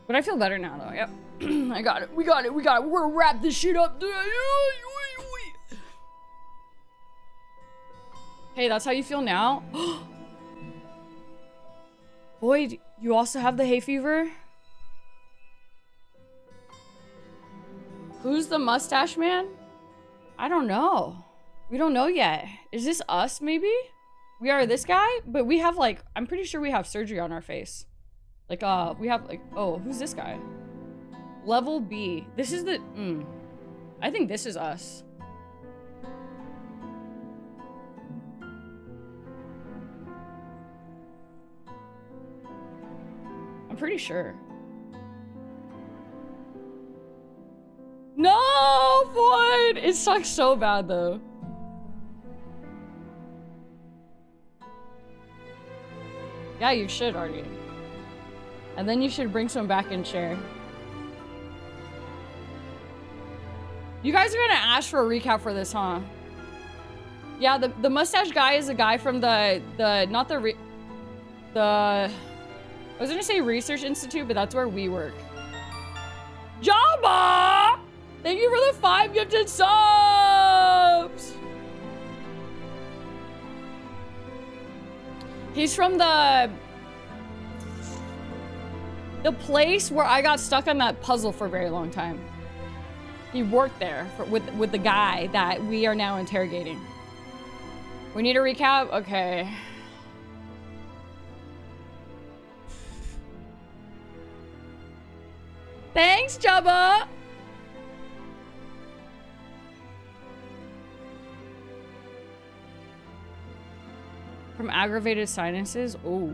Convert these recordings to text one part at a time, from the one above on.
But I feel better now, though. Yep. I got it. We got it. We got it. We're gonna wrap this shit up. Hey, that's how you feel now? Boyd, you also have the hay fever? Who's the mustache man? I don't know. We don't know yet. Is this us, maybe? We are this guy? But we have, like, I'm pretty sure we have surgery on our face. Like, we have, like, oh, who's this guy? Level B. This is the, I think this is us. I'm pretty sure. No, Void! It sucks so bad, though. Yeah, you should, Artie. And then you should bring some back and share. You guys are gonna ask for a recap for this, huh? Yeah, the mustache guy is a guy from I was gonna say Research Institute, but that's where we work. Jamba! Thank you for the 5 gifted subs! He's from the place where I got stuck on that puzzle for a very long time. He worked there with the guy that we are now interrogating. We need a recap? Okay. Thanks, Jabba! From aggravated sinuses? Oh.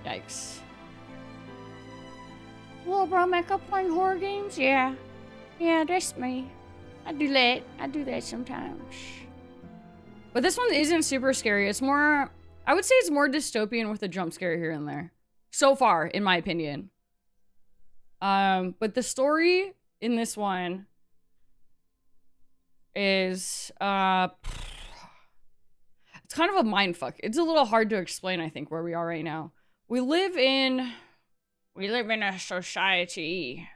Yikes. Well, bro, Mecca playing horror games? Yeah. Yeah, that's me. I do that. I do that sometimes. But this one isn't super scary. It's more, I would say it's more dystopian with a jump scare here and there. So far, in my opinion. But the story in this one is, it's kind of a mindfuck. It's a little hard to explain, I think, where we are right now. We live in a society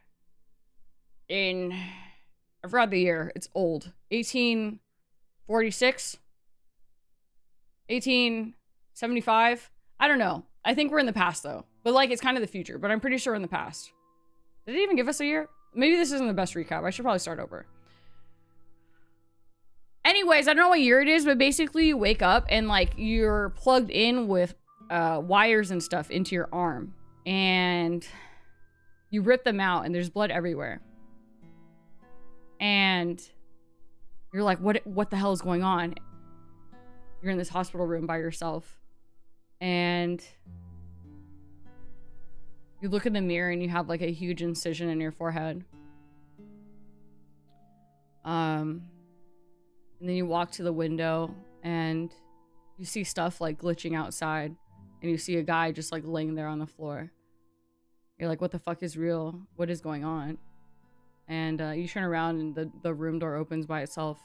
in, I forgot the year. It's old. 1846? 1875? I don't know. I think we're in the past, though. But, like, it's kind of the future. But I'm pretty sure we're in the past. Did it even give us a year? Maybe this isn't the best recap. I should probably start over. Anyways, I don't know what year it is, but basically you wake up and, like, you're plugged in with wires and stuff into your arm. And you rip them out and there's blood everywhere. And you're like, what the hell is going on? You're in this hospital room by yourself. And you look in the mirror and you have like a huge incision in your forehead. And then you walk to the window and you see stuff like glitching outside. And you see a guy just like laying there on the floor. You're like, what the fuck is real? What is going on? And you turn around and the room door opens by itself.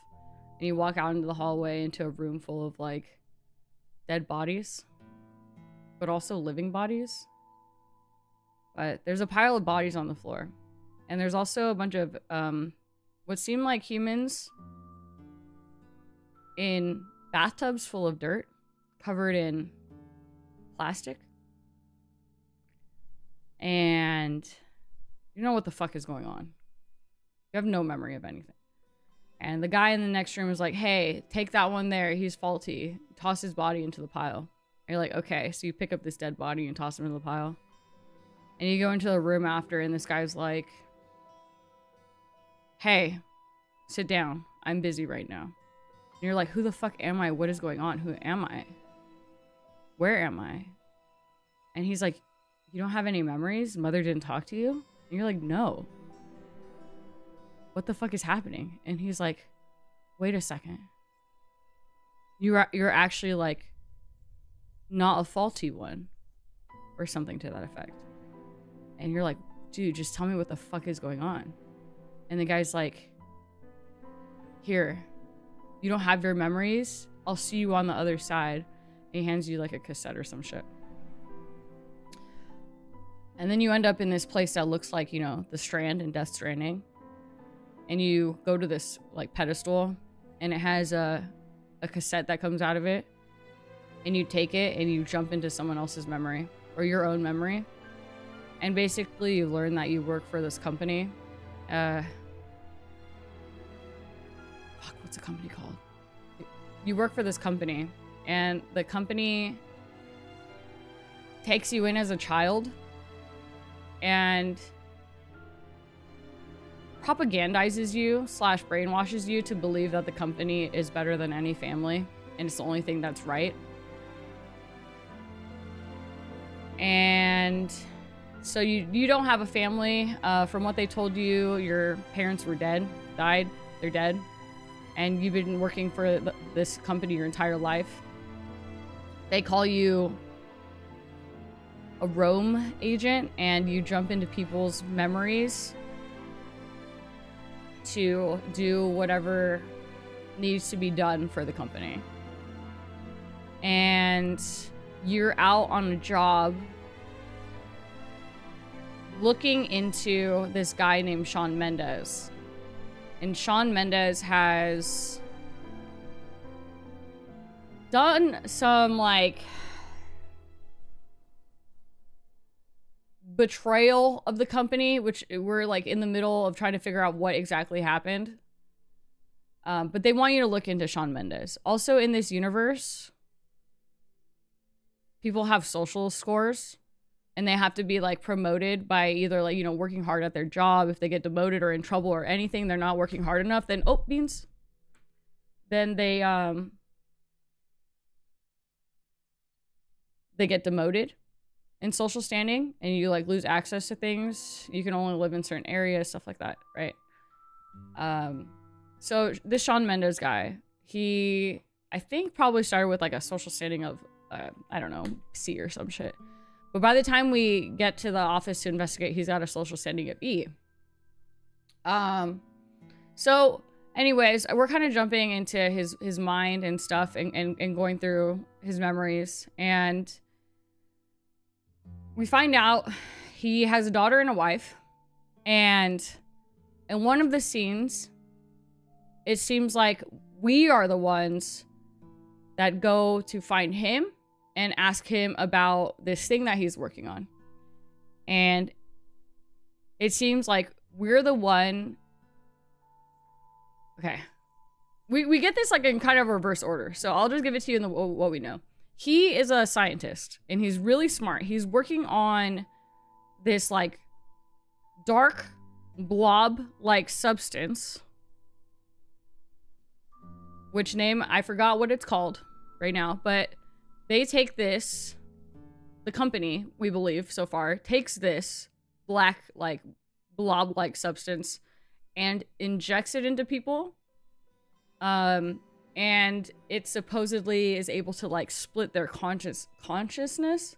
And you walk out into the hallway into a room full of like dead bodies. But also living bodies. But there's a pile of bodies on the floor. And there's also a bunch of what seem like humans in bathtubs full of dirt covered in plastic. And you know what the fuck is going on. You have no memory of anything. And the guy in the next room is like, hey, take that one there. He's faulty. Toss his body into the pile. And you're like, okay. So you pick up this dead body and toss him into the pile. And you go into the room after and this guy's like, hey, sit down. I'm busy right now. And you're like, who the fuck am I? What is going on? Who am I? Where am I? And he's like, you don't have any memories? Mother didn't talk to you? And you're like, no. What the fuck is happening? And he's like, wait a second. You're actually like not a faulty one or something to that effect. And you're like, dude, just tell me what the fuck is going on. And the guy's like, here, you don't have your memories? I'll see you on the other side. And he hands you like a cassette or some shit. And then you end up in this place that looks like, you know, the Strand in Death Stranding. And you go to this, like, pedestal. And it has a cassette that comes out of it. And you take it and you jump into someone else's memory. Or your own memory. And basically you learn that you work for this company. Fuck, what's the company called? You work for this company. And the company takes you in as a child. And propagandizes you / brainwashes you to believe that the company is better than any family and it's the only thing that's right. And so you don't have a family. From what they told you, your parents were died, they're dead, and you've been working for this company your entire life. They call you a roam agent, and you jump into people's memories to do whatever needs to be done for the company. And you're out on a job looking into this guy named Shawn Mendes. And Shawn Mendes has done some, like, betrayal of the company, which we're, like, in the middle of trying to figure out what exactly happened. But they want you to look into Shawn Mendes. Also, in this universe, people have social scores. And they have to be, like, promoted by either, like, you know, working hard at their job. If they get demoted or in trouble or anything, they're not working hard enough, then, oh, beans. Then they get demoted in social standing, and you, like, lose access to things. You can only live in certain areas, stuff like that, right? So this Shawn Mendes guy, he, I think, probably started with, like, a social standing of, I don't know, C or some shit. But by the time we get to the office to investigate, he's got a social standing of E. So anyways, we're kind of jumping into his mind and stuff and going through his memories. And we find out he has a daughter and a wife. And in one of the scenes, it seems like we are the ones that go to find him and ask him about this thing that he's working on. And it seems like we're the one... Okay. We get this, like, in kind of reverse order. So I'll just give it to you in what we know. He is a scientist, and he's really smart. He's working on this, like, dark blob-like substance. Which name, I forgot what it's called right now, but... They take this, the company, we believe so far, takes this black, like, blob-like substance and injects it into people. And it supposedly is able to, like, split their consciousness.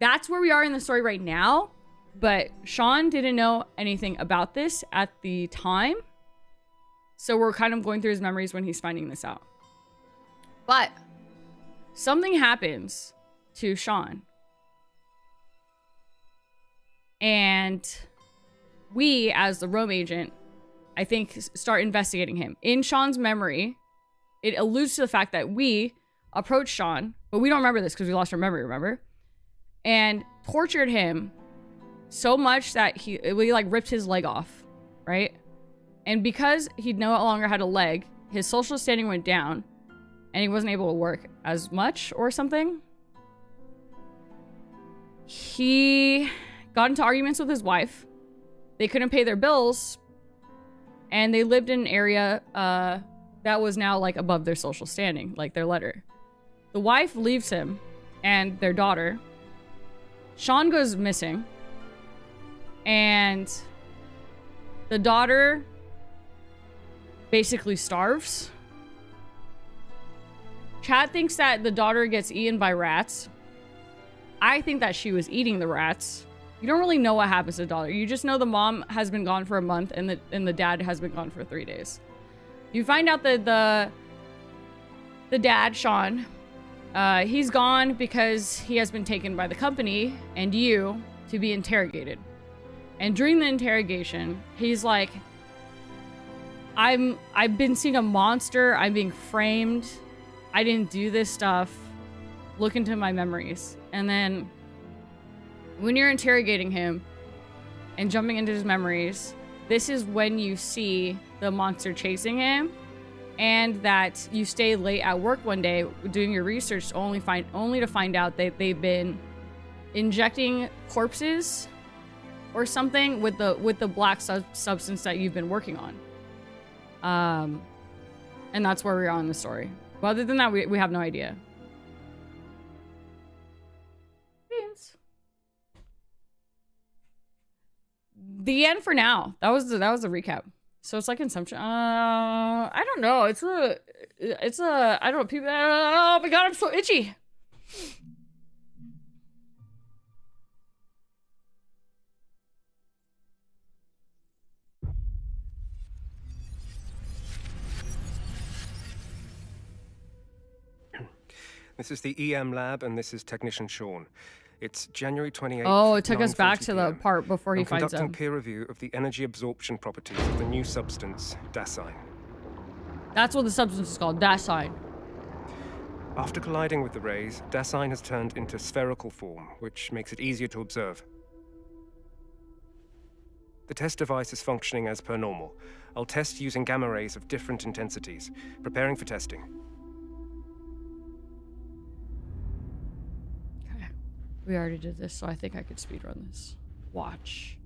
That's where we are in the story right now. But Shawn didn't know anything about this at the time. So we're kind of going through his memories when he's finding this out. But... something happens to Shawn. And we, as the roam agent, I think, start investigating him. In Shawn's memory, it alludes to the fact that we approached Shawn, but we don't remember this because we lost our memory, remember? And tortured him so much that we, like, ripped his leg off, right? And because he no longer had a leg, his social standing went down. And he wasn't able to work as much or something. He got into arguments with his wife. They couldn't pay their bills. And they lived in an area that was now, like, above their social standing, like their letter. The wife leaves him and their daughter. Shawn goes missing. And the daughter basically starves. Chad thinks that the daughter gets eaten by rats. I think that she was eating the rats. You don't really know what happens to the daughter. You just know the mom has been gone for a month and the dad has been gone for 3 days. You find out that the dad, Shawn, He's gone because he has been taken by the company and you to be interrogated. And during the interrogation, he's like, I've been seeing a monster. I'm being framed. I didn't do this stuff. Look into my memories. And then when you're interrogating him and jumping into his memories, this is when you see the monster chasing him, and that you stay late at work one day doing your research only to find out that they've been injecting corpses or something with the black substance that you've been working on. And that's where we are in the story. But other than that, we have no idea. Beans. The end for now. That was the recap. So it's like Consumption. I don't know. It's a I don't know. People. Oh my god, I'm so itchy. This is the EM lab, and this is Technician Sean. It's January 28th. Oh, it took us back to the part before he finds conducting him. peer review of the energy absorption properties of the new substance, Dasein. That's what the substance is called, Dasein. After colliding with the rays, Dasein has turned into spherical form, which makes it easier to observe. The test device is functioning as per normal. I'll test using gamma rays of different intensities, preparing for testing. We already did this, so I think I could speedrun this. Watch.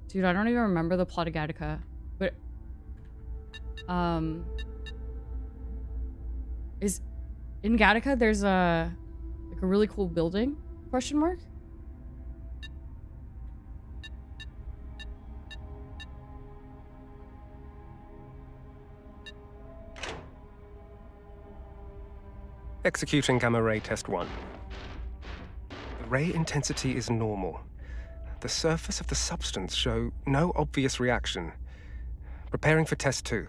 Dude, I don't even remember the plot of Gattaca. But, is... In Gattaca, there's a really cool building? Question mark? Executing gamma ray test 1. The ray intensity is normal. The surface of the substance show no obvious reaction. Preparing for test 2.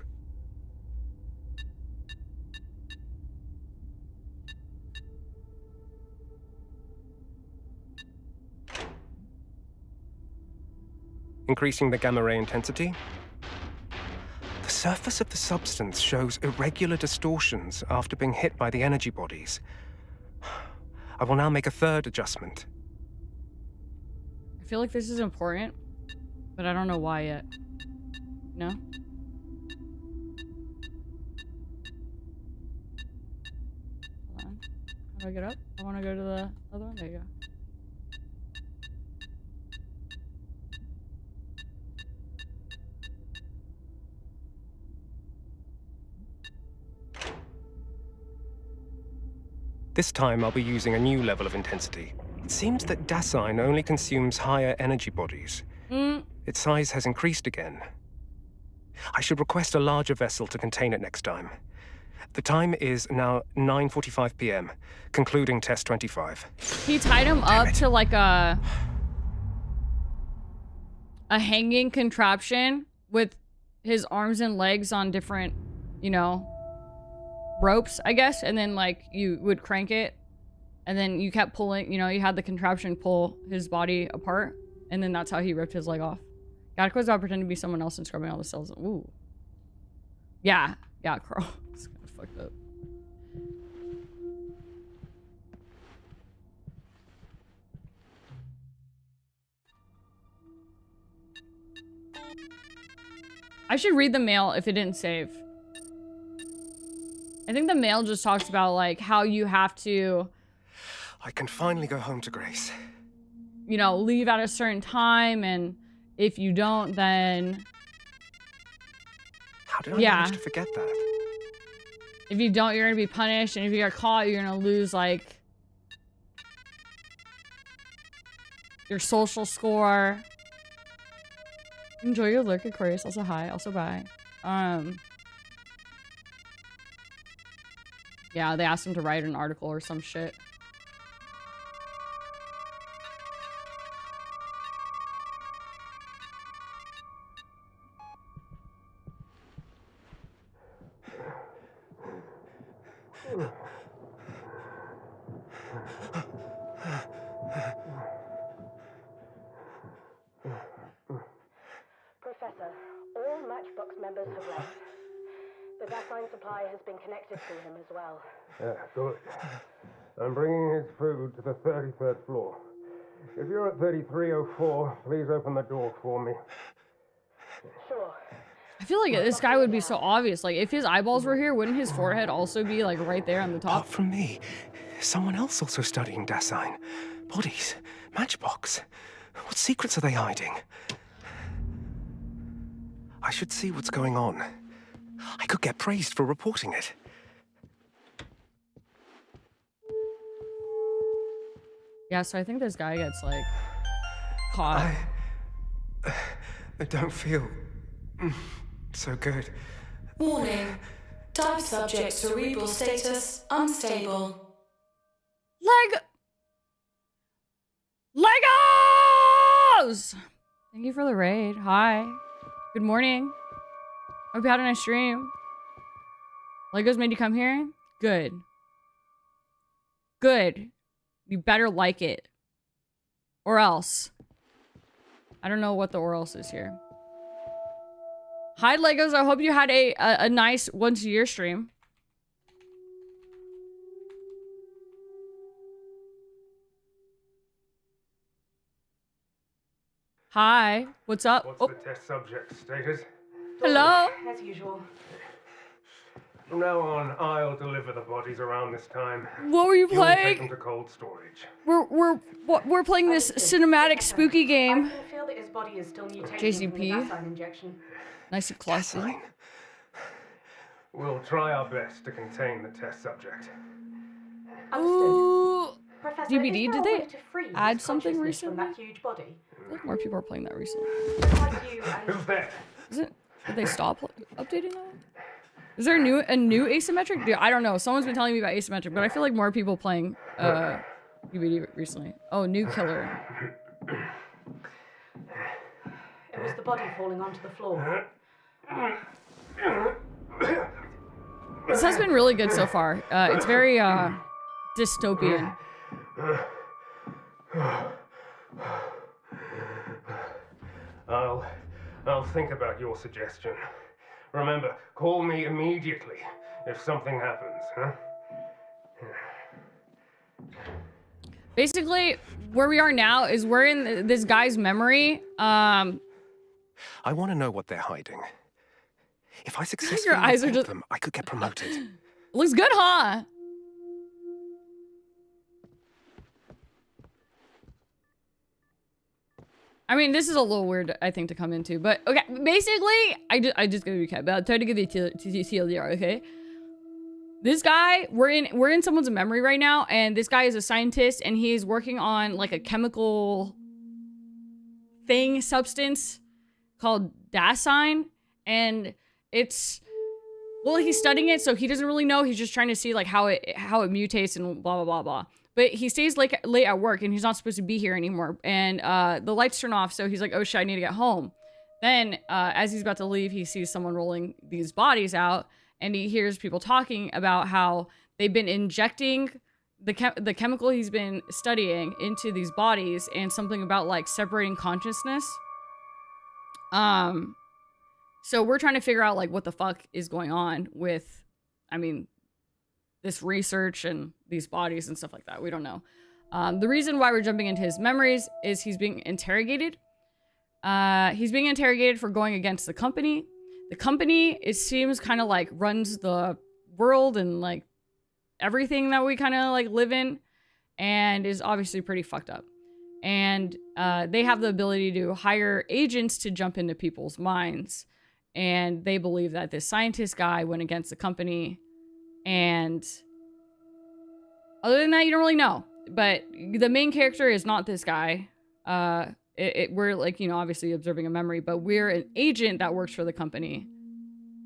Increasing the gamma ray intensity. The surface of the substance shows irregular distortions after being hit by the energy bodies. I will now make a third adjustment. I feel like this is important, but I don't know why yet. No? Hold on. How do I get up? I want to go to the other one. There you go. This time I'll be using a new level of intensity. It seems that Dasein only consumes higher energy bodies. Its size has increased again. I should request a larger vessel to contain it next time. The time is now 9:45 p.m., concluding test 25. He tied him up to like a hanging contraption with his arms and legs on different, you know, ropes, I guess, and then like you would crank it, and then you kept pulling, you know, you had the contraption pull his body apart, and then that's how he ripped his leg off. Gattaca's about pretending to be someone else and scrubbing all the cells. Ooh. Yeah, Carl. It's kind of fucked up. I should read the mail if it didn't save. I think the mail just talks about like how you have to... I can finally go home to Grace. You know, leave at a certain time, and if you don't, then... How did I manage to forget that? If you don't, you're gonna be punished, and if you get caught, you're gonna lose, like... your social score. Enjoy your lurk, Aquarius. Also hi, also bye. Yeah, they asked him to write an article or some shit. Professor, all Matchbox members have left. The Dasein supply has been connected to him as well. Yeah, good. I'm bringing his food to the 33rd floor. If you're at 3304, please open the door for me. Sure. I feel like this guy would be so obvious. Like, if his eyeballs were here, wouldn't his forehead also be, like, right there on the top? Apart from me, someone else also studying Dasein. Bodies. Matchbox. What secrets are they hiding? I should see what's going on. I could get praised for reporting it. Yeah, so I think this guy gets, like, caught. I don't feel so good. Warning. Dive subject cerebral status unstable. Legos! Thank you for the raid. Hi. Good morning. Hope you had a nice stream. Legos made you come here? Good. Good. You better like it. Or else. I don't know what the or else is here. Hi, Legos. I hope you had a nice once-a-year stream. Hi. What's up? What's the test subject status? Hello. As usual. From now on, I'll deliver the bodies around this time. What were you You'll take playing? them to cold storage. We're playing this cinematic spooky I game. can feel that his body is still mutating JCP. from the Dasein injection. Nice and classy. Dasein. We'll try our best to contain the test subject. Understood. Ooh. Professor, DVD, is there did a they way to freeze add his something consciousness from recently? that huge body? I feel like more people are playing that recently. Like you and Who's there? Did they stop updating that? Is there a new asymmetric? Dude, I don't know. Someone's been telling me about asymmetric, but I feel like more people playing DVD recently. Oh, new killer. it was the body falling onto the floor. This has been really good so far. It's very dystopian. I'll think about your suggestion. Remember, call me immediately if something happens, huh? Basically, where we are now is we're in this guy's memory. I want to know what they're hiding. If I successfully eyes are report just- them, I could get promoted. Looks good, huh? I mean, this is a little weird, I think, to come into, but okay. Basically, I just gotta recap. But I'll try to give you TLDR, okay? This guy, we're in someone's memory right now, and this guy is a scientist, and he's working on like a chemical substance called Dasein, and it's, well, he's studying it, so he doesn't really know. He's just trying to see like how it mutates and blah blah blah blah. But he stays late at work, and he's not supposed to be here anymore. And the lights turn off, so he's like, "Oh shit, I need to get home." Then, as he's about to leave, he sees someone rolling these bodies out, and he hears people talking about how they've been injecting the chemical he's been studying into these bodies, and something about like separating consciousness. So we're trying to figure out like what the fuck is going on with, I mean, this research and these bodies and stuff like that. We don't know. The reason why we're jumping into his memories is he's being interrogated. He's being interrogated for going against the company. The company, it seems, kind of like runs the world and like everything that we kind of like live in, and is obviously pretty fucked up. And they have the ability to hire agents to jump into people's minds. And they believe that this scientist guy went against the company. And other than that, you don't really know. But the main character is not this guy. We're like, you know, obviously observing a memory, but we're an agent that works for the company.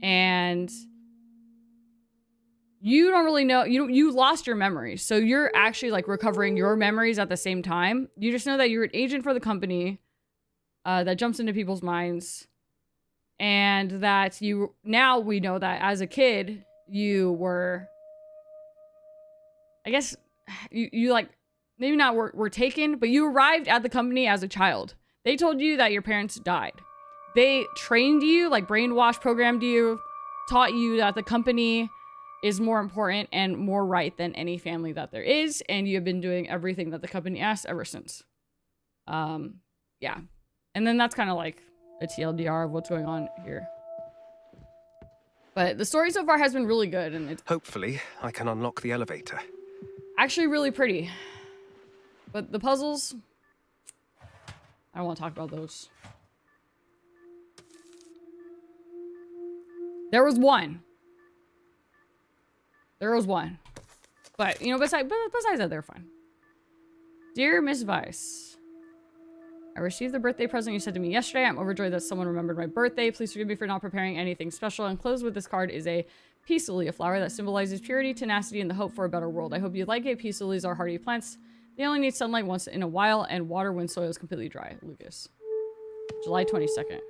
And you don't really know, you lost your memories. So you're actually like recovering your memories at the same time. You just know that you're an agent for the company that jumps into people's minds. And that now we know that as a kid, you were I guess you like, maybe not were taken, but you arrived at the company as a child. They told you that your parents died. They trained you, like brainwashed, programmed you, taught you that the company is more important and more right than any family that there is, and you have been doing everything that the company asks ever since. Yeah. And then that's kind of like a TLDR of what's going on here. But the story so far has been really good, and it's Hopefully, I can unlock the elevator. actually really pretty. But the puzzles, I don't want to talk about those. There was one. But, you know, besides that, they're fine. Dear Miss Weiss, I received the birthday present you sent to me yesterday. I'm overjoyed that someone remembered my birthday. Please forgive me for not preparing anything special. Enclosed with this card is a peace lily, a flower that symbolizes purity, tenacity, and the hope for a better world. I hope you like it. Peace lilies are hardy plants. They only need sunlight once in a while and water when soil is completely dry. Lucas. July 22nd.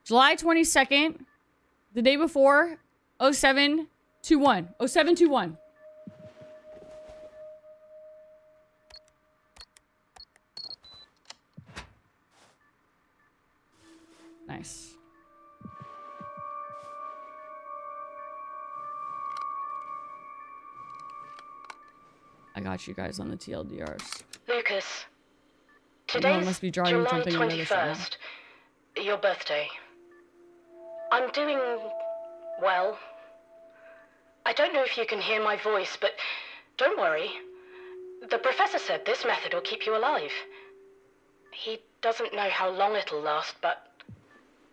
July 22nd, the day before, 0721. 0721. Nice. I got you guys on the TLDRs. Lucas, Everyone today's must be drawing and July jumping into this right now. 21st, your birthday. I'm doing well. I don't know if you can hear my voice, but don't worry. The professor said this method will keep you alive. He doesn't know how long it'll last, but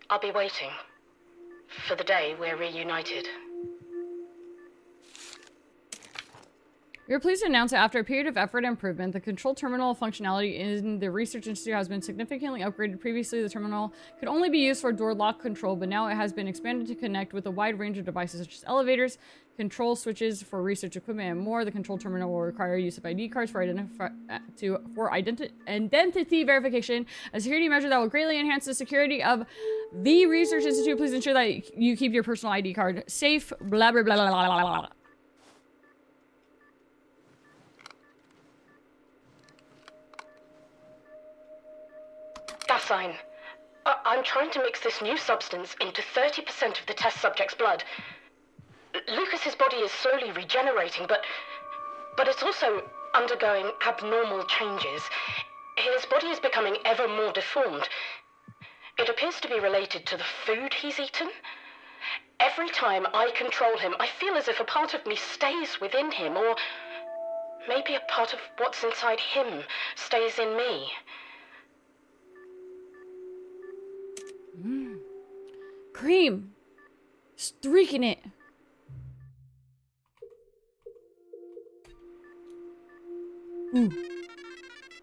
I'll be waiting for the day we're reunited. We are pleased to announce that after a period of effort and improvement, the control terminal functionality in the Research Institute has been significantly upgraded. Previously, the terminal could only be used for door lock control, but now it has been expanded to connect with a wide range of devices such as elevators, control switches for research equipment, and more. The control terminal will require use of ID cards for identity verification, a security measure that will greatly enhance the security of the Research Institute. Please ensure that you keep your personal ID card safe. Blah, blah, blah, blah, blah, blah, blah. Dasein, I'm trying to mix this new substance into 30% of the test subject's blood. Lucas's body is slowly regenerating, but it's also undergoing abnormal changes. His body is becoming ever more deformed. It appears to be related to the food he's eaten. Every time I control him, I feel as if a part of me stays within him, or maybe a part of what's inside him stays in me. Cream. Streaking it. Ooh.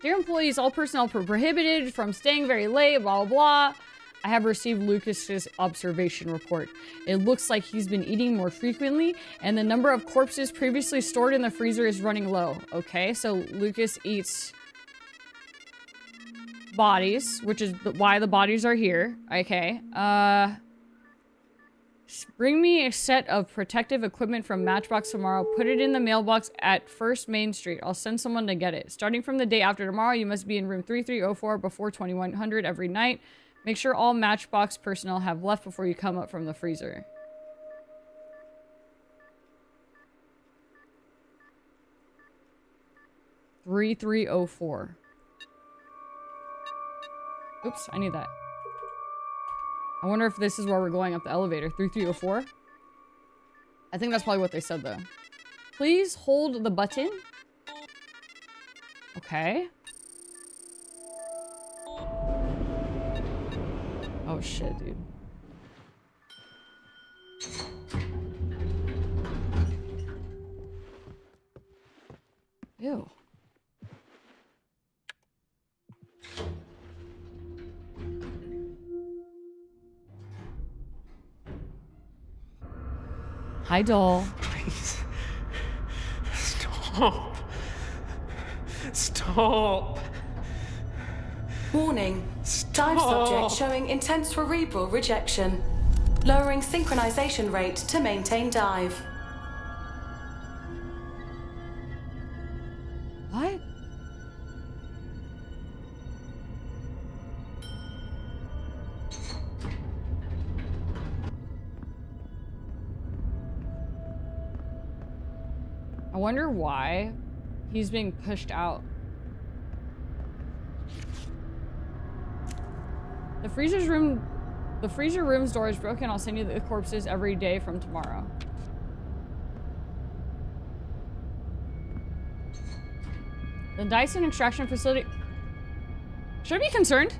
Dear employees, all personnel prohibited from staying very late, blah, blah, blah. I have received Lucas's observation report. It looks like he's been eating more frequently, and the number of corpses previously stored in the freezer is running low. Okay, so Lucas eats bodies, which is why the bodies are here. Okay, bring me a set of protective equipment from Matchbox tomorrow. Put it in the mailbox at First Main Street. I'll send someone to get it. Starting from the day after tomorrow, you must be in room 3304 before 2100 every night. Make sure all Matchbox personnel have left before you come up from the freezer. (3304). Oops, I need that. I wonder if this is where we're going up the elevator. 3304? I think that's probably what they said, though. Please hold the button. Okay. Oh, shit, dude. Ew. Hi, doll. Please. Stop. Stop. Warning. Stop. Dive subject showing intense cerebral rejection. Lowering synchronization rate to maintain dive. What? I wonder why he's being pushed out. The freezer room's door is broken. I'll send you the corpses every day from tomorrow. The Dyson extraction facility. Should I be concerned?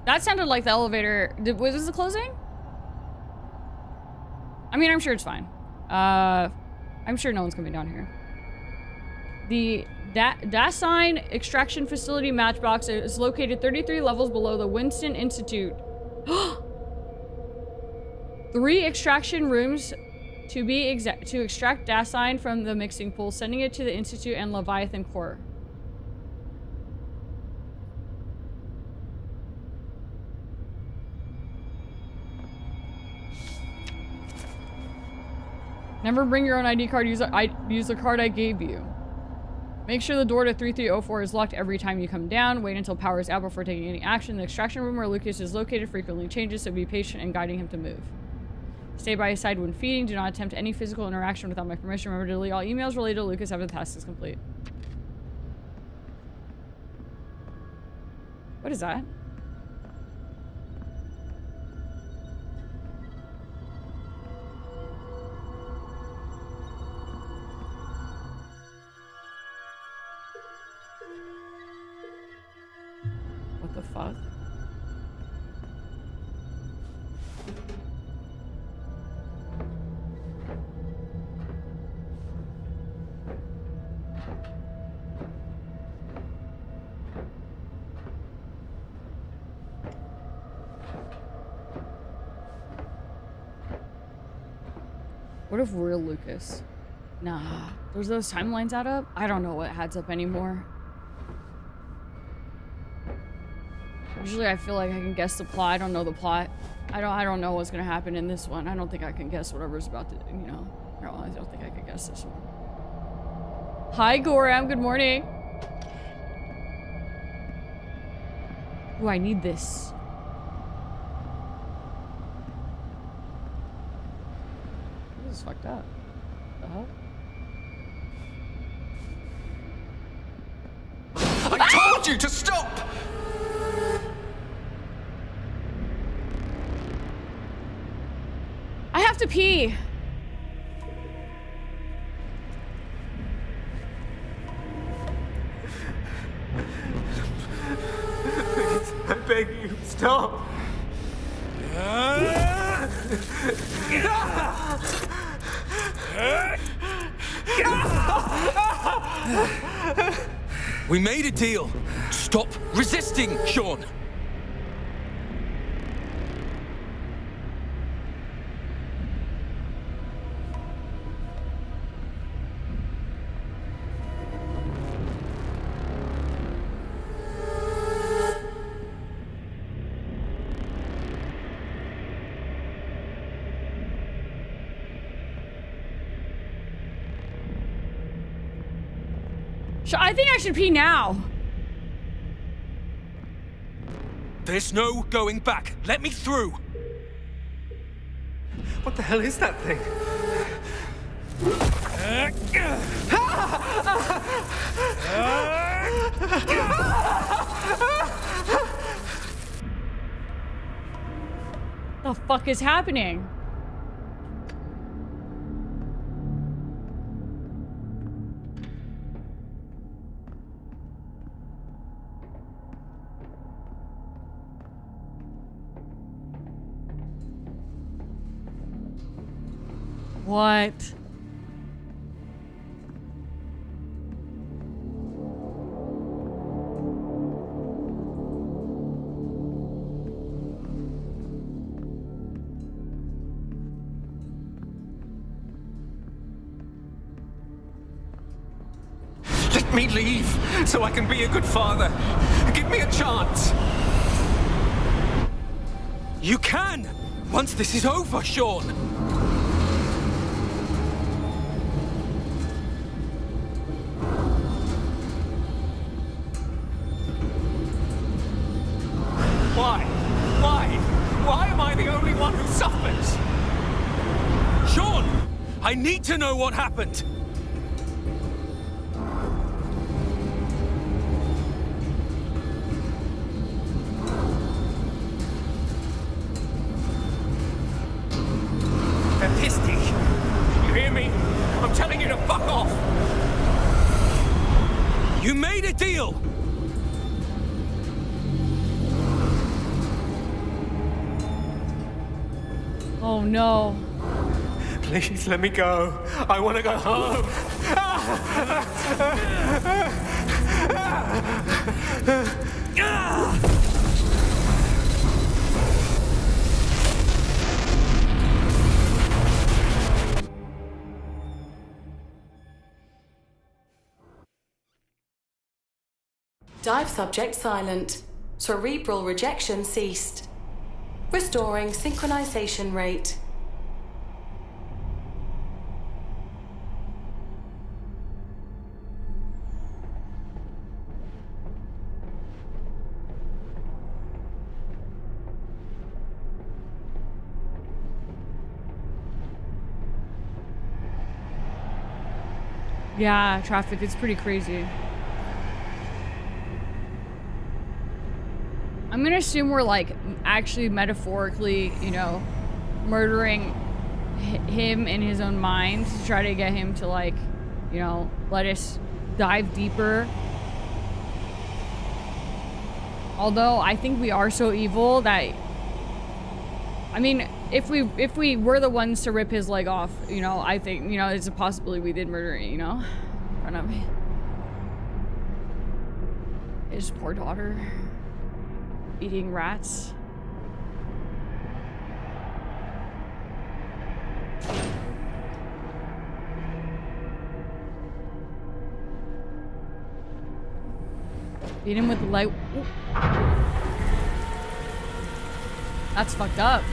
That sounded like the elevator. Was this the closing? I mean, I'm sure it's fine. I'm sure no one's coming down here. The Dasein extraction facility matchbox is located 33 levels below the Winston Institute. 3 extraction rooms to extract Dasein from the mixing pool, sending it to the Institute and Leviathan core. Never bring your own ID card. Use the card I gave you. Make sure the door to 3304 is locked every time you come down. Wait until power is out before taking any action. The extraction room where Lucas is located frequently changes, so be patient in guiding him to move. Stay by his side when feeding. Do not attempt any physical interaction without my permission. Remember to delete all emails related to Lucas after the task is complete. What is that? What the fuck? What if we're Lucas? Nah. Does those timelines add up? I don't know what adds up anymore. Usually I feel like I can guess the plot. I don't know the plot. I don't know what's gonna happen in this one. I don't think I can guess whatever's about to, you know. No, I don't think I can guess this one. Hi, Goram. Good morning. Ooh, I need this. This is fucked up. The hell? I told you to stop! I have to pee. Please, I beg you, stop! We made a deal. Stop resisting, Sean. I think I should pee now. There's no going back. Let me through. What the hell is that thing? The fuck is happening? What? Let me leave so I can be a good father. Give me a chance. You can! Once this is over, Sean! Why? Why am I the only one who suffers? Sean! I need to know what happened! They're pissed. You hear me? I'm telling you to fuck off! You made a deal! Oh no. Please let me go. I want to go home. Dive subject silent. Cerebral rejection ceased. Restoring synchronization rate. Yeah, traffic is pretty crazy. I'm gonna assume we're like actually metaphorically, you know, murdering him in his own mind to try to get him to like, you know, let us dive deeper. Although I think we are so evil that, I mean, if we were the ones to rip his leg off, you know, I think, you know, it's a possibility we did murder it, you know, in front of me. His poor daughter. Eating rats. Beat him with the light. Ooh. That's fucked up.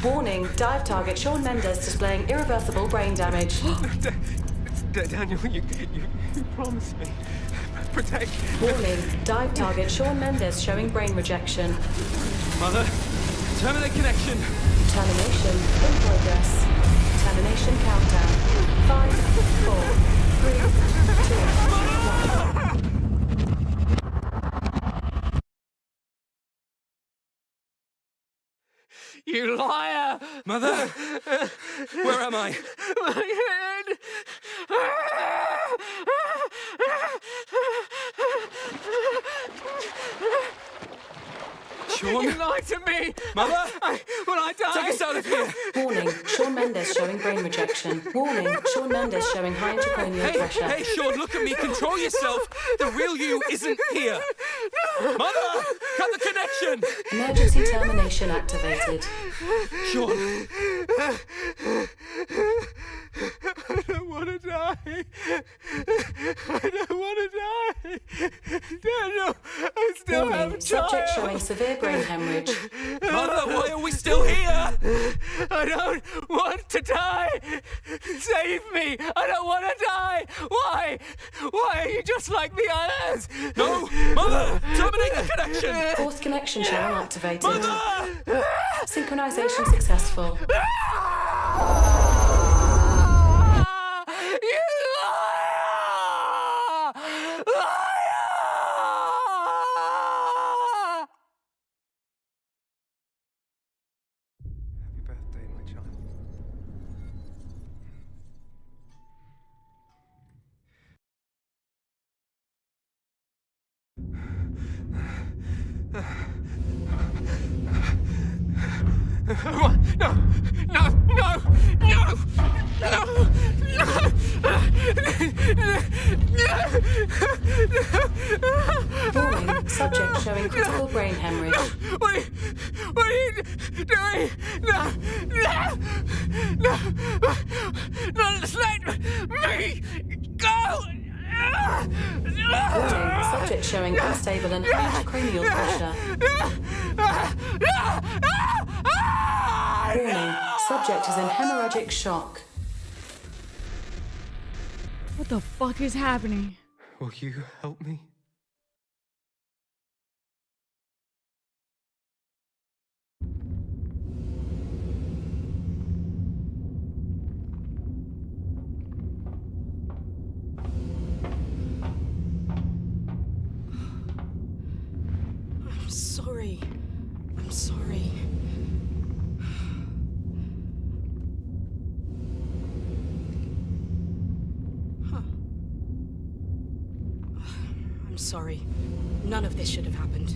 Warning, dive target Sean Mendes displaying irreversible brain damage. Daniel, you promised me. Protect. Warning, dive target Sean Mendes showing brain rejection. Mother, terminate connection. Termination in progress. Termination countdown. 5, 4, 3, 2, 1. You liar! Mother! Where am I? My head! Sean? You lied to me! Mother! Will I die? Take us out of here! Warning, Sean Mendes showing brain rejection. Warning, Sean Mendes showing high intracranial pressure. Hey, Sean, look at me. Control yourself. The real you isn't here. Mother! Cut the connection! Emergency termination activated. Sean! I don't want to die. I don't want to die. Daniel, I still Warning, have subject time. showing severe brain hemorrhage. Mother, why are we still here? I don't want to die. Save me. I don't want to die. Why? Why are you just like the others? No! Mother! Terminate the connection! Forced connection channel activated. Mother! Synchronization successful. You liar! Liar! Happy birthday, my child. What? No! No! No! No! No! Warning, subject showing critical brain hemorrhage. What are you doing? No! No! No! No! Just let me go! Warning, subject showing unstable and high intracranial pressure. Warning, subject is in hemorrhagic shock. What the fuck is happening? Will you help me? I'm sorry. I'm sorry. I'm sorry. None of this should have happened.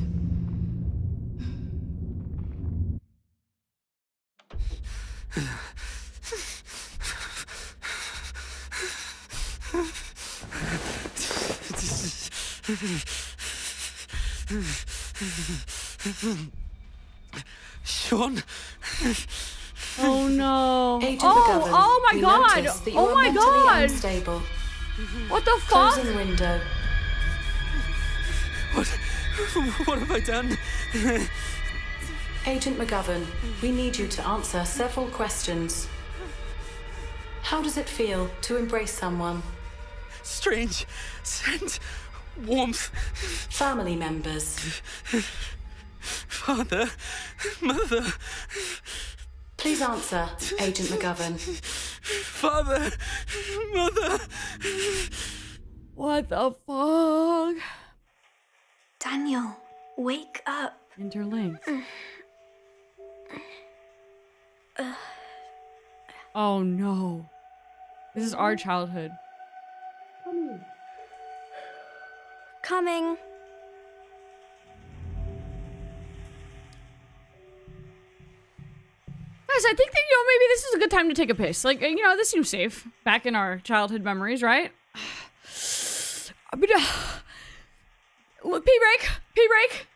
Sean? Oh no. Agent Oh, McGovern, oh my we god. notice that you Oh are my mentally god. unstable. What the fuck? Closing window. What have I done? Agent McGovern, we need you to answer several questions. How does it feel to embrace someone? Strange scent, warmth, Family members. father, mother, Please answer, Agent McGovern. father, mother. What the fuck? Daniel, wake up. Interlinked. Oh no. This is our childhood. Coming. Guys, I think that, maybe this is a good time to take a piss. Like, this seems safe. Back in our childhood memories, right? Look, pee break! Pee break!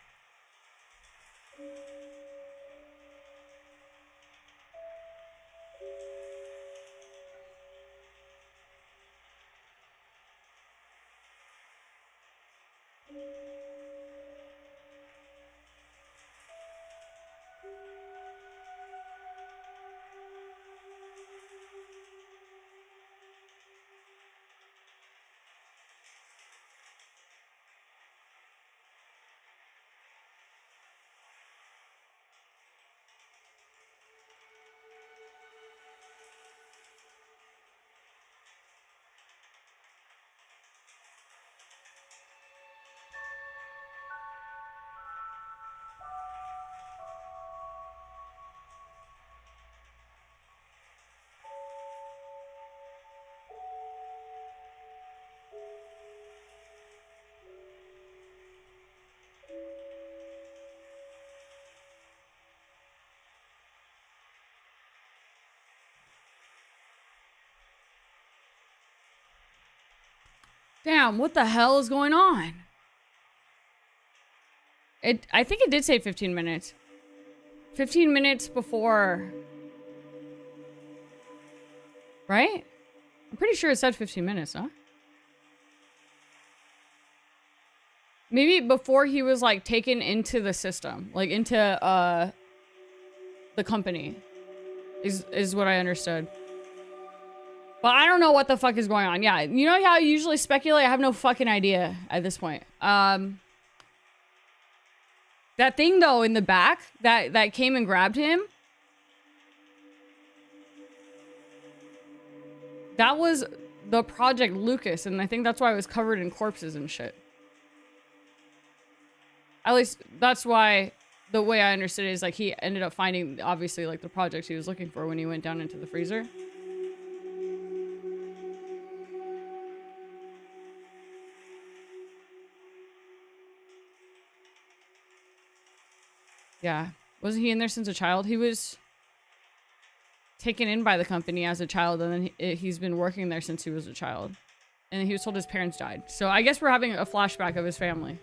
Damn, what the hell is going on? I think it did say 15 minutes. 15 minutes before... Right? I'm pretty sure it said 15 minutes, huh? Maybe before he was, like, taken into the system. Like, into, the company. Is what I understood. But I don't know what the fuck is going on. Yeah, you know how I usually speculate? I have no fucking idea at this point. That thing, though, in the back that came and grabbed him, that was the Project Lucas, and I think that's why it was covered in corpses and shit. At least, that's why, the way I understood it is, like, he ended up finding, obviously, like, the projects he was looking for when he went down into the freezer. Yeah. Wasn't he in there since a child? He was taken in by the company as a child, and then he's been working there since he was a child. And he was told his parents died. So I guess we're having a flashback of his family.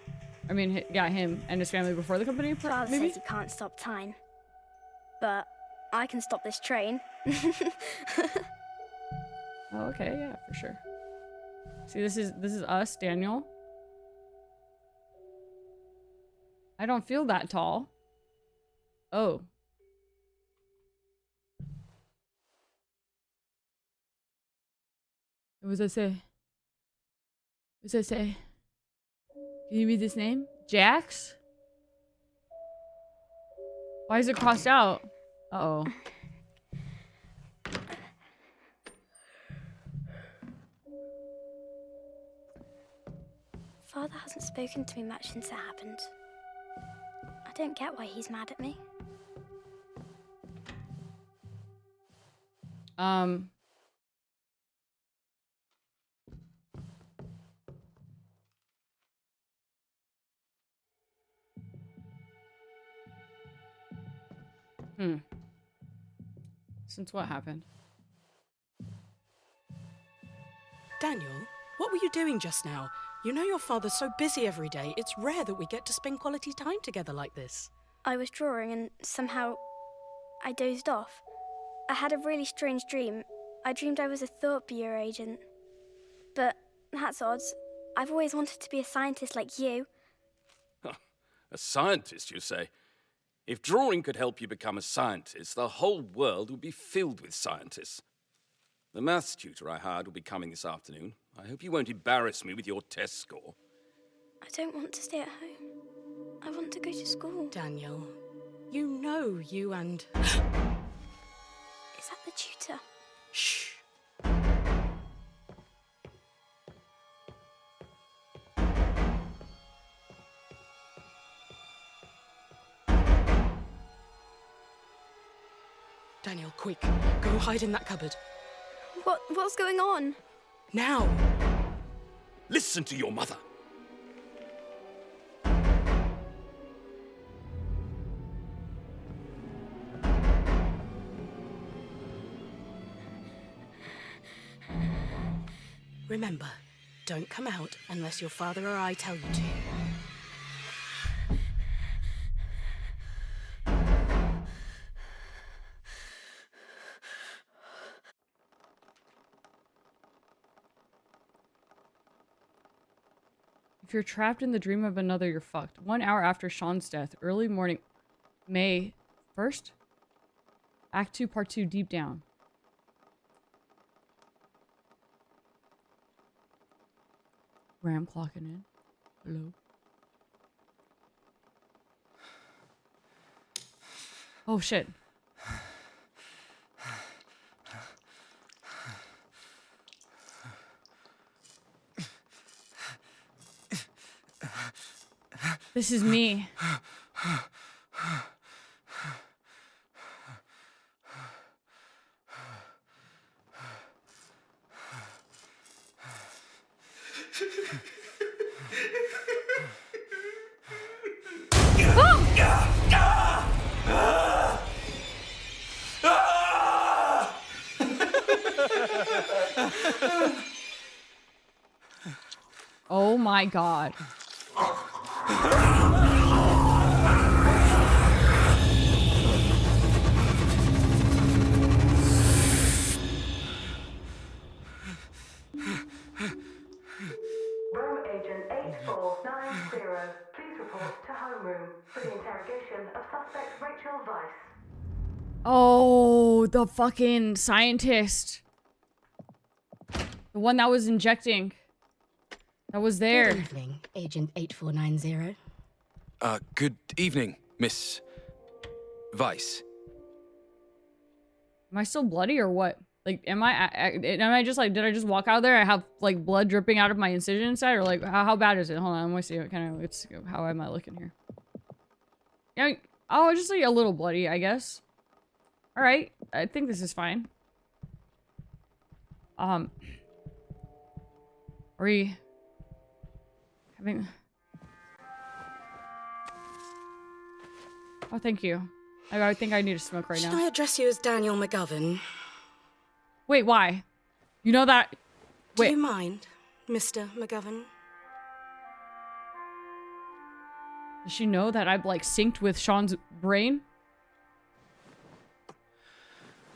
I mean, yeah, him and his family before the company, Father maybe? says he can't stop time. But I can stop this train. Oh, okay, yeah, for sure. See, this is us, Daniel. I don't feel that tall. Oh. What does that say? What does that say? Can you read this name? Jax? Why is it crossed out? Uh-oh. Father hasn't spoken to me much since it happened. I don't get why he's mad at me. Since what happened? Daniel, what were you doing just now? You know your father's so busy every day, it's rare that we get to spend quality time together like this. I was drawing and somehow I dozed off. I had a really strange dream. I dreamed I was a thought bureau agent. But that's odd. I've always wanted to be a scientist like you. A scientist, you say? If drawing could help you become a scientist, the whole world would be filled with scientists. The maths tutor I hired will be coming this afternoon. I hope you won't embarrass me with your test score. I don't want to stay at home. I want to go to school. Daniel, you know you and... Is that the tutor? Shh. Daniel, quick. Go hide in that cupboard. What's going on? Now! Listen to your mother. Remember, don't come out unless your father or I tell you to. If you're trapped in the dream of another, you're fucked. 1 hour after Sean's death, early morning, May 1st? Act 2, Part 2, Deep Down. Graham clocking in. Hello. Oh, shit. This is me. Oh my god. Room agent 8490, please report to homeroom for the interrogation of suspect Rachel Weiss. Oh, the fucking scientist. The one that was injecting. That was there. Good evening, Agent 8490. Good evening, Miss Weiss. Am I still bloody or what? Like, am I just like, did I just walk out there? I have like blood dripping out of my incision inside, or like, how bad is it? Hold on, let me see what kind of, it's, how am I looking here? Yeah, oh, just like a little bloody, I guess. All right, I think this is fine. Are we having? Oh, thank you. I think I need to smoke right Should now. I address you as Daniel McGovern? Wait, why? You know that? Wait. Do you mind, Mr. McGovern? Does she know that I've like synced with Sean's brain?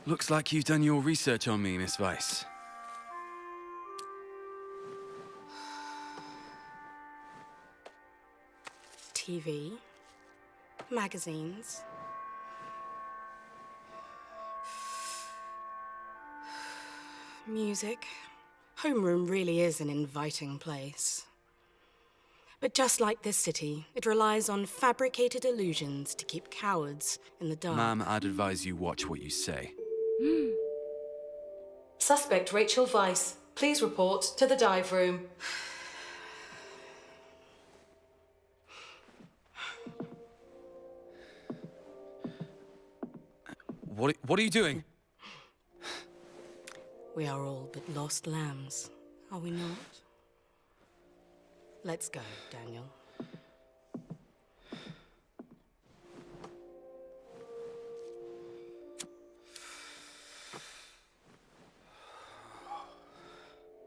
Looks like you've done your research on me, Miss Weiss. TV, magazines. Music. Homeroom really is an inviting place. But just like this city, it relies on fabricated illusions to keep cowards in the dark. Ma'am, I'd advise you watch what you say. Suspect Rachel Weisz, please report to the dive room. What are you doing? We are all but lost lambs, are we not? Let's go, Daniel.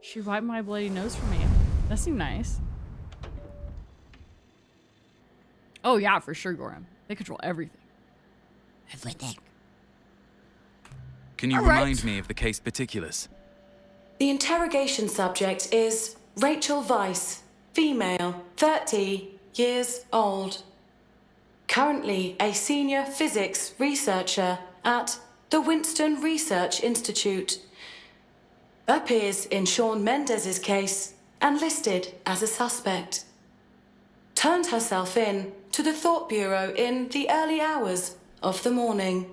She wiped my bloody nose for me. That seemed nice. Oh yeah, for sure, Gorham. They control everything. Everything. Can you remind me of the case particulars? The interrogation subject is Rachel Weisz, female, 30 years old. Currently a senior physics researcher at the Winston Research Institute. Appears in Shawn Mendes's case and listed as a suspect. Turned herself in to the Thought Bureau in the early hours of the morning.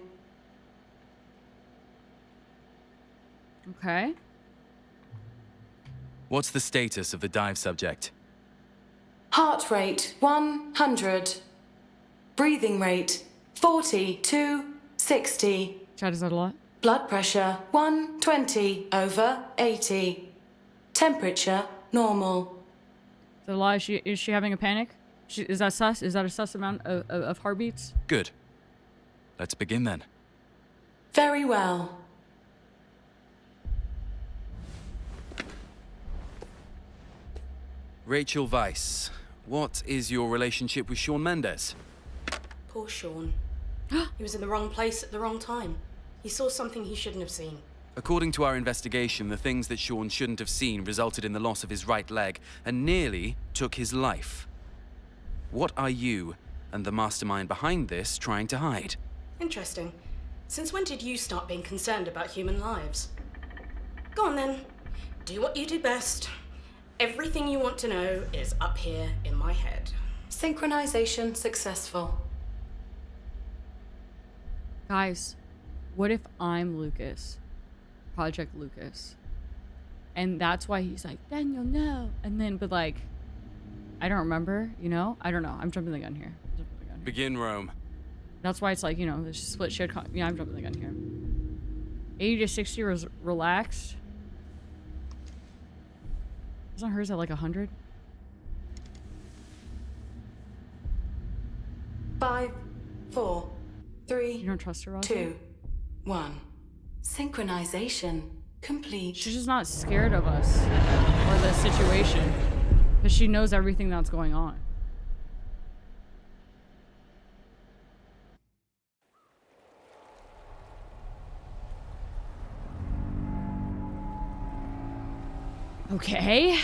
Okay. What's the status of the dive subject? Heart rate 100. Breathing rate 40 to 60. Chad, is that a lot? Blood pressure 120/80. Temperature normal. Is that a lot? Is she having a panic? Is that sus? Is that a sus amount of heartbeats? Good. Let's begin then. Very well. Rachel Weisz, what is your relationship with Shawn Mendes? Poor Shawn. He was in the wrong place at the wrong time. He saw something he shouldn't have seen. According to our investigation, the things that Shawn shouldn't have seen resulted in the loss of his right leg and nearly took his life. What are you and the mastermind behind this trying to hide? Interesting. Since when did you start being concerned about human lives? Go on then. Do what you do best. Everything you want to know is up here in my head. Synchronization successful. Guys, what if I'm Lucas? Project Lucas. And that's why he's like, Daniel, no. And then, but like, I don't remember, you know? I don't know. I'm jumping the gun here. Begin, Rome. That's why it's like, you know, there's split shit. Yeah, I'm jumping the gun here. 80 to 60 was relaxed. Isn't hers at like 100? 5, 4, 3. You don't trust her, Roger? 2, 1. Synchronization complete. She's just not scared of us or the situation, because she knows everything that's going on. Okay.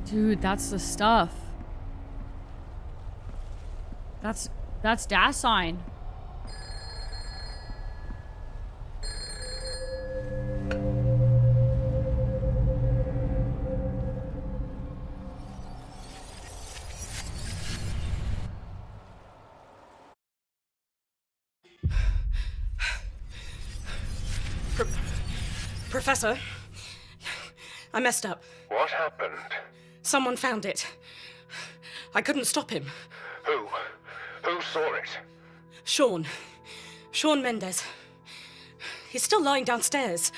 Dude, that's the stuff. That's Dasein. Professor, I messed up. What happened? Someone found it. I couldn't stop him. Who? Who saw it? Shawn Mendes. He's still lying downstairs.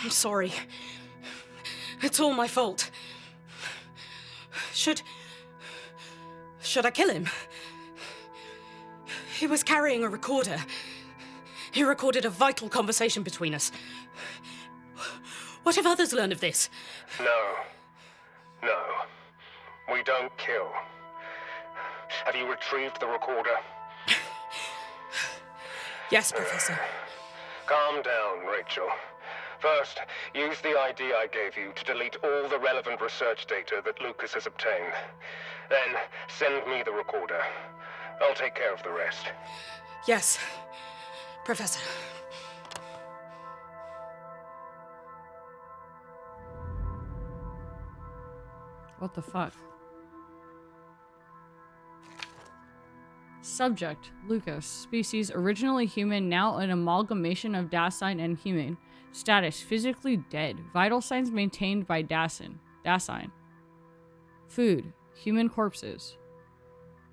I'm sorry. It's all my fault. Should I kill him? He was carrying a recorder. He recorded a vital conversation between us. What if others learn of this? No. We don't kill. Have you retrieved the recorder? Yes, Professor. Calm down, Rachel. First, use the ID I gave you to delete all the relevant research data that Lucas has obtained. Then, send me the recorder. I'll take care of the rest. Yes, Professor. What the fuck? Subject, Lucas. Species, originally human, now an amalgamation of Dasein and human. Status, physically dead. Vital signs maintained by Dasein. Food, human corpses.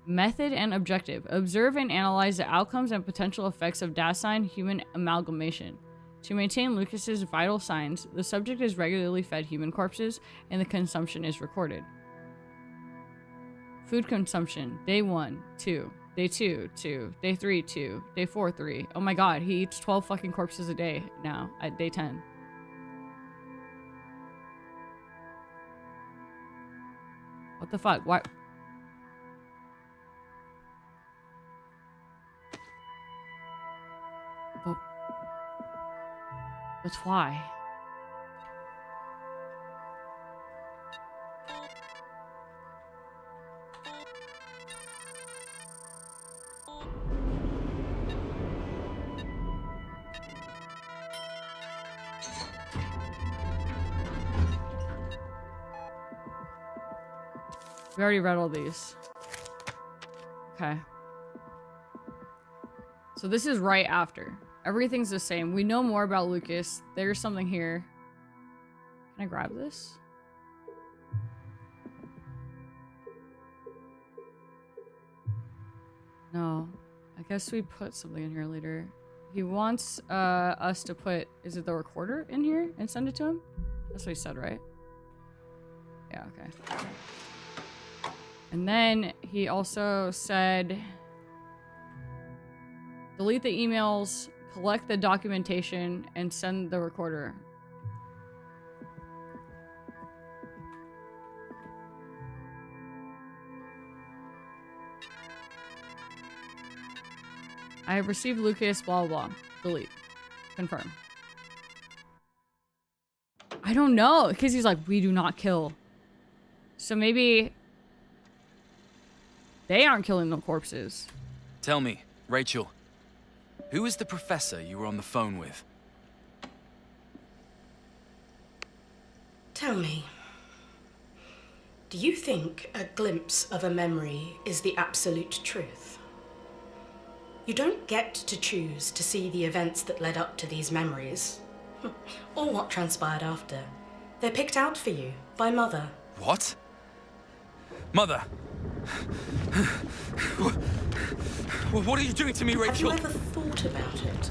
Method and objective, observe and analyze the outcomes and potential effects of Dasein-human amalgamation. To maintain Lucas's vital signs, the subject is regularly fed human corpses and the consumption is recorded. Food consumption, day 1, 2. Day 2, 2. Day 3, 2. Day 4, 3. Oh my god, he eats 12 fucking corpses a day now at day 10. What the fuck? Why? But why? We already read all these. Okay. So this is right after. Everything's the same. We know more about Lucas. There's something here. Can I grab this? No. I guess we put something in here later. He wants us to put, is it the recorder in here and send it to him? That's what he said, right? Yeah, okay. And then he also said, delete the emails, collect the documentation, and send the recorder. I have received Lucas, blah, blah, blah. Delete. Confirm. I don't know, because he's like, we do not kill. So maybe they aren't killing the corpses. Tell me, Rachel, who is the professor you were on the phone with? Tell me, do you think a glimpse of a memory is the absolute truth? You don't get to choose to see the events that led up to these memories, or what transpired after. They're picked out for you by Mother. What? Mother! What are you doing to me, Rachel? Have you ever thought about it?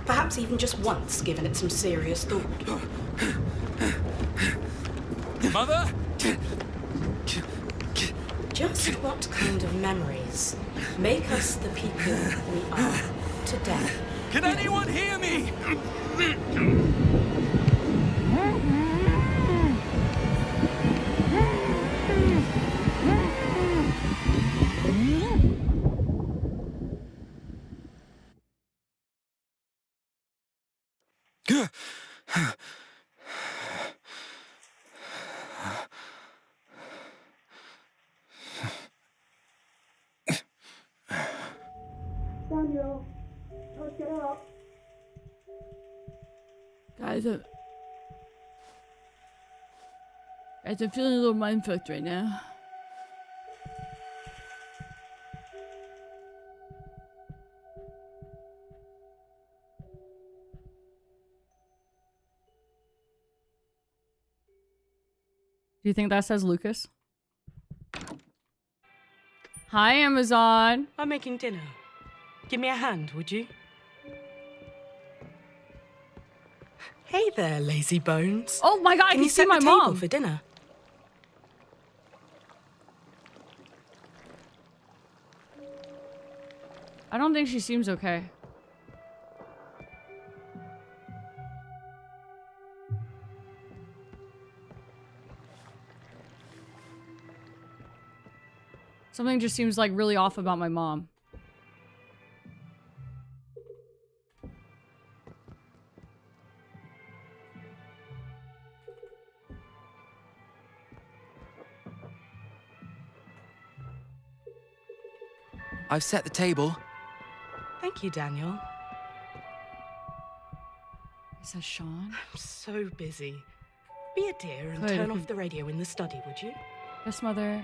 Perhaps even just once given it some serious thought? Mother? Just what kind of memories make us the people we are today? Can anyone hear me? Daniel, let's get up. Guys, I'm feeling a little mind-fucked right now. Do you think that says Lucas? Hi, Amazon. I'm making dinner. Give me a hand, would you? Hey there, lazy bones. Oh my god, I can see my set the table mom. for dinner? I don't think she seems okay. Something just seems like really off about my mom. I've set the table. Thank you, Daniel. Is that Sean? I'm so busy. Be a dear and Good. turn off the radio in the study, would you? Yes, Mother.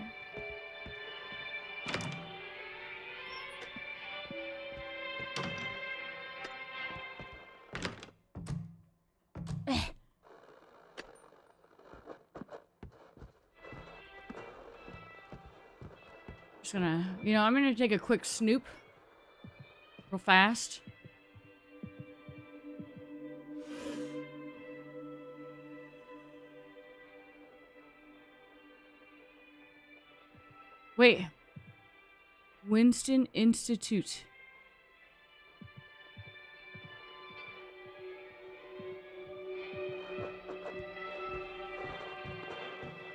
Just gonna, I'm gonna take a quick snoop. Real fast. Wait. Winston Institute.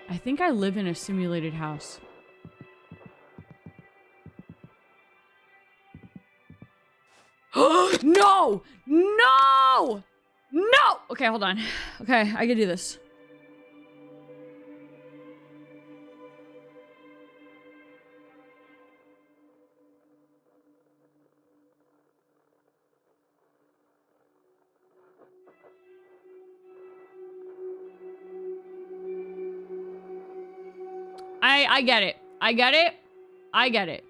I think I live in a simulated house. No! No! No! Okay, hold on. Okay, I can do this. I get it. I get it. I get it.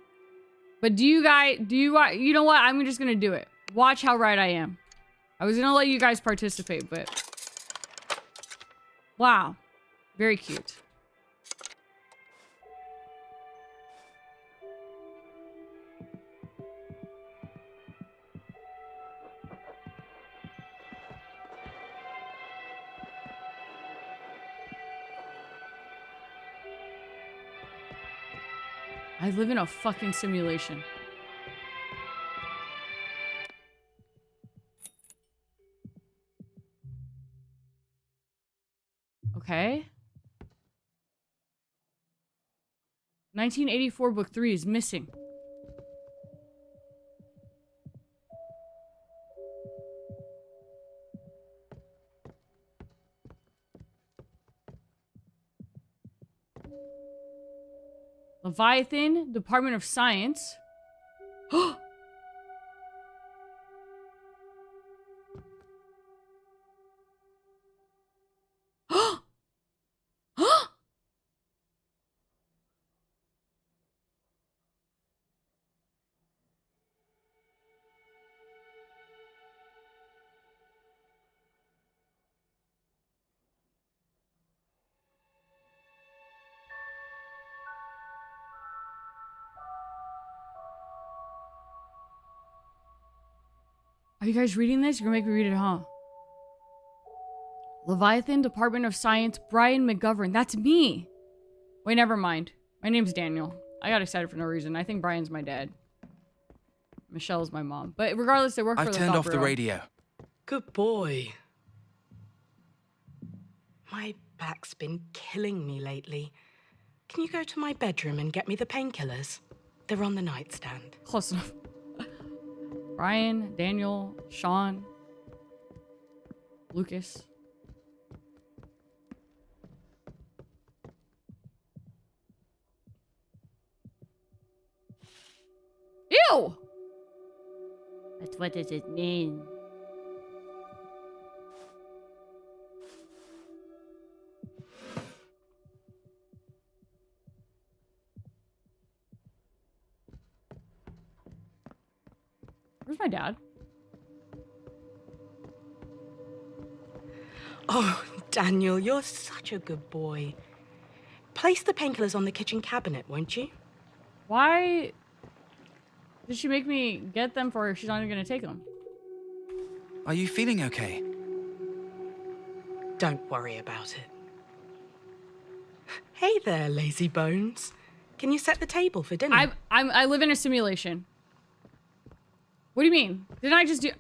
But you know what? I'm just gonna do it. Watch how right I am. I was gonna let you guys participate, but... Wow. Very cute. I live in a fucking simulation. Okay. 1984 book 3 is missing. Leviathan, Department of Science. Are you guys reading this? You're gonna make me read it, huh? Leviathan, Department of Science, Brian McGovern. That's me. Wait, never mind. My name's Daniel. I got excited for no reason. I think Brian's my dad. Michelle's my mom. But regardless, they work for the I've turned off the radio. Good boy. My back's been killing me lately. Can you go to my bedroom and get me the painkillers? They're on the nightstand. Close enough. Brian, Daniel, Sean, Lucas. Ew! But what does it mean? Where's my dad? Oh, Daniel, you're such a good boy. Place the painkillers on the kitchen cabinet, won't you? Why did she make me get them for her if she's not even gonna take them? Are you feeling okay? Don't worry about it. Hey there, lazy bones. Can you set the table for dinner? I live in a simulation. What do you mean? Didn't I just do...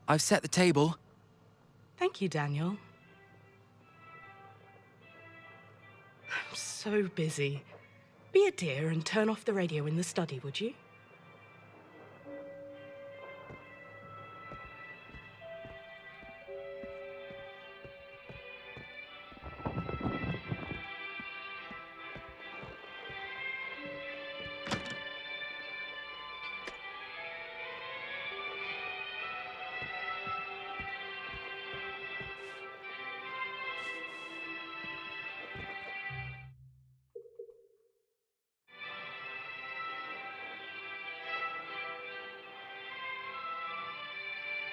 I've set the table. Thank you, Daniel. I'm so busy. Be a dear and turn off the radio in the study, would you?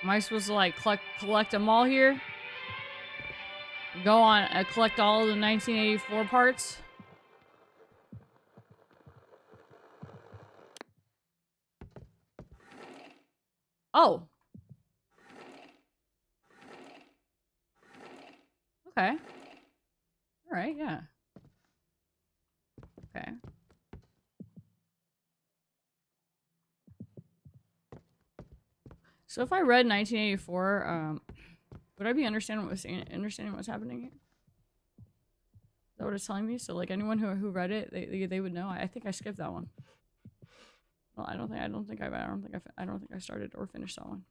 Am I supposed to like collect them all here? Go on, collect all of the 1984 parts? Oh. Okay. All right, yeah. Okay. So if I read 1984, would I be understanding what's happening here? Is that what it's telling me? So like anyone who read it, they would know. I think I skipped that one. Well, I don't think I started or finished that one.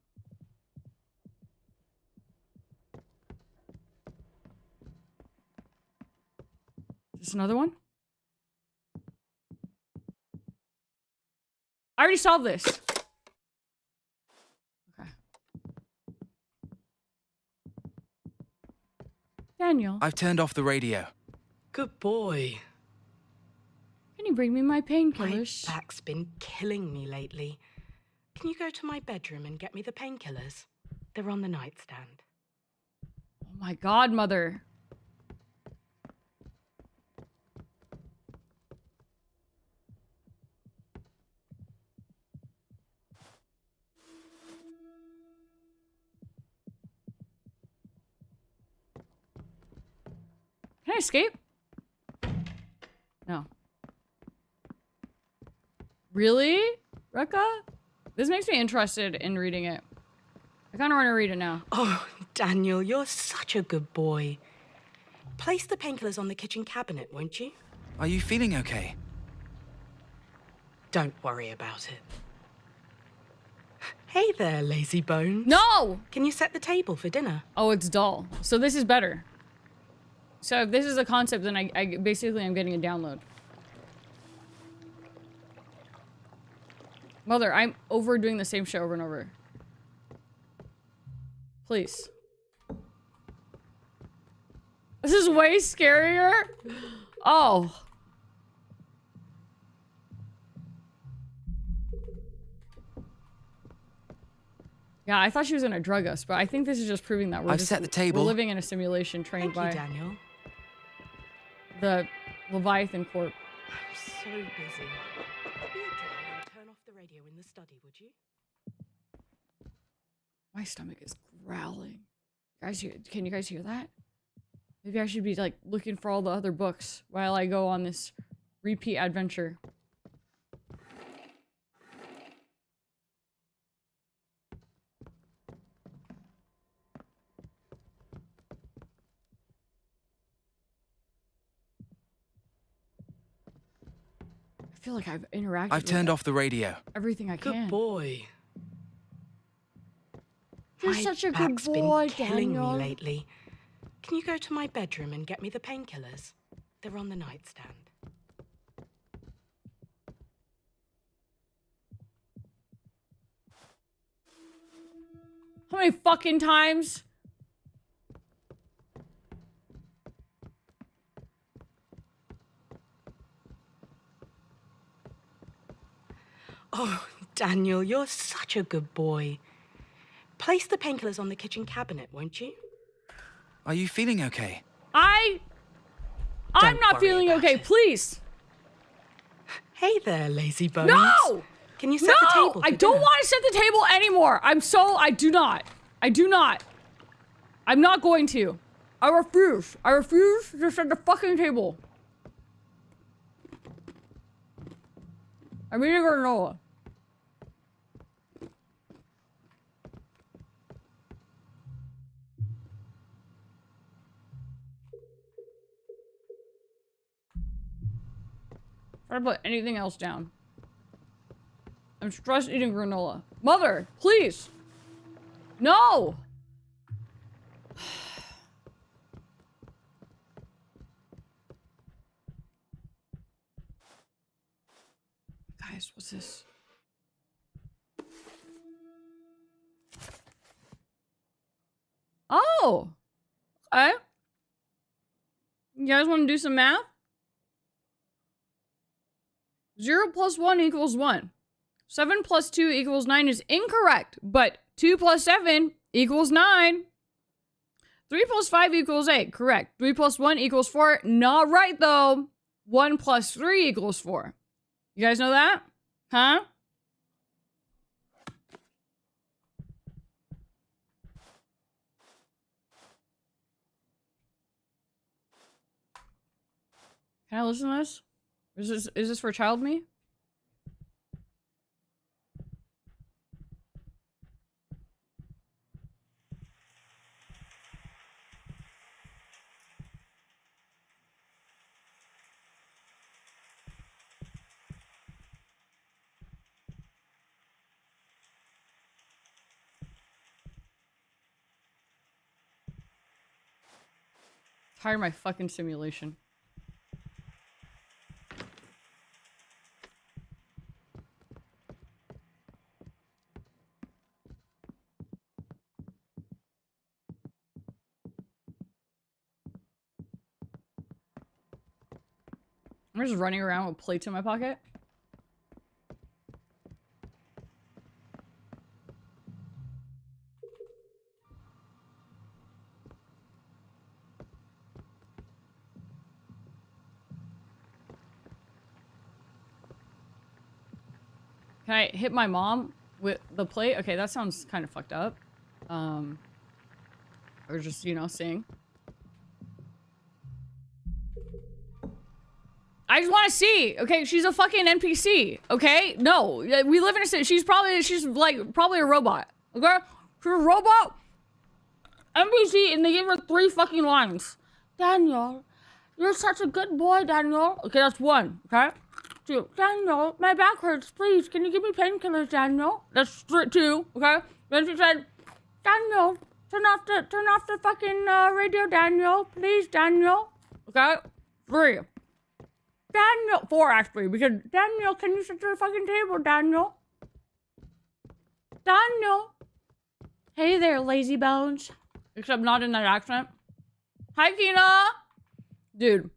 Is this another one? I already solved this. Okay. Daniel. I've turned off the radio. Good boy. Can you bring me my painkillers? My back's been killing me lately. Can you go to my bedroom and get me the painkillers? They're on the nightstand. Oh my god, mother. Can I escape? No. Really? Rekka? This makes me interested in reading it. I kind of want to read it now. Oh, Daniel, you're such a good boy. Place the painkillers on the kitchen cabinet, won't you? Are you feeling okay? Don't worry about it. Hey there, lazy bones. No! Can you set the table for dinner? Oh, it's dull. So this is better. So if this is a concept, then I basically I'm getting a download. Mother, I'm overdoing the same shit over and over. Please. This is way scarier. Oh. Yeah, I thought she was gonna drug us, but I think this is just proving that I've set the table. We're living in a simulation trained by Daniel. The Leviathan Corp. I'm so busy. Be a dear and turn off the radio in the study, would you? My stomach is growling. Guys, can you guys hear that? Maybe I should be like looking for all the other books while I go on this repeat adventure. I feel like I've interacted I've turned off the radio. Everything I can. Good boy. You're my such a good back's boy, been killing Daniel. me lately. Can you go to my bedroom and get me the painkillers? They're on the nightstand. How many fucking times? Oh, Daniel, you're such a good boy. Place the painkillers on the kitchen cabinet, won't you? Are you feeling okay? I'm Don't not worry feeling about okay, it. please. Hey there, lazy bones. No! Can you set the table for I don't dinner? want to set the table anymore. I do not. I'm not going to. I refuse to set the fucking table. I'm eating granola. Try to put anything else down. I'm stressed eating granola. Mother, please. No! Guys, what's this? Oh! Okay. You guys want to do some math? 0 plus 1 equals 1. 7 plus 2 equals 9 is incorrect, but 2 plus 7 equals 9. 3 plus 5 equals 8, correct. 3 plus 1 equals 4, not right though. 1 plus 3 equals 4. You guys know that? Huh? Can I listen to this? Is this for child me? Tired of my fucking simulation. I'm just running around with plates in my pocket. Can I hit my mom with the plate? Okay, that sounds kind of fucked up. Or just, you know, saying. I just want to see. Okay, she's a fucking NPC. Okay, no, we live in a city. She's probably a robot. Okay, she's a robot. NPC, and they give her 3 fucking lines. Daniel, you're such a good boy, Daniel. Okay, that's 1. Okay. 2. Daniel, my back hurts. Please, can you give me painkillers, Daniel? That's 2. Okay. Then she said, Daniel, turn off the fucking radio, Daniel. Please, Daniel. Okay. 3. Daniel, 4 actually, because Daniel, can you sit to the fucking table, Daniel? Daniel. Hey there, lazy bones. Except not in that accent. Hi, Kina. Dude,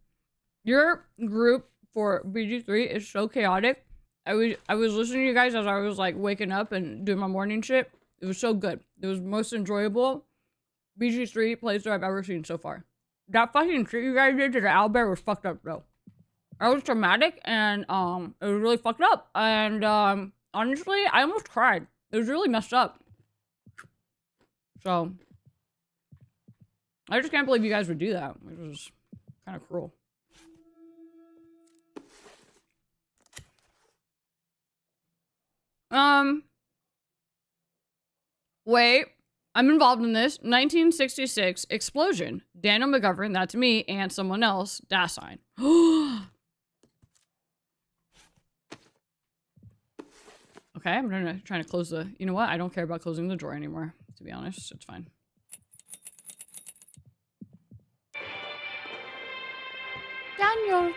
your group for BG3 is so chaotic. I was listening to you guys as I was like waking up and doing my morning shit. It was so good. It was most enjoyable BG3 playthrough I've ever seen so far. That fucking shit you guys did to the owlbear was fucked up though. That was traumatic and it was really fucked up. And honestly, I almost cried. It was really messed up. So I just can't believe you guys would do that. It was kind of cruel. Wait. I'm involved in this. 1966 explosion. Daniel McGovern, that's me, and someone else, Dasein. Okay, I'm trying to close the... You know what? I don't care about closing the drawer anymore, to be honest. It's fine. Daniel!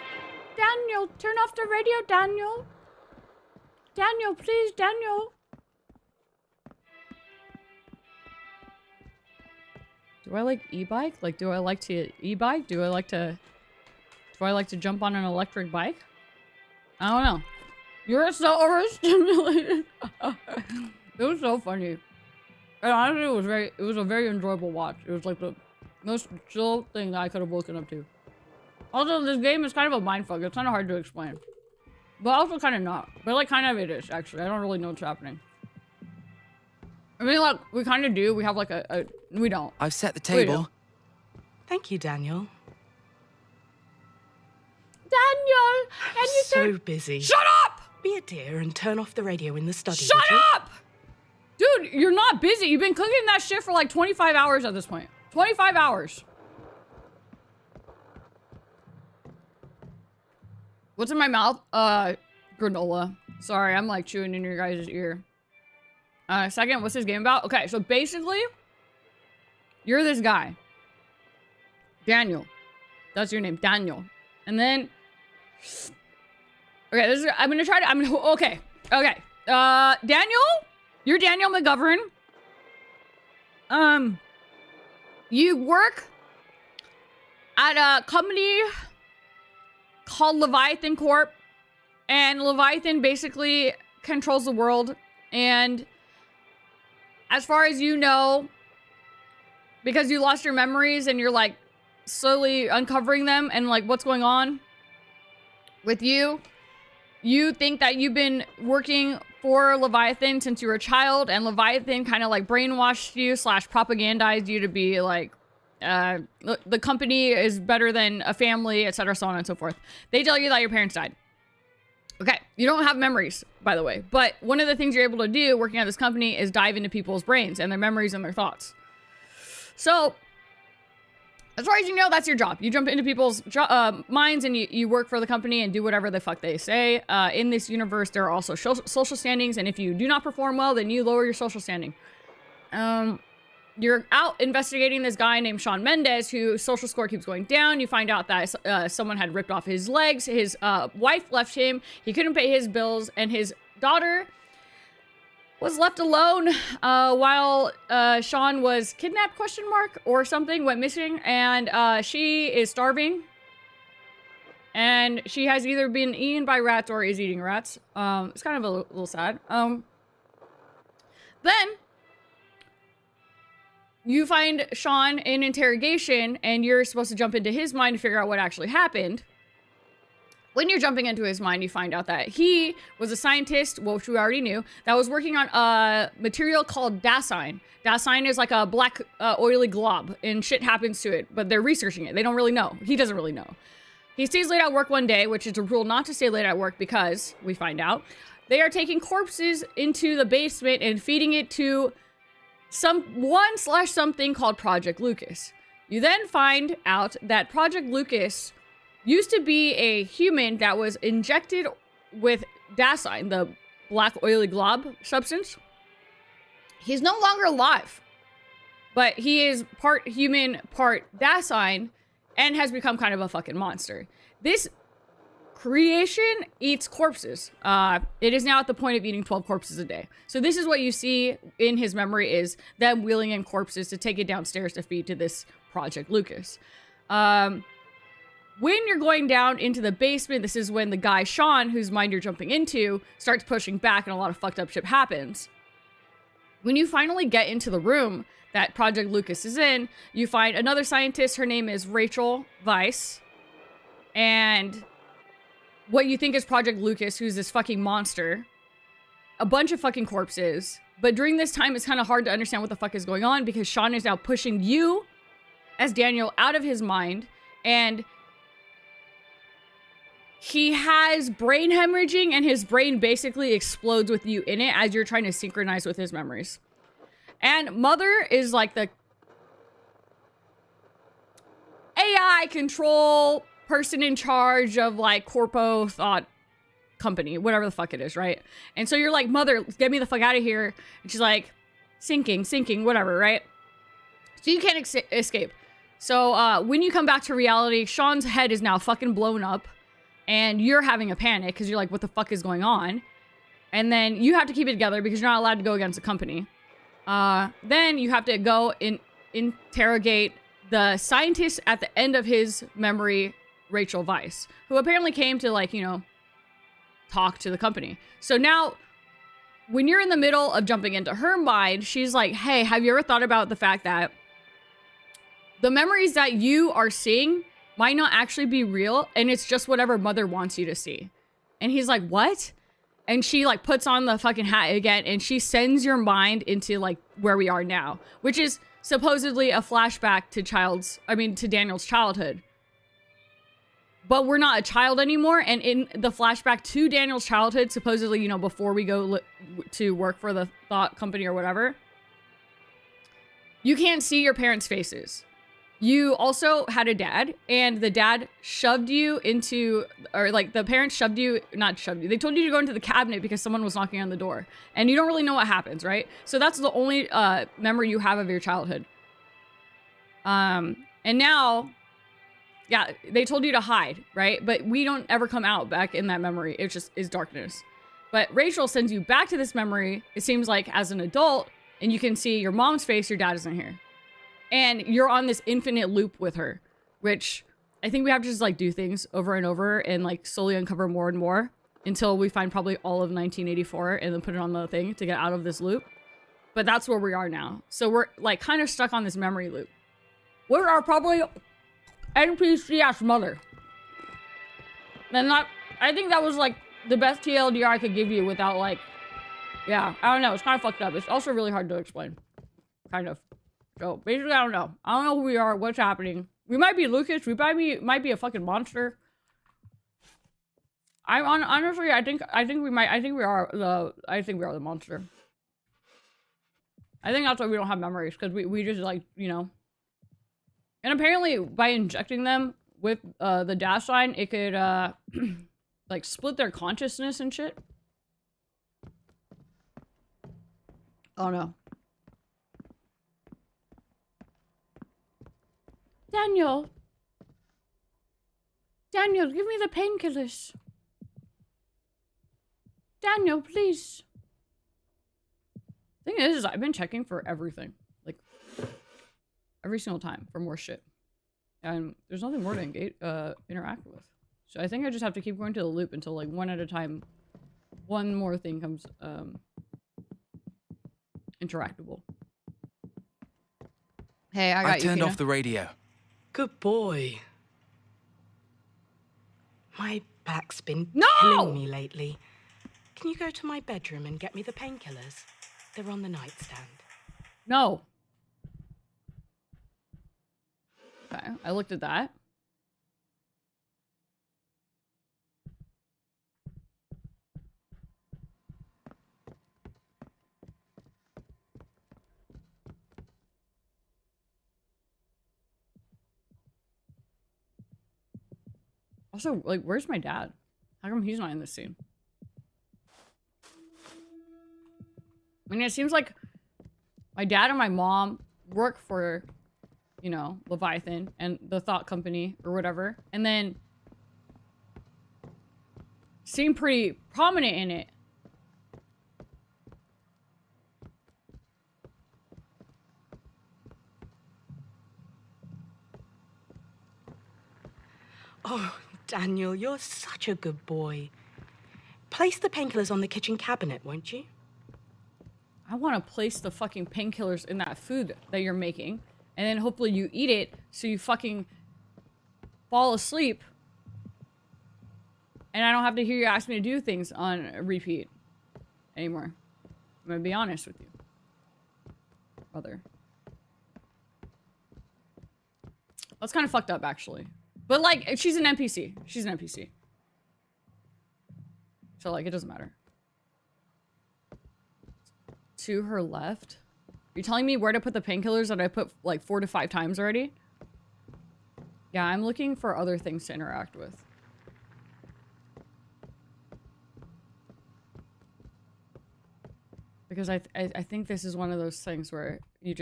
Daniel, turn off the radio, Daniel! Daniel, please, Daniel! Do I like e-bike? Like, do I like to e-bike? Do I like to jump on an electric bike? I don't know. You're so overstimulated. It was so funny. And honestly, it was a very enjoyable watch. It was like the most chill thing that I could have woken up to. Also, this game is kind of a mindfuck. It's kind of hard to explain. But also kind of not. But like, kind of it is, actually. I don't really know what's happening. I mean, like, we kind of do. We have like we don't. I've set the table. Thank you, Daniel. Daniel! I'm so busy. Shut up! Be a dear and turn off the radio in the study. Shut up! Dude, you're not busy. You've been cooking that shit for like 25 hours at this point. 25 hours. What's in my mouth? Granola. Sorry, I'm like chewing in your guys' ear. Second, what's this game about? Okay, so basically, you're this guy. Daniel. That's your name, Daniel. And then, okay, I'm gonna try to, okay. Daniel, you're Daniel McGovern. You work at a company called Leviathan Corp. And Leviathan basically controls the world. And as far as you know, because you lost your memories and you're like slowly uncovering them and like what's going on with you, you think that you've been working for Leviathan since you were a child, and Leviathan kind of like brainwashed you / propagandized you to be like, the company is better than a family, etc., so on and so forth. They tell you that your parents died. Okay, you don't have memories, by the way, but one of the things you're able to do working at this company is dive into people's brains and their memories and their thoughts. So, as far as you know, that's your job. You jump into people's minds and you work for the company and do whatever the fuck they say. In this universe, there are also social standings, and if you do not perform well, then you lower your social standing. You're out investigating this guy named Shawn Mendes, whose social score keeps going down. You find out that someone had ripped off his legs. His wife left him. He couldn't pay his bills, and his daughter was left alone while Shawn was kidnapped, or something, went missing, and she is starving. And she has either been eaten by rats or is eating rats. It's kind of a little sad. Then you find Shawn in interrogation, and you're supposed to jump into his mind to figure out what actually happened. When you're jumping into his mind, you find out that he was a scientist, which we already knew, that was working on a material called Dasein. Dasein is like a black oily glob, and shit happens to it, but they're researching it. They don't really know. He doesn't really know. He stays late at work one day, which is a rule not to stay late at work because, we find out, they are taking corpses into the basement and feeding it to someone/something called Project Lucas. You then find out that Project Lucas used to be a human that was injected with Dasein, the black oily glob substance. He's no longer alive, but he is part human, part Dasein, and has become kind of a fucking monster. This creation eats corpses. It is now at the point of eating 12 corpses a day. So this is what you see in his memory, is them wheeling in corpses to take it downstairs to feed to this Project Lucas. When you're going down into the basement, this is when the guy Shawn, whose mind you're jumping into, starts pushing back and a lot of fucked up shit happens. When you finally get into the room that Project Lucas is in, you find another scientist. Her name is Rachel Weisz. And what you think is Project Lucas, who's this fucking monster, a bunch of fucking corpses. But during this time, it's kind of hard to understand what the fuck is going on because Shawn is now pushing you as Daniel out of his mind, and he has brain hemorrhaging, and his brain basically explodes with you in it as you're trying to synchronize with his memories. And Mother is like the AI control person in charge of like corpo thought company, whatever the fuck it is, right? And so you're like, Mother, get me the fuck out of here. And she's like, sinking, whatever, right? So you can't escape. So when you come back to reality, Shawn's head is now fucking blown up, and you're having a panic because you're like, what the fuck is going on? And then you have to keep it together because you're not allowed to go against the company. Then you have to go interrogate the scientist at the end of his memory, Rachel Weisz, who apparently came to, like, you know, talk to the company. So now, when you're in the middle of jumping into her mind, she's like, hey, have you ever thought about the fact that the memories that you are seeing might not actually be real, and it's just whatever Mother wants you to see? And he's like, what? And she, like, puts on the fucking hat again, and she sends your mind into, like, where we are now, which is supposedly a flashback to Daniel's childhood. But we're not a child anymore, and in the flashback to Daniel's childhood, supposedly, you know, before we go to work for the thought company or whatever, you can't see your parents' faces. You also had a dad, and the dad shoved you into, or like the parents shoved you, not shoved you, they told you to go into the cabinet because someone was knocking on the door. And you don't really know what happens, right? So that's the only memory you have of your childhood. And now, yeah, they told you to hide, right? But we don't ever come out back in that memory. It just is darkness. But Rachel sends you back to this memory, it seems like, as an adult, and you can see your mom's face, your dad isn't here. And you're on this infinite loop with her, which I think we have to just like do things over and over and like slowly uncover more and more until we find probably all of 1984 and then put it on the thing to get out of this loop. But that's where we are now. So we're like kind of stuck on this memory loop. We're our probably NPC-ass mother. And not, I think that was like the best TLDR I could give you without like, yeah, I don't know. It's kind of fucked up. It's also really hard to explain. Kind of. So basically, I don't know. I don't know who we are, what's happening. We might be Lucas. We might be a fucking monster. Honestly, I think we are the monster. I think that's why we don't have memories, because we just like, you know. And apparently by injecting them with the dash line, it could like split their consciousness and shit. Oh no. Daniel, give me the painkillers. Daniel, please. Thing is, I've been checking for everything. Like, every single time for more shit. And there's nothing more to interact with. So I think I just have to keep going to the loop until, like, one at a time, one more thing comes, interactable. Hey, I got you, I turned Kina. off the radio. Good boy. My back's been No! killing me lately. Can you go to my bedroom and get me the painkillers? They're on the nightstand. No. Okay, I looked at that. Also, like, where's my dad? How come he's not in this scene? I mean, it seems like my dad and my mom work for, you know, Leviathan and the Thought Company or whatever, and then seem pretty prominent in it. Oh, Daniel, you're such a good boy. Place the painkillers on the kitchen cabinet, won't you? I want to place the fucking painkillers in that food that you're making, and then hopefully you eat it so you fucking fall asleep, and I don't have to hear you ask me to do things on a repeat anymore. I'm gonna be honest with you, brother. That's kind of fucked up, actually. But, like, she's an NPC. She's an NPC. So, like, it doesn't matter. To her left? You're telling me where to put the painkillers that I put, like, 4 to 5 times already? Yeah, I'm looking for other things to interact with. Because I think this is one of those things where you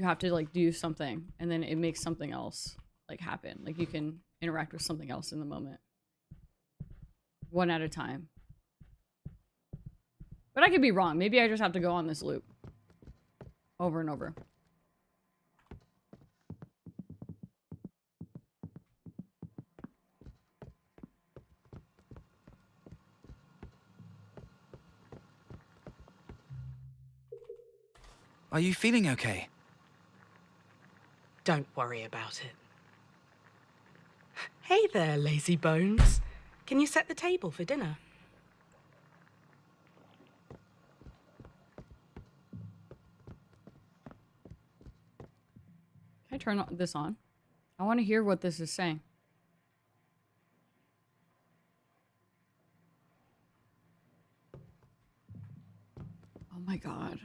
have to, like, do something, and then it makes something else, like, happen. Like, you can interact with something else in the moment. One at a time. But I could be wrong. Maybe I just have to go on this loop. Over and over. Are you feeling okay? Don't worry about it. Hey there, lazy bones. Can you set the table for dinner? Can I turn this on? I want to hear what this is saying. Oh my god.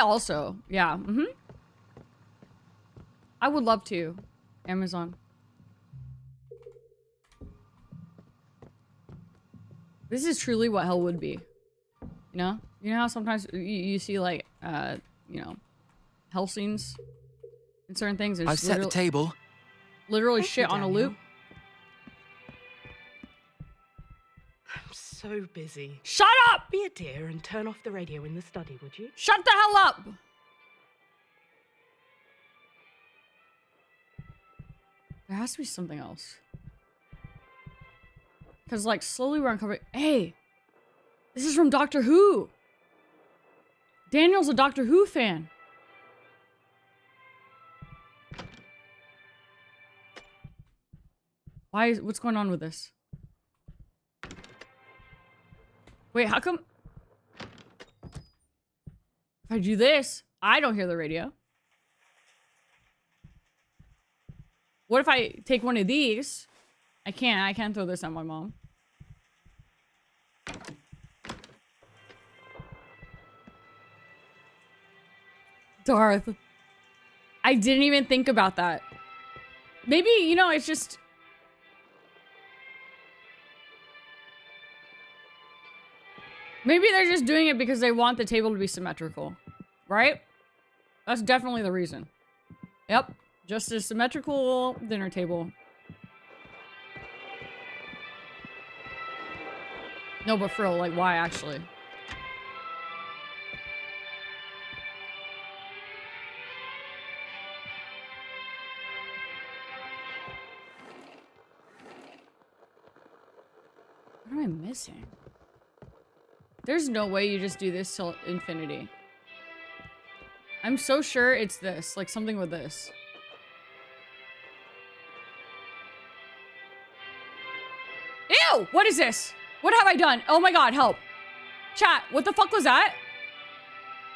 also. Yeah. Mm-hmm. I would love to. Amazon. This is truly what hell would be. You know? You know how sometimes you see like, you know, hell scenes and certain things? I've set the table. Literally shit on a loop. I'm so busy. Shut up! Be a dear and turn off the radio in the study, would you? Shut the hell up! There has to be something else. Because, like, slowly we're uncovering... Hey! This is from Doctor Who! Daniel's a Doctor Who fan. What's going on with this? Wait, how come... If I do this, I don't hear the radio. What if I take one of these? I can't throw this at my mom. Darth. I didn't even think about that. Maybe, you know, it's just... Maybe they're just doing it because they want the table to be symmetrical. Right? That's definitely the reason. Yep. Just a symmetrical dinner table. No, but for real, like, why actually? What am I missing? There's no way you just do this till infinity. I'm so sure it's this, like something with this. Ew! What is this? What have I done? Oh my god, help. Chat, what the fuck was that?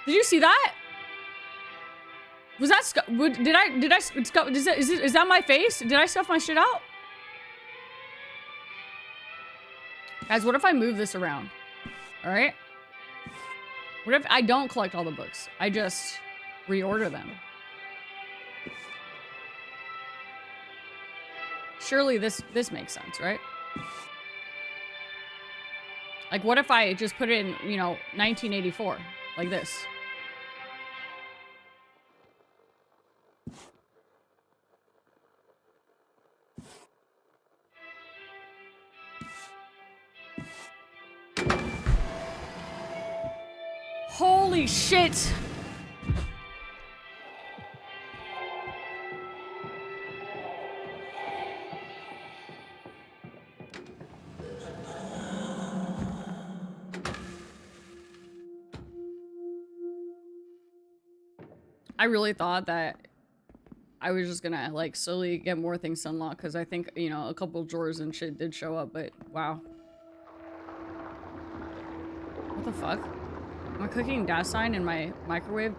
Did you see that? Was that is that my face? Did I stuff my shit out? Guys, what if I move this around? Alright? What if I don't collect all the books? I just reorder them. Surely this makes sense, right? Like, what if I just put it in, you know, 1984? Like this. Holy shit! I really thought that I was just gonna, like, slowly get more things to unlock, because I think, you know, a couple drawers and shit did show up, but wow. What the fuck? Am I cooking dash sign in my microwave?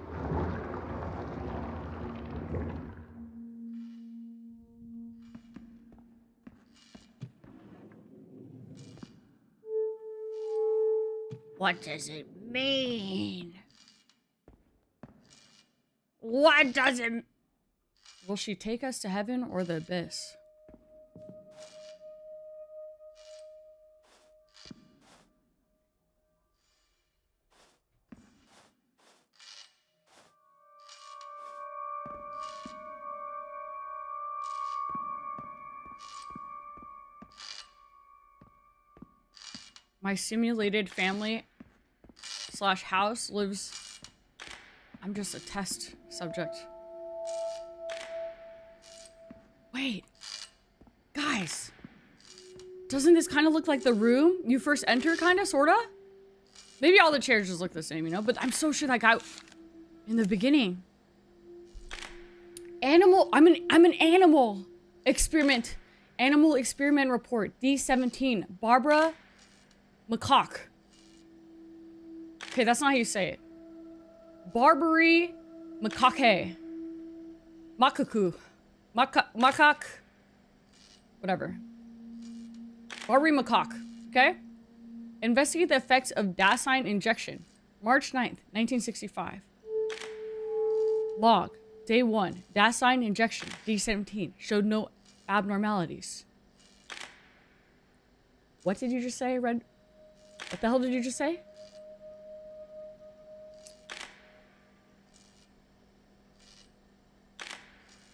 What does it mean? What does it... Will she take us to heaven or the abyss? My simulated family / house lives... I'm just a test subject. Wait. Guys. Doesn't this kind of look like the room you first enter, kind of, sort of? Maybe all the chairs just look the same, you know? But I'm so sure that guy... In the beginning... Animal... I'm an animal experiment. Animal experiment report. D17. Barbara... Macaque. Okay, that's not how you say it. Barbary macaque. Macaque. Macaque. Whatever. Barbary macaque. Okay? Investigate the effects of Dasein injection. March 9th, 1965. Log. Day 1. Dasein injection. D17. Showed no abnormalities. What did you just say, Red? What the hell did you just say?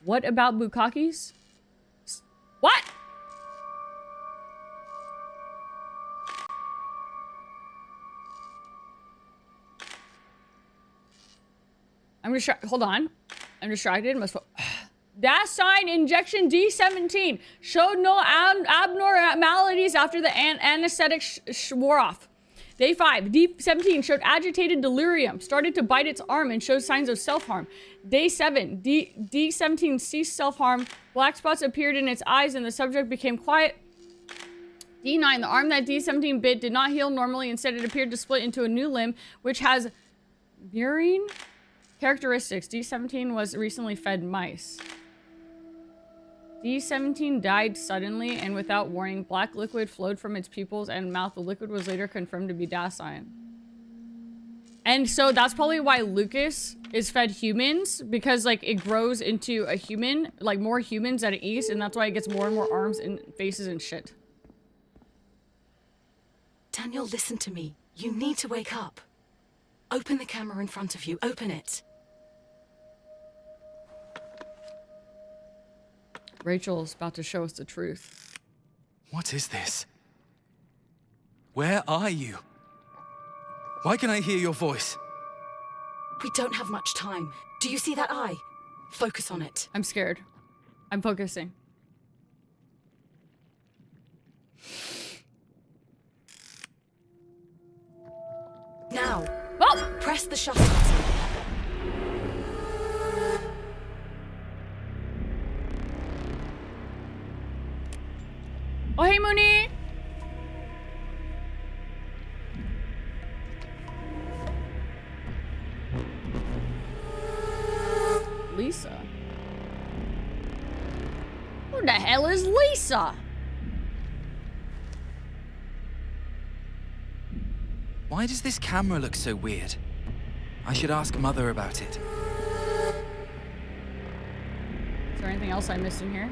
What about Bukakis? What? I'm distracted. Hold on. I'm distracted. Dasein injection D17 showed no abnormalities after the anesthetic wore off. Day 5, D17 showed agitated delirium, started to bite its arm and showed signs of self-harm. Day 7, D17 ceased self-harm, black spots appeared in its eyes and the subject became quiet. D9, the arm that D17 bit did not heal normally, instead it appeared to split into a new limb, which has murine characteristics. D17 was recently fed mice. D17 died suddenly and without warning. Black liquid flowed from its pupils and mouth. The liquid was later confirmed to be Dasein. And so that's probably why Lucas is fed humans, because like it grows into a human, like more humans that it eats, and that's why it gets more and more arms and faces and shit. Daniel, listen to me. You need to wake up. Open the camera in front of you. Open it. Rachel's about to show us the truth. What is this? Where are you? Why can I hear your voice? We don't have much time. Do you see that eye? Focus on it. I'm scared. I'm focusing. Now, oh! Press the shutter button. Oh, hey, Mooney! Lisa? Who the hell is Lisa? Why does this camera look so weird? I should ask Mother about it. Is there anything else I missed in here?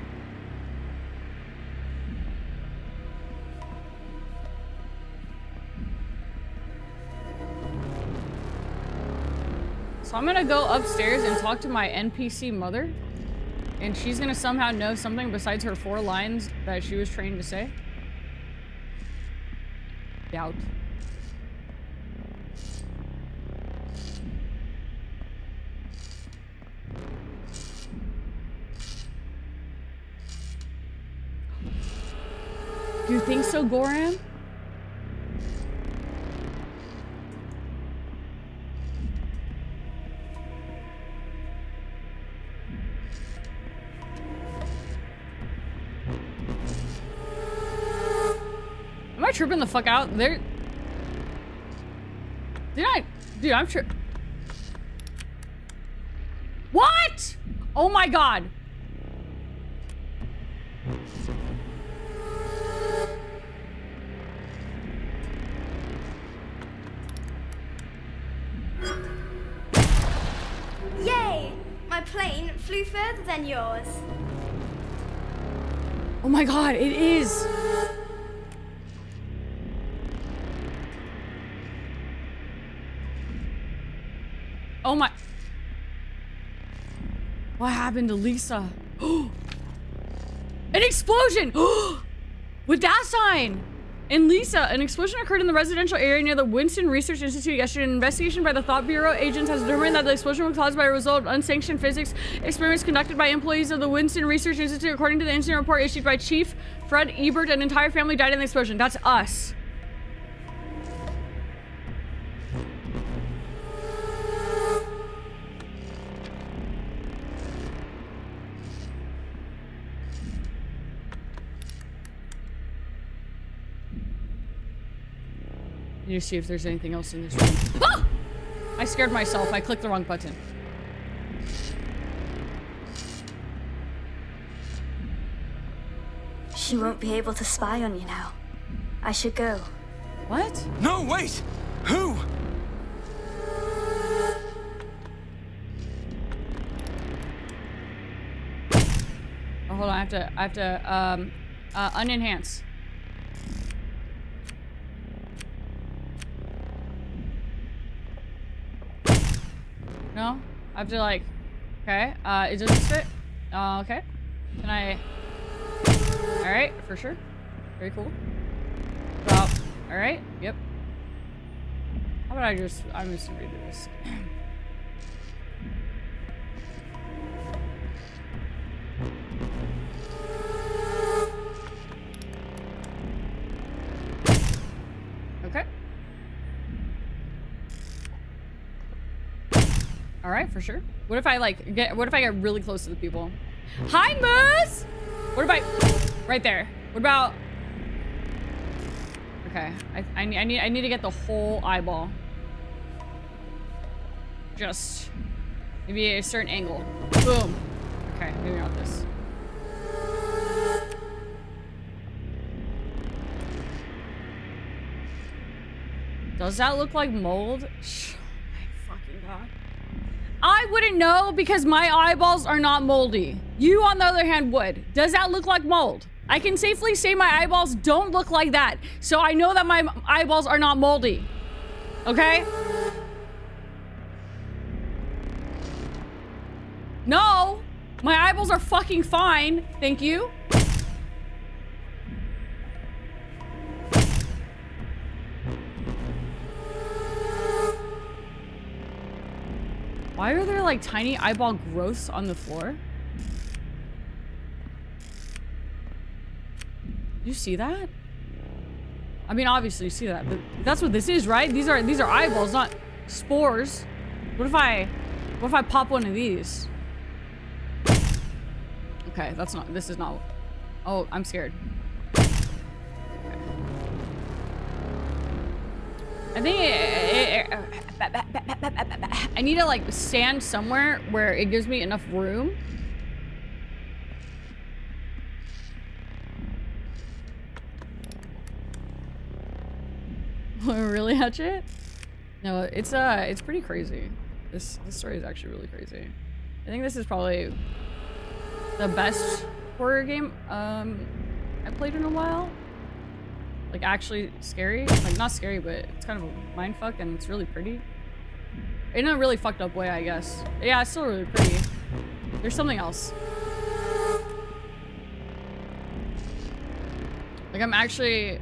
So I'm gonna go upstairs and talk to my NPC mother, and she's gonna somehow know something besides her 4 lines that she was trained to say. Doubt. Do you think so, Goran? Am I tripping the fuck out? There... Did I... Dude, I'm tripping. What? Oh my god. Yay! My plane flew further than yours. Oh my god, it is. Oh my... What happened to Lisa? An explosion! With Dasein! And Lisa, an explosion occurred in the residential area near the Winston Research Institute yesterday. An investigation by the Thought Bureau agents has determined that the explosion was caused by a result of unsanctioned physics experiments conducted by employees of the Winston Research Institute. According to the incident report issued by Chief Fred Ebert, an entire family died in the explosion. That's us. I need to see if there's anything else in this room. Ah! I scared myself. I clicked the wrong button. She won't be able to spy on you now. I should go. What? No, wait! Who? hold on. I have to unenhance. No? I have to like, okay. Does this fit? Okay. Can I? All right, for sure. Very cool. Well, all right. Yep. How about I'm just gonna redo this. Okay. All right, for sure. What if I get really close to the people? Hi, Moose! What if I, right there. What about, okay. I need to get the whole eyeball. Just, maybe a certain angle. Boom. Okay, maybe not this. Does that look like mold? Oh my fucking god. I wouldn't know because my eyeballs are not moldy. You, on the other hand, would. Does that look like mold? I can safely say my eyeballs don't look like that. So I know that my eyeballs are not moldy. Okay? No! My eyeballs are fucking fine. Thank you. Why are there like tiny eyeball growths on the floor? You see that? I mean, obviously you see that, but that's what this is, right? These are eyeballs, not spores. What if I pop one of these? Okay, this is not. Oh, I'm scared. I think I need to like stand somewhere where it gives me enough room. Really, Hatchet? No, it's pretty crazy. This story is actually really crazy. I think this is probably the best horror game I played in a while. Like actually scary. Like not scary, but it's kind of a mindfuck and it's really pretty. In a really fucked up way, I guess. Yeah, it's still really pretty. There's something else. Like I'm actually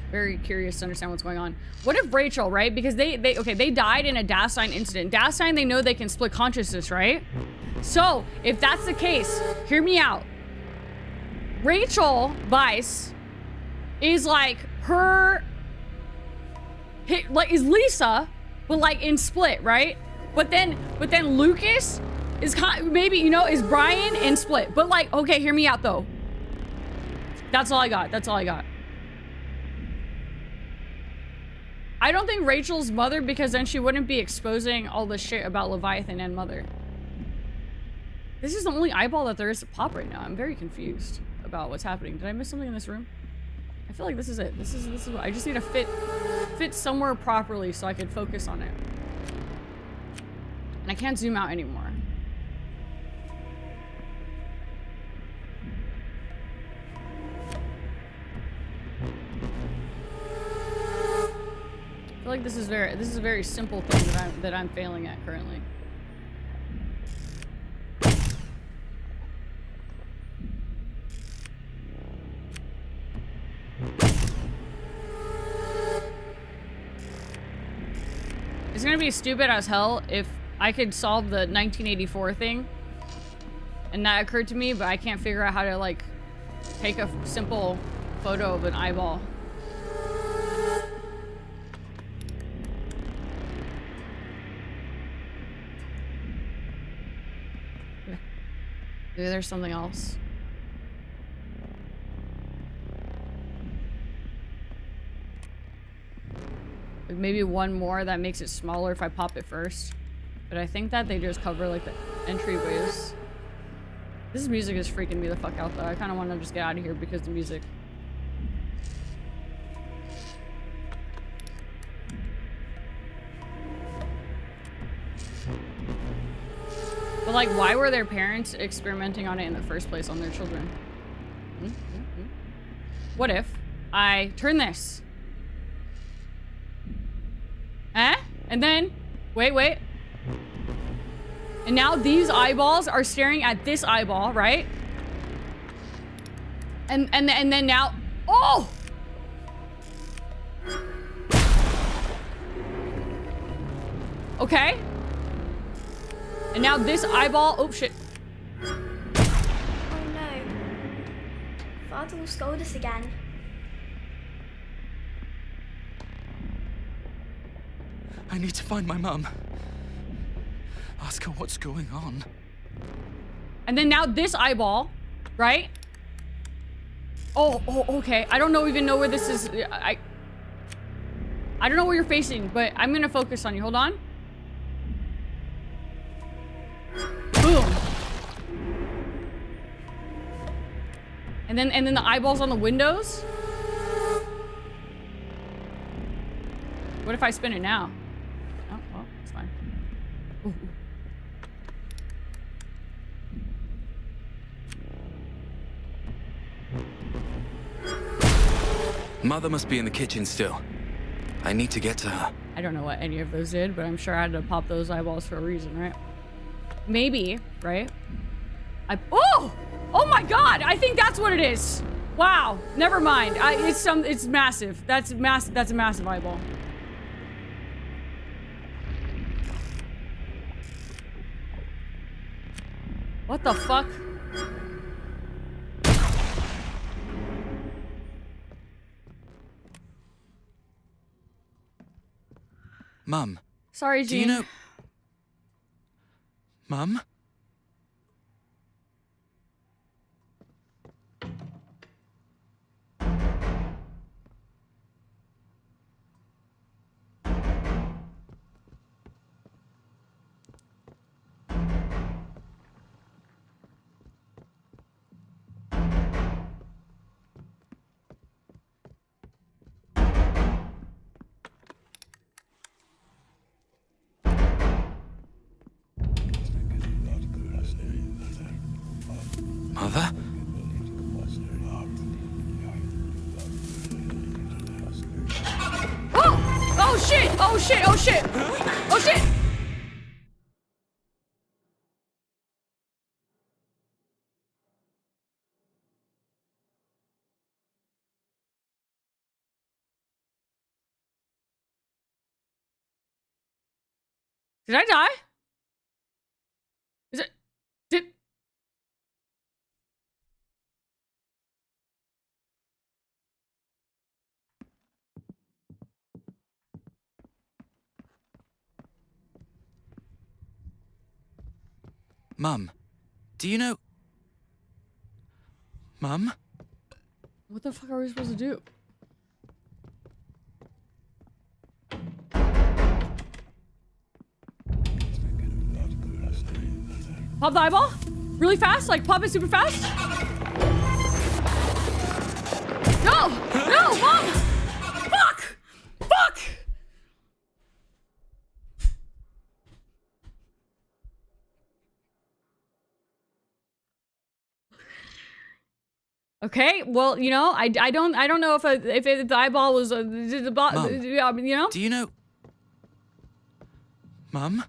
very curious to understand what's going on. What if Rachel, right? Because they died in a Dasein incident. Dasein, they know they can split consciousness, right? So if that's the case, hear me out. Rachel Weisz is like is Lisa, but like in Split, right? But then Lucas is maybe, you know, is Brian in Split. But like, okay, hear me out though. That's all I got. That's all I got. I don't think Rachel's Mother, because then she wouldn't be exposing all this shit about Leviathan and Mother. This is the only eyeball that there is to pop right now. I'm very confused about what's happening. Did I miss something in this room? I feel like this is it. This is what I just need to fit somewhere properly so I can focus on it. And I can't zoom out anymore. I feel like this is a very simple thing that I'm failing at currently. It's gonna be stupid as hell if I could solve the 1984 thing and that occurred to me, but I can't figure out how to like take a simple photo of an eyeball. Maybe there's something else. Like maybe one more that makes it smaller if I pop it first. But I think that they just cover like the entryways. This music is freaking me the fuck out though. I kind of want to just get out of here because the music. But like, why were their parents experimenting on it in the first place on their children? What if I turn this? Eh? And then, wait. And now these eyeballs are staring at this eyeball, right? And then now, oh! Okay. And now this eyeball, oh shit. Oh no. Father will scold us again. I need to find my mum. Ask her what's going on. And then now this eyeball, right? Oh, okay. I don't even know where this is. I don't know where you're facing, but I'm gonna focus on you. Hold on. Boom. And then the eyeballs on the windows. What if I spin it now? Oh, well, it's fine. Ooh. Mother must be in the kitchen still. I need to get to her. I don't know what any of those did, but I'm sure I had to pop those eyeballs for a reason, right? Maybe, right? Oh my god! I think that's what it is. Wow. Never mind. It's massive. That's a massive eyeball. What the fuck? Mum. Sorry, Jean. Do you know... Mum? Mother? Oh shit! Oh shit! Oh shit! Oh shit! Did I die? Is it... Did... Mum, do you know... Mum? What the fuck are we supposed to do? Pop the eyeball? Really fast? Like, pop it super fast? No! No, Mom! Fuck! Fuck! Okay, well, you know, I don't know if the eyeball was Mom, you know? do you know... Mum?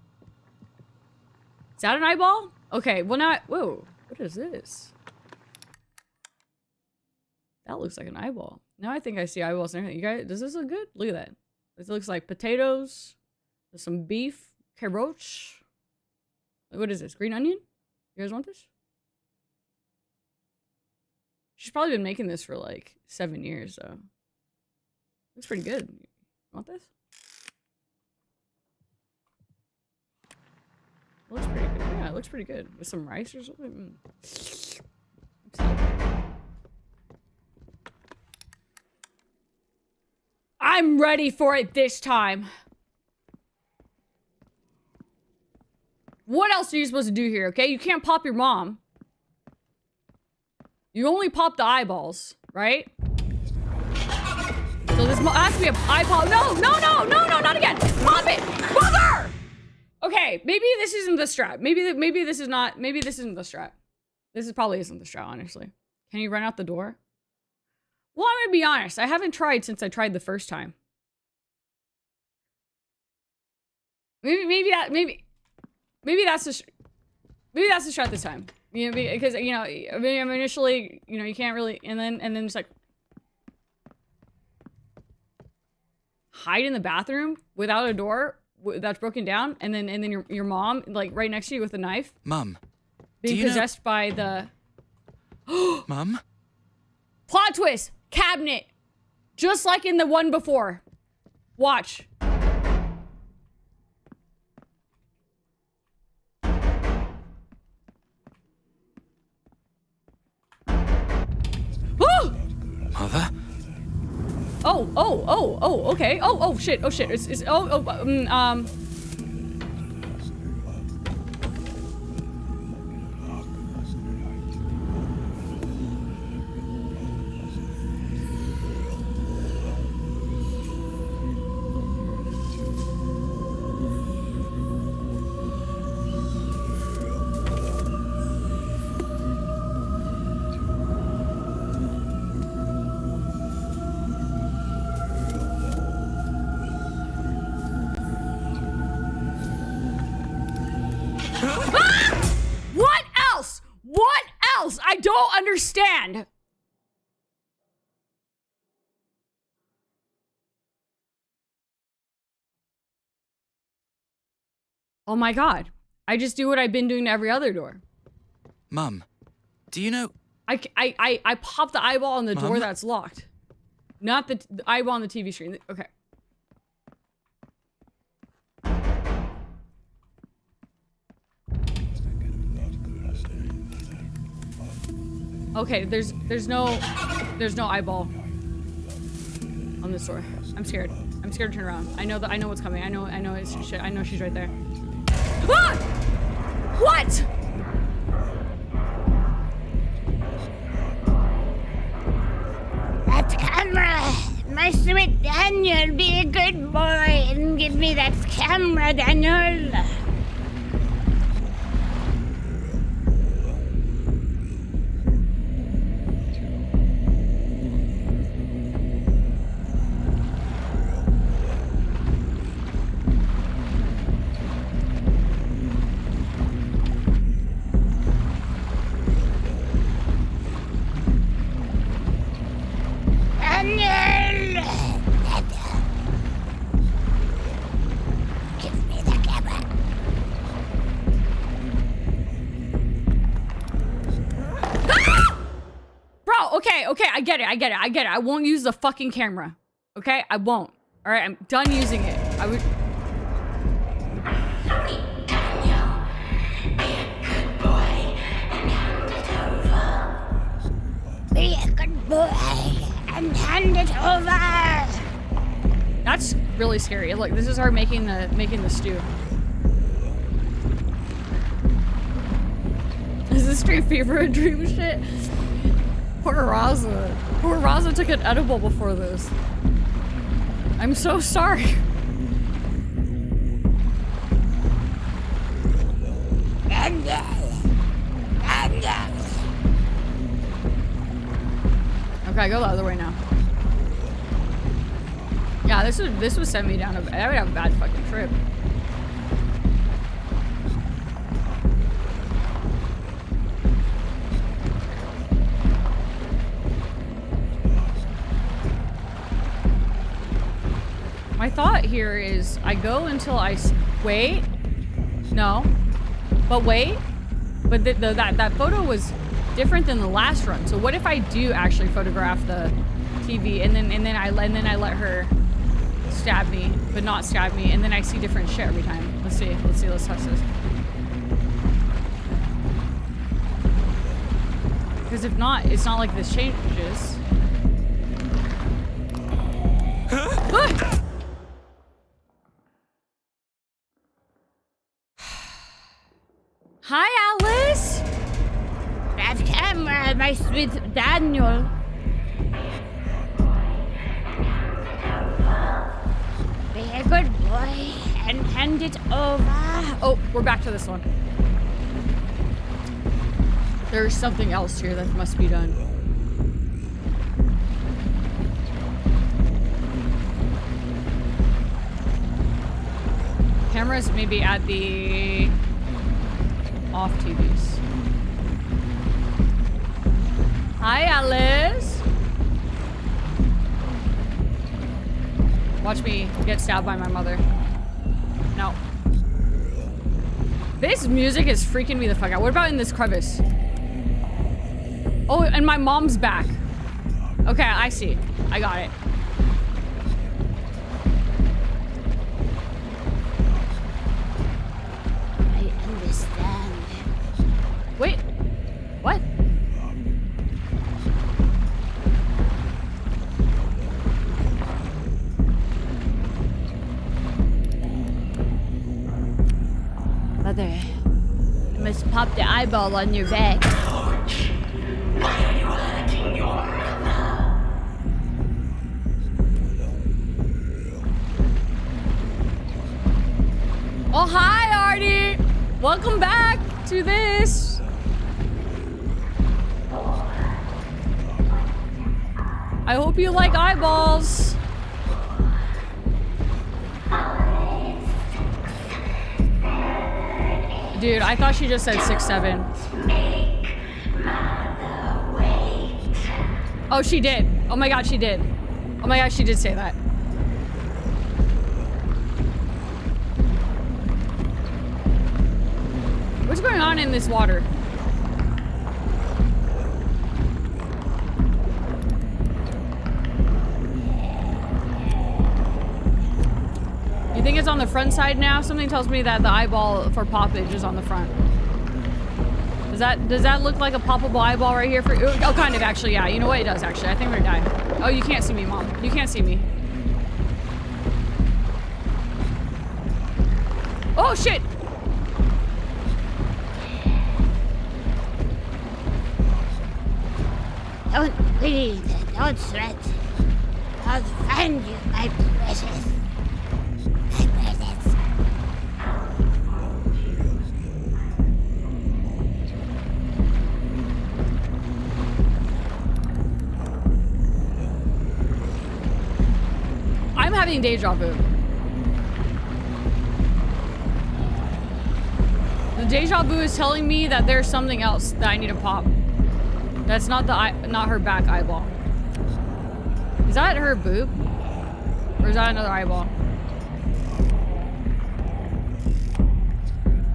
Is that an eyeball? Okay, well now, whoa, what is this? That looks like an eyeball. Now I think I see eyeballs and everything. You guys, does this look good? Look at that. This looks like potatoes. There's some beef, carrots. What is this? Green onion? You guys want this? She's probably been making this for like 7 years, so. Looks pretty good. You want this? Looks pretty good. Yeah, it looks pretty good. With some rice or something. I'm ready for it this time. What else are you supposed to do here, okay? You can't pop your mom. You only pop the eyeballs, right? So this has to be an eyeball. No, not again. Pop it! Mother! Okay, maybe this isn't the strat. Maybe this is not. Maybe this isn't the strat. This probably isn't the strat, honestly. Can you run out the door? Well, I'm gonna be honest. I haven't tried since I tried the first time. Maybe that's the strat this time. You know, because you know, I mean, initially, you know, you can't really, and then just like hide in the bathroom without a door that's broken down, and then your mom like right next to you with a knife. Mum, being possessed by the. Mum. Plot twist. Cabinet, just like in the one before. Watch. Mother? Oh, okay. Oh, shit. What else? I don't understand. Oh my god. I just do what I've been doing to every other door. Mum, do you know... I pop the eyeball on the Mom? door that's locked. Not the eyeball on the TV screen. Okay. Okay, there's no eyeball on this door. I'm scared. I'm scared to turn around. I know what's coming. I know it's shit. I know she's right there. Ah! What? That camera! My sweet Daniel, be a good boy and give me that camera, Daniel! Okay, I get it. I won't use the fucking camera. Okay, I won't. All right, I'm done using it. I would. Sweet Daniel, be a good boy and hand it over. Be a good boy and hand it over. That's really scary. Look, this is her making the stew. Is this straight fever dream shit? Poor Raza. Poor Raza took an edible before this. I'm so sorry. Okay, go the other way now. Yeah, this would send me down I would have a bad fucking trip. My thought here is I go until I wait. No. But wait. But that photo was different than the last run. So what if I do actually photograph the TV and then I let her stab me, but not stab me, and then I see different shit every time. Let's see. Let's test this. Because if not, it's not like this changes. Ah! Hi, Alice! That camera, my sweet Daniel. Be a good boy and hand it over. Oh, we're back to this one. There's something else here that must be done. Cameras maybe at the off TVs. Hi, Alice. Watch me get stabbed by my mother. No. This music is freaking me the fuck out. What about in this crevice? Oh, and my mom's back. Okay, I see. I got it. I understand. Wait. What? Mother, you must pop the eyeball on your back. Why are you hurting your mother? Oh, hi, Artie. Welcome back to this. I hope you like eyeballs. Dude, I thought she just said 6'7". Oh, she did. Oh my god, she did. Oh my god, she did say that. What's going on in this water? You think it's on the front side now? Something tells me that the eyeball for poppage is on the front. Does that look like a poppable eyeball right here for you? Oh, kind of, actually, yeah. You know what? It does, actually. I think we're gonna die. Oh, you can't see me, Mom. You can't see me. Oh, shit! Don't breathe. Don't sweat. I'll find you, my precious. My precious. I'm having deja vu. The deja vu is telling me that there's something else that I need to pop. That's not not her back eyeball. Is that her boob? Or is that another eyeball?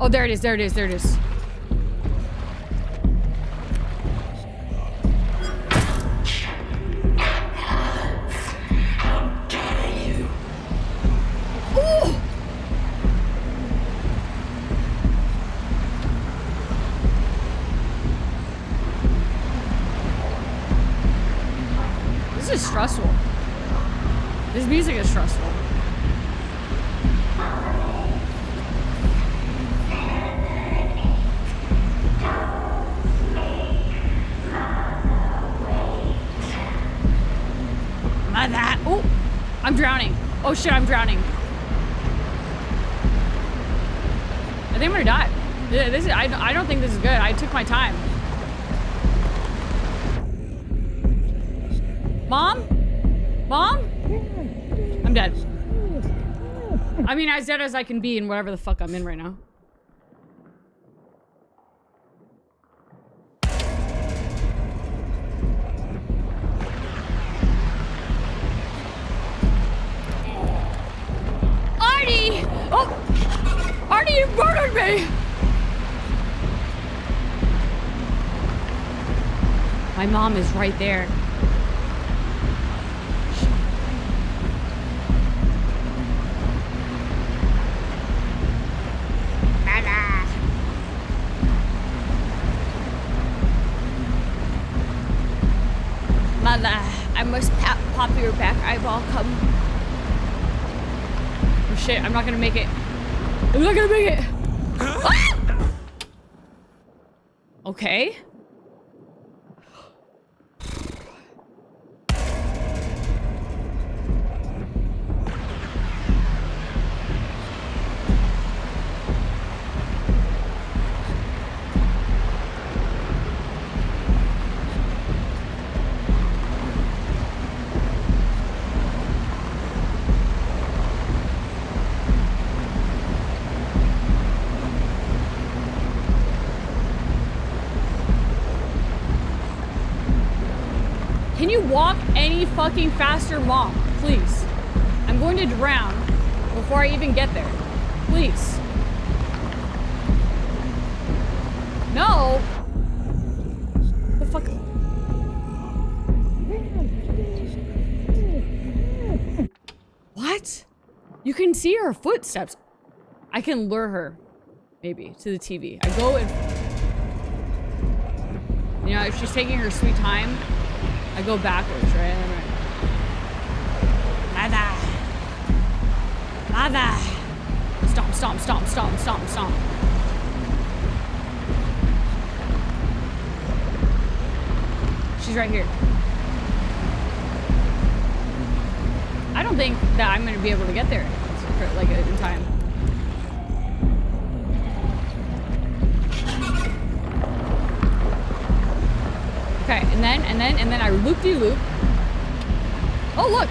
Oh, there it is, there it is, there it is. This is stressful. This music is stressful. Mother. Oh, I'm drowning. Oh shit, I'm drowning. I think I'm gonna die. This is, I don't think this is good. I took my time. Mom? Mom? I'm dead. I mean, as dead as I can be in whatever the fuck I'm in right now. Artie! Oh! Artie, you murdered me! My mom is right there. Mother, I must pop your back eyeball. Come. Oh shit, I'm not gonna make it. I'm not gonna make it. Ah! Okay. walk any fucking faster, Mom. Please. I'm going to drown before I even get there. Please. No. The fuck? What? You can see her footsteps. I can lure her, maybe, to the TV. I go and... You know, if she's taking her sweet time, I go backwards, right? Mother! Mother! Stomp, stomp, stomp, stomp, stomp, stomp. She's right here. I don't think that I'm gonna be able to get there, like, in time. Okay, and then I loop-de-loop. Oh, look.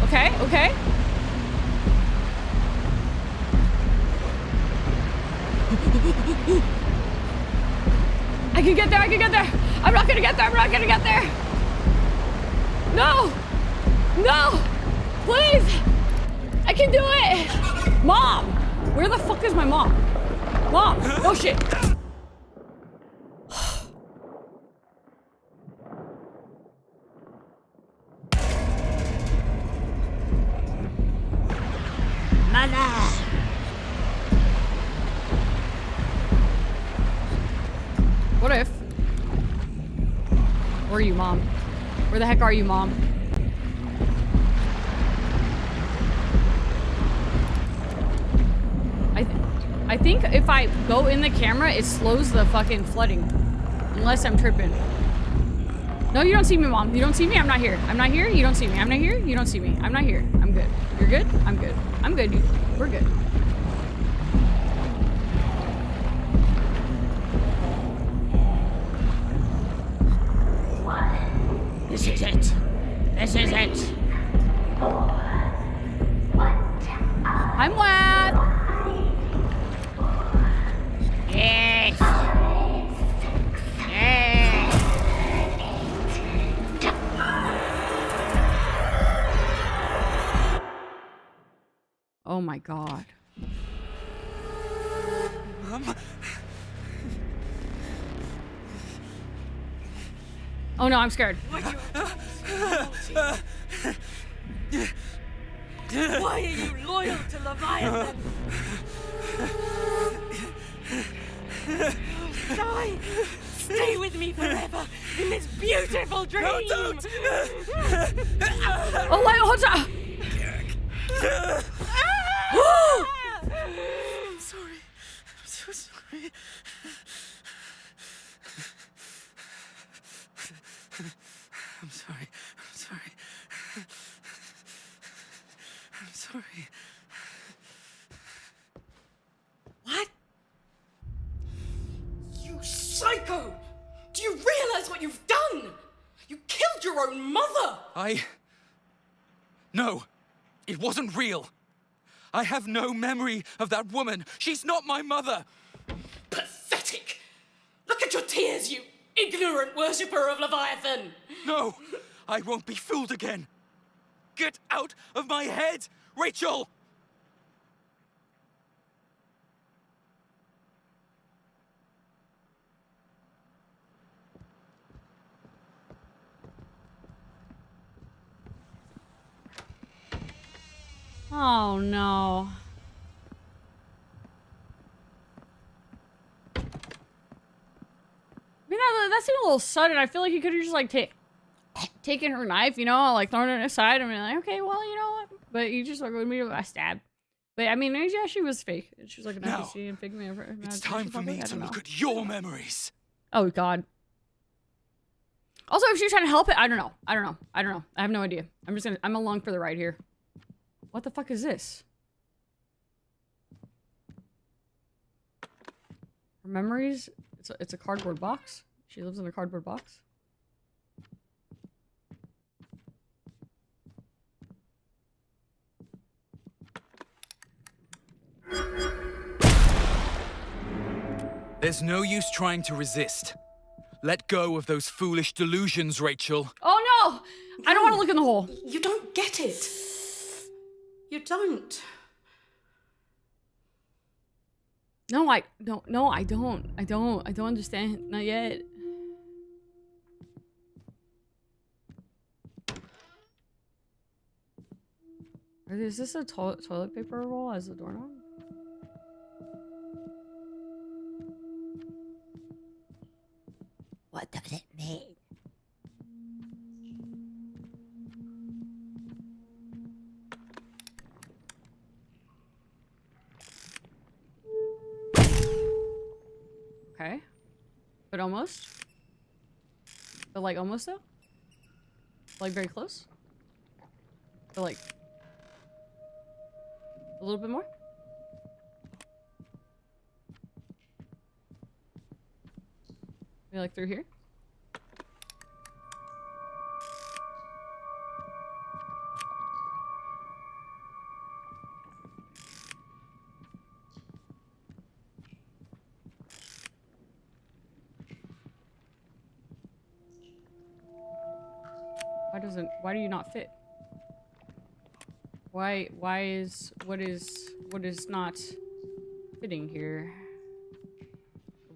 Okay, okay. I can get there, I can get there. I'm not gonna get there, I'm not gonna get there. No. No. Please. I can do it. Mom. Where the fuck is my mom? Mom. Oh, shit. Mother! What if? Where are you, Mom? Where the heck are you, Mom? I think if I go in the camera, it slows the fucking flooding. Unless I'm tripping. No, you don't see me, Mom. You don't see me? I'm not here. I'm not here? You don't see me. I'm not here? You don't see me. I'm not here. I'm good. You're good? I'm good. I'm good. We're good. This is it. This is it. I'm wet. Yes. Yes. Oh my god. Mom? Oh no, I'm scared. Why are you loyal to Leviathan? Die! Stay with me forever in this beautiful dream! No, don't! Oh wait, hold on! I'm sorry. I'm so sorry. I'm sorry. I'm sorry. I'm sorry. What? You psycho! Do you realize what you've done? You killed your own mother! No, it wasn't real. I have no memory of that woman. She's not my mother. Pathetic! Look at your tears, you ignorant worshipper of Leviathan! No, I won't be fooled again. Get out of my head, Rachel! Oh no. I mean, that seemed a little sudden. I feel like he could have just like taken her knife, you know, like thrown it aside and been like, okay, well, you know what? But you just like would me a stab. But I mean, yeah, she was fake. She was like an NPC and figment of her. It's time for me to look at your memories. Oh God. Also, if she was trying to help it, I don't know. I have no idea. I'm along for the ride here. What the fuck is this? Her memories? It's a cardboard box. She lives in a cardboard box. There's no use trying to resist. Let go of those foolish delusions, Rachel. Oh no! I don't want to look in the hole. You don't get it. You don't. No, I don't. No, I don't. I don't understand. Not yet. Is this a toilet paper roll as a doorknob? What does it mean? Okay. But almost? But like almost though? Like very close? But like a little bit more? Maybe like through here? Why do you not fit? What is not fitting here?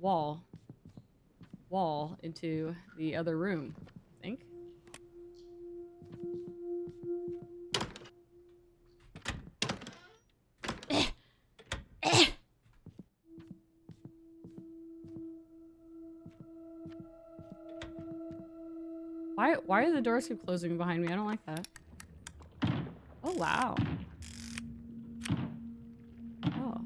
Wall into the other room, I think. Why are the doors keep closing behind me? I don't like that. Oh wow. Oh,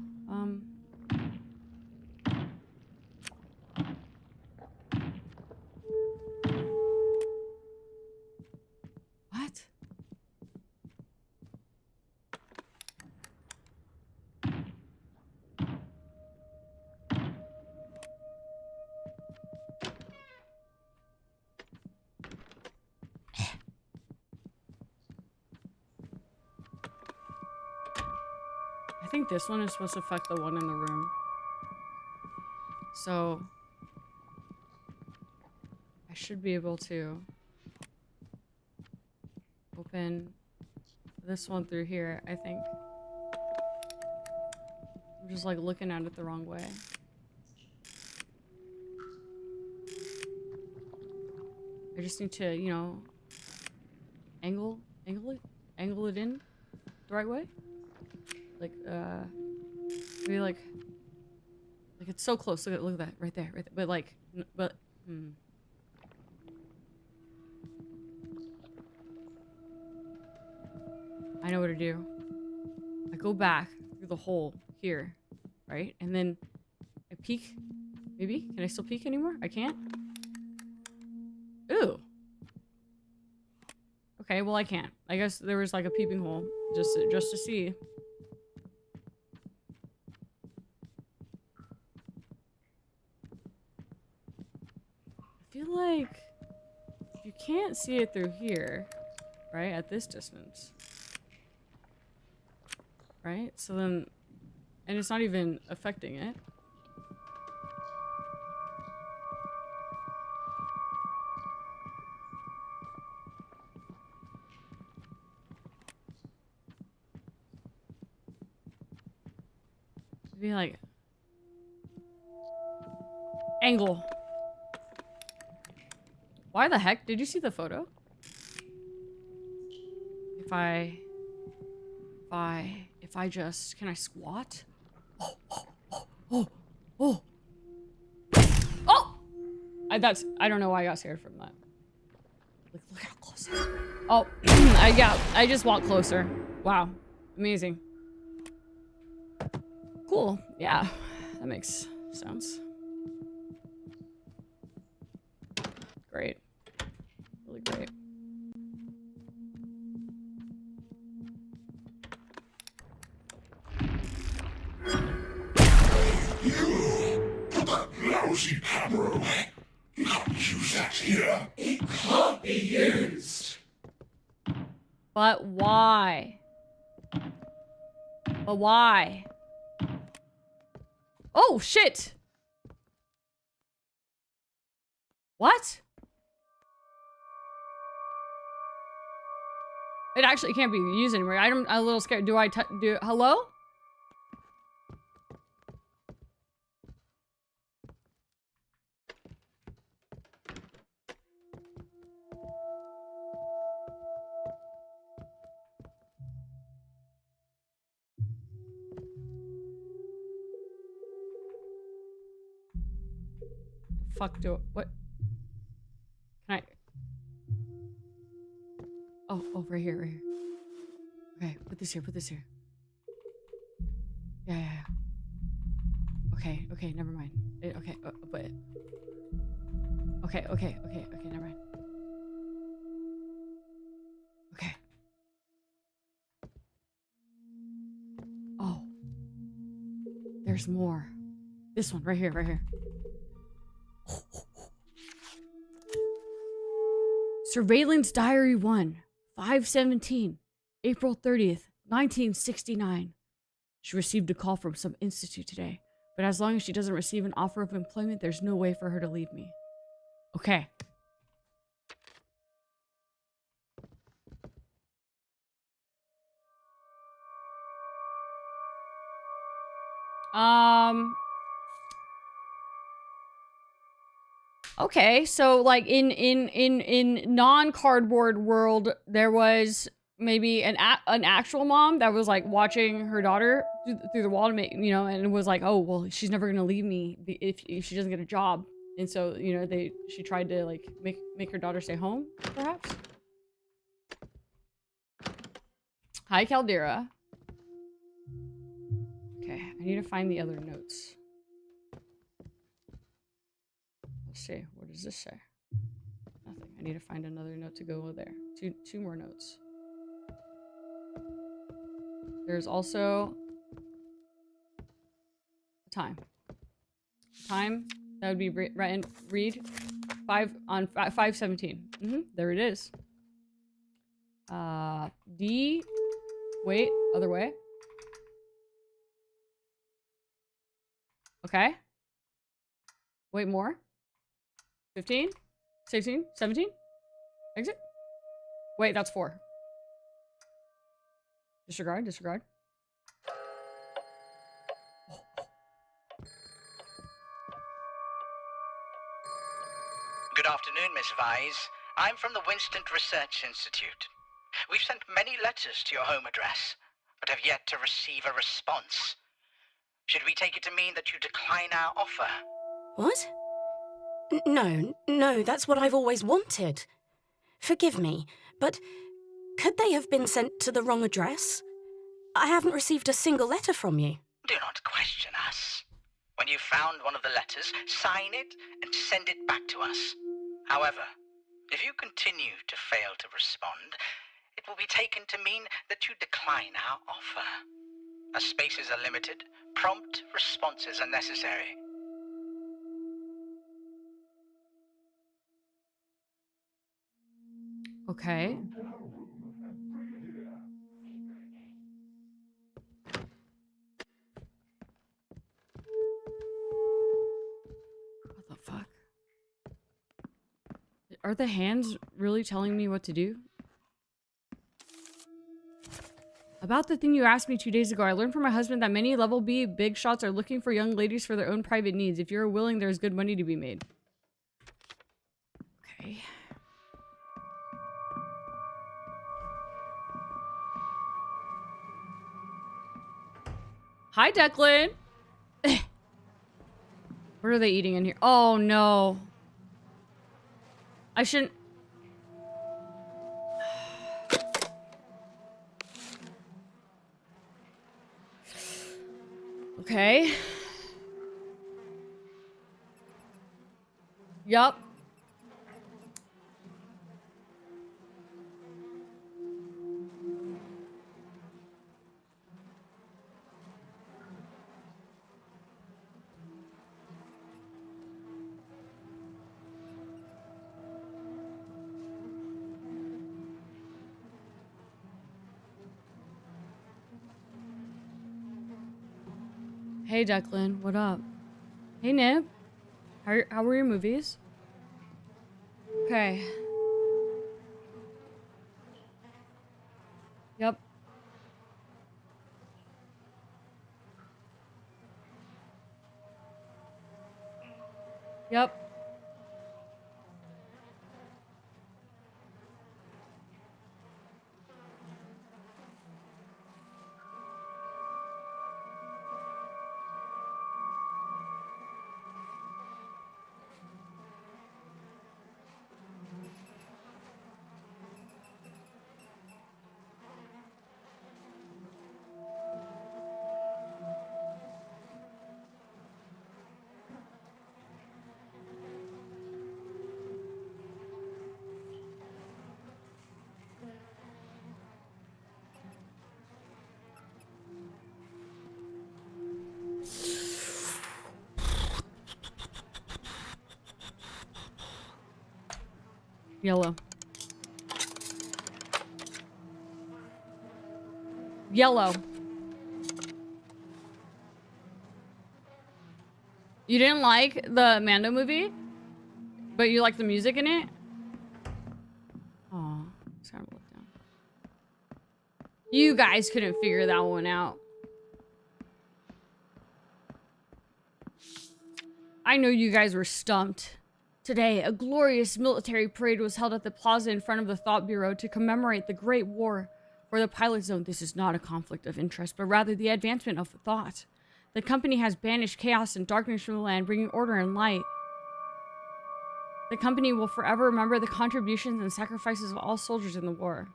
what? I think this one is supposed to affect the one in the room. So I should be able to open this one through here, I think. I'm just like looking at it the wrong way. I just need to, you know, angle it in the right way. Like, maybe like it's so close. Look at that right there. But like, I know what to do. I go back through the hole here, right? And then I peek. Maybe? Can I still peek anymore? I can't? Ooh. Okay, well I can't. I guess there was like a peeping hole just to see. I feel like you can't see it through here, right? At this distance. Right? So then, and it's not even affecting it. Be like angle. Why the heck? Did you see the photo? If I just, can I squat? Oh. I don't know why I got scared from that. Look how close it is. Oh, I just walked closer. Wow. Amazing. Cool. Yeah, that makes sense. Great. Really great. That lousy hammer away. You can't use that here. It can't be used. But why? But why? Oh, shit! What? It actually can't be used anymore. I'm a little scared. Do I do? Hello? Fuck do what? Can I? Oh, right here, right here. Okay, put this here, put this here. Yeah. Okay, never mind. Okay, but... Okay, never mind. Okay. Oh. There's more. This one, right here. Surveillance Diary 1, 5/17, April 30th, 1969. She received a call from some institute today, but as long as she doesn't receive an offer of employment, there's no way for her to leave me. Okay. Okay, so like in non-cardboard world, there was maybe an actual mom that was like watching her daughter through the wall to make, you know, and it was like, oh well, she's never gonna leave me if she doesn't get a job, and so, you know, she tried to like make her daughter stay home, perhaps. Hi, Caldera. Okay, I need to find the other notes. Let's see, what does this say? Nothing. I need to find another note to go there. Two more notes. There's also time. Time, that would be read 5/17. There it is. D, wait, other way. Okay. Wait more. 15, 16, 17. Exit. Wait, that's 4. Disregard. Good afternoon, Miss Vise. I'm from the Winston Research Institute. We've sent many letters to your home address, but have yet to receive a response. Should we take it to mean that you decline our offer? What? No, that's what I've always wanted. Forgive me, but could they have been sent to the wrong address? I haven't received a single letter from you. Do not question us. When you've found one of the letters, sign it and send it back to us. However, if you continue to fail to respond, it will be taken to mean that you decline our offer. As spaces are limited, prompt responses are necessary. Okay. What the fuck? Are the hands really telling me what to do? About the thing you asked me 2 days ago, I learned from my husband that many level B big shots are looking for young ladies for their own private needs. If you're willing, there's good money to be made. Okay. Hi, Declan. What are they eating in here? Oh, no. I shouldn't... Okay. Yup. Hey, Declan, what up? Hey, Nib. How were your movies? Okay. Yep. Yep. Yellow. Yellow. You didn't like the Mando movie? But you like the music in it? Oh, it's kind of look down. You guys couldn't figure that one out. I know you guys were stumped. Today, a glorious military parade was held at the plaza in front of the Thought Bureau to commemorate the Great War. For the pilot zone, this is not a conflict of interest, but rather the advancement of thought. The company has banished chaos and darkness from the land, bringing order and light. The company will forever remember the contributions and sacrifices of all soldiers in the war.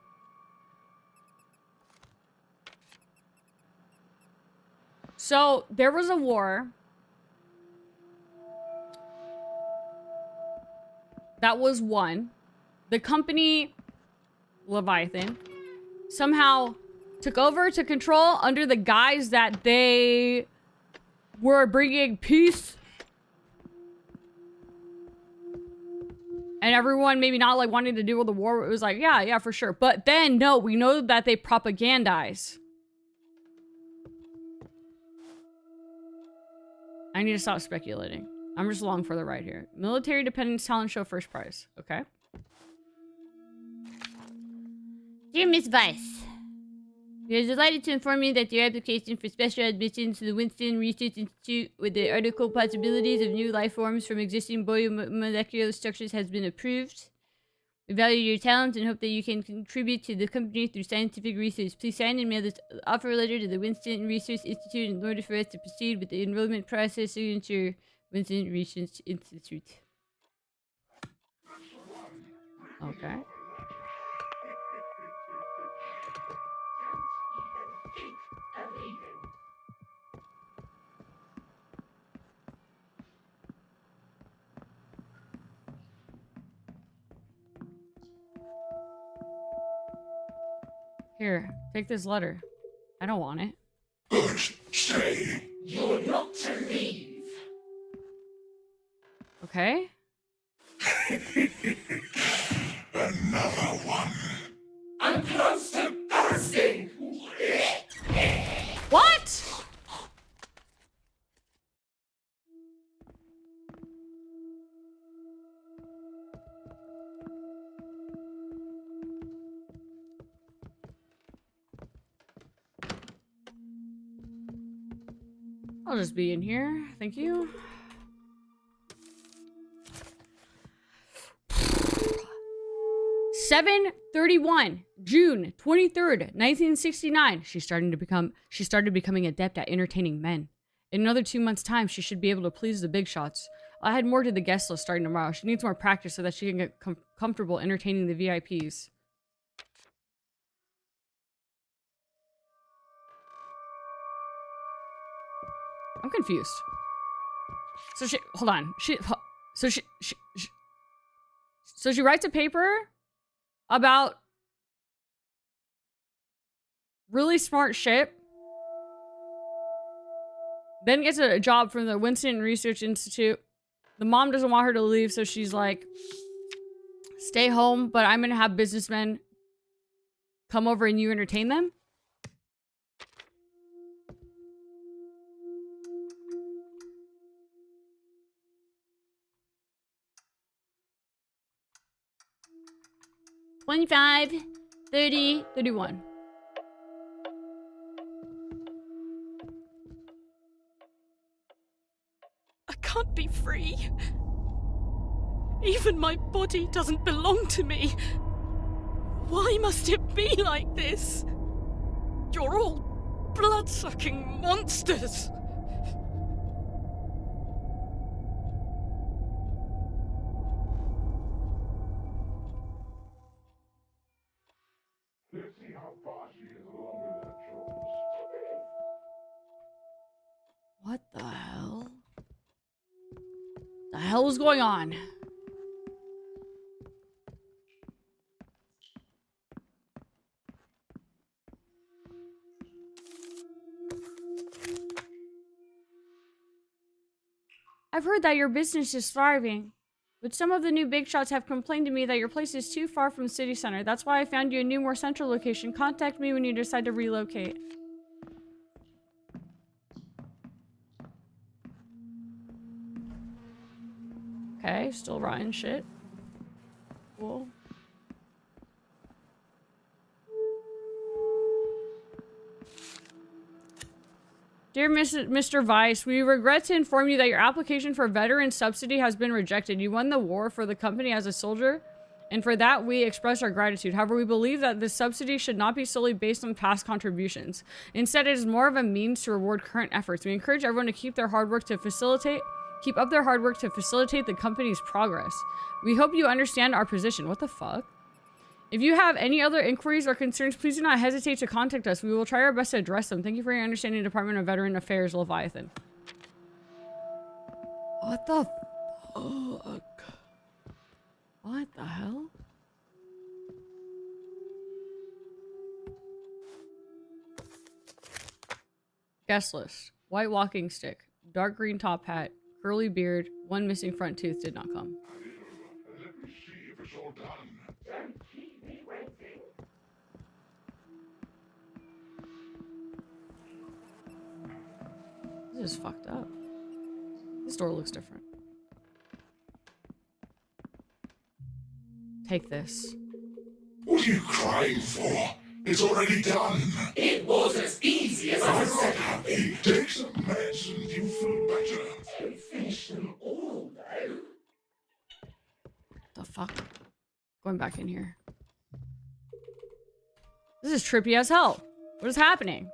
So, there was a war that was won. The company, Leviathan, somehow took over to control under the guise that they were bringing peace. And everyone maybe not like wanting to deal with the war. It was like, yeah, for sure. But then, no, we know that they propagandize. I need to stop speculating. I'm just along for the ride here. Military Dependence Talent Show first prize. Okay. Dear Miss Weiss, we are delighted to inform you that your application for special admission to the Winston Research Institute with the article Possibilities of New Life Forms from Existing Biomolecular Structures has been approved. We value your talent and hope that you can contribute to the company through scientific research. Please sign and mail this offer letter to the Winston Research Institute in order for us to proceed with the enrollment process. Signature, Winston Research Institute. Okay. Here, take this letter. I don't want it. Stay. You're not to leave. Okay. Another one. I'm close to bursting. What? I'll just be in here. Thank you. (7:31) June 23rd, 1969. She started becoming adept at entertaining men. In another 2 months' time, she should be able to please the big shots. I'll add more to the guest list starting tomorrow. She needs more practice so that she can get comfortable entertaining the VIPs. I'm confused. So she, hold on. So she writes a paper about really smart shit, then gets a job from the Winston Research Institute. The mom doesn't want her to leave, so she's like, stay home, but I'm gonna have businessmen come over and you entertain them. $25, $30, $31. can't be free. Even my body doesn't belong to me. Why must it be like this? You're all blood-sucking monsters. Let's see how far she is along with her chores. What the hell? The hell is going on? I've heard that your business is thriving, but some of the new big shots have complained to me that your place is too far from the city center. That's why I found you a new, more central location. Contact me when you decide to relocate. Okay, still rotten shit. Cool. Dear Mr. Vice, we regret to inform you that your application for veteran subsidy has been rejected. You won the war for the company as a soldier, and for that we express our gratitude. However, we believe that this subsidy should not be solely based on past contributions. Instead, it is more of a means to reward current efforts. We encourage everyone to keep up their hard work to facilitate the company's progress. We hope you understand our position. What the fuck? If you have any other inquiries or concerns, please do not hesitate to contact us. We will try our best to address them. Thank you for your understanding, Department of Veteran Affairs, Leviathan. What the fuck? What the hell? Guest list. White walking stick. Dark green top hat. Curly beard. One missing front tooth did not come. Let me see if it's all done. Don't keep me waiting. This is fucked up. This door looks different. Take this. What are you crying for? It's already done. It was as easy as I said. Happy. Take some meds and you feel better. Don't finish them all, though. The fuck? Going back in here. This is trippy as hell. What is happening?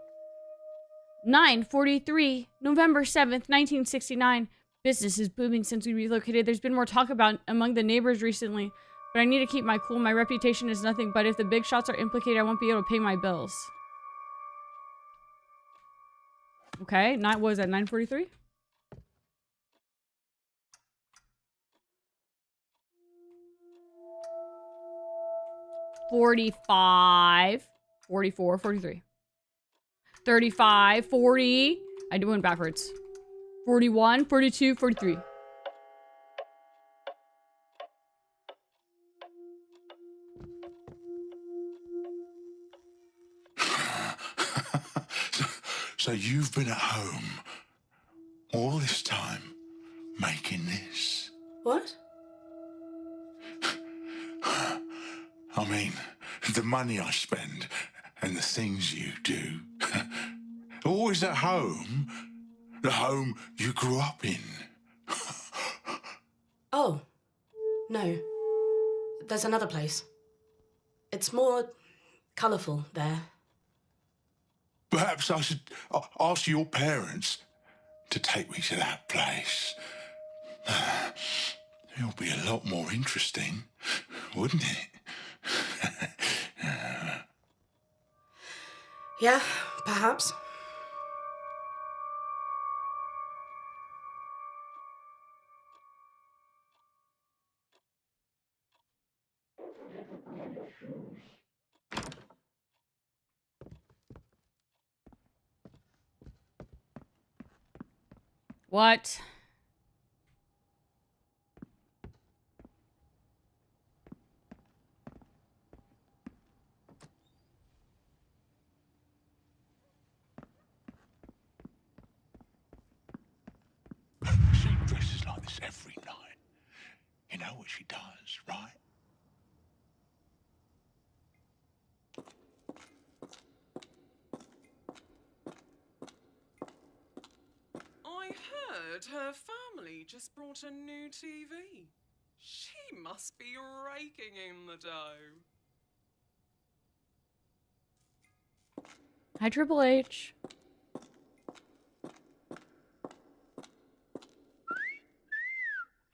9:43, November 7th, 1969. Business is booming since we relocated. There's been more talk about among the neighbors recently, but I need to keep my cool. My reputation is nothing, but if the big shots are implicated, I won't be able to pay my bills. Okay, what was that, 9:43? $45, $44, $43, $35, $40. I went backwards. $41, $42, $43. So you've been at home all this time making this? What? I mean, the money I spend and the things you do. Always at home. The home you grew up in. Oh. No. There's another place. It's more colourful there. Perhaps I should ask your parents to take me to that place. It'll be a lot more interesting, wouldn't it? Yeah, perhaps. What? She dresses like this every night. You know what she does, right? I heard her family just brought a new TV. She must be raking in the dough. Hi, Triple H.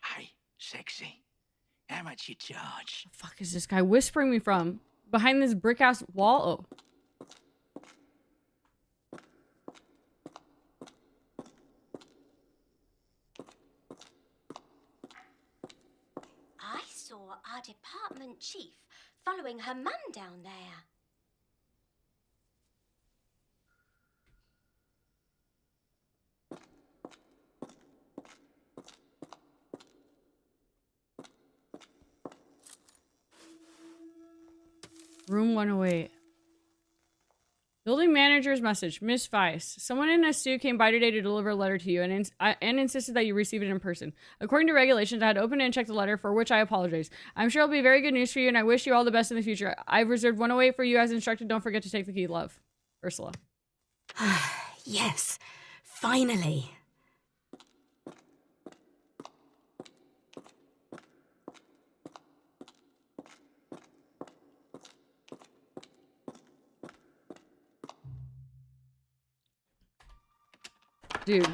Hey, sexy. How much you charge? The fuck is this guy whispering me from? Behind this brick ass wall? Oh. I saw our department chief following her man down there. Room 108. Building manager's message. Miss Weiss. Someone in SU came by today to deliver a letter to you and insisted that you receive it in person. According to regulations, I had opened and checked the letter, for which I apologize. I'm sure it'll be very good news for you, and I wish you all the best in the future. I've reserved 108 for you as instructed. Don't forget to take the key, love. Ursula. Yes, finally. Dude.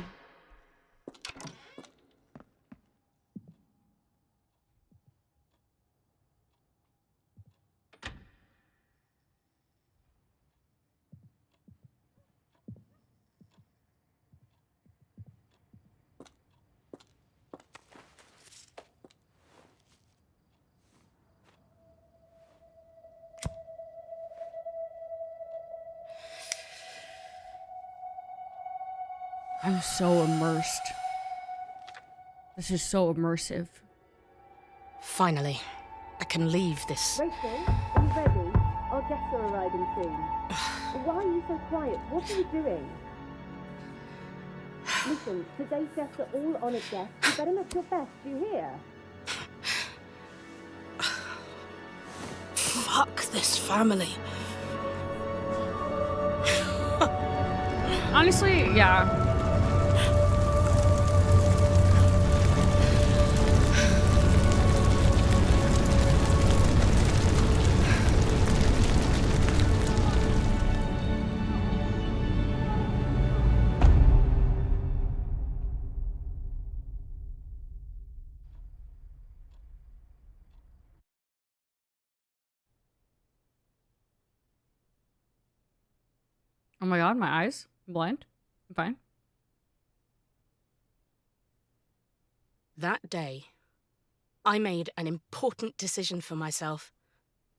I'm so immersed. This is so immersive. Finally, I can leave this. Rachel, are you ready? Our guests are arriving soon. Why are you so quiet? What are you doing? Listen, today's guests are all honoured guests. You better look your best, do you hear? Fuck this family. Honestly, yeah. Oh my god, my eyes. I'm blind. I'm fine. That day, I made an important decision for myself.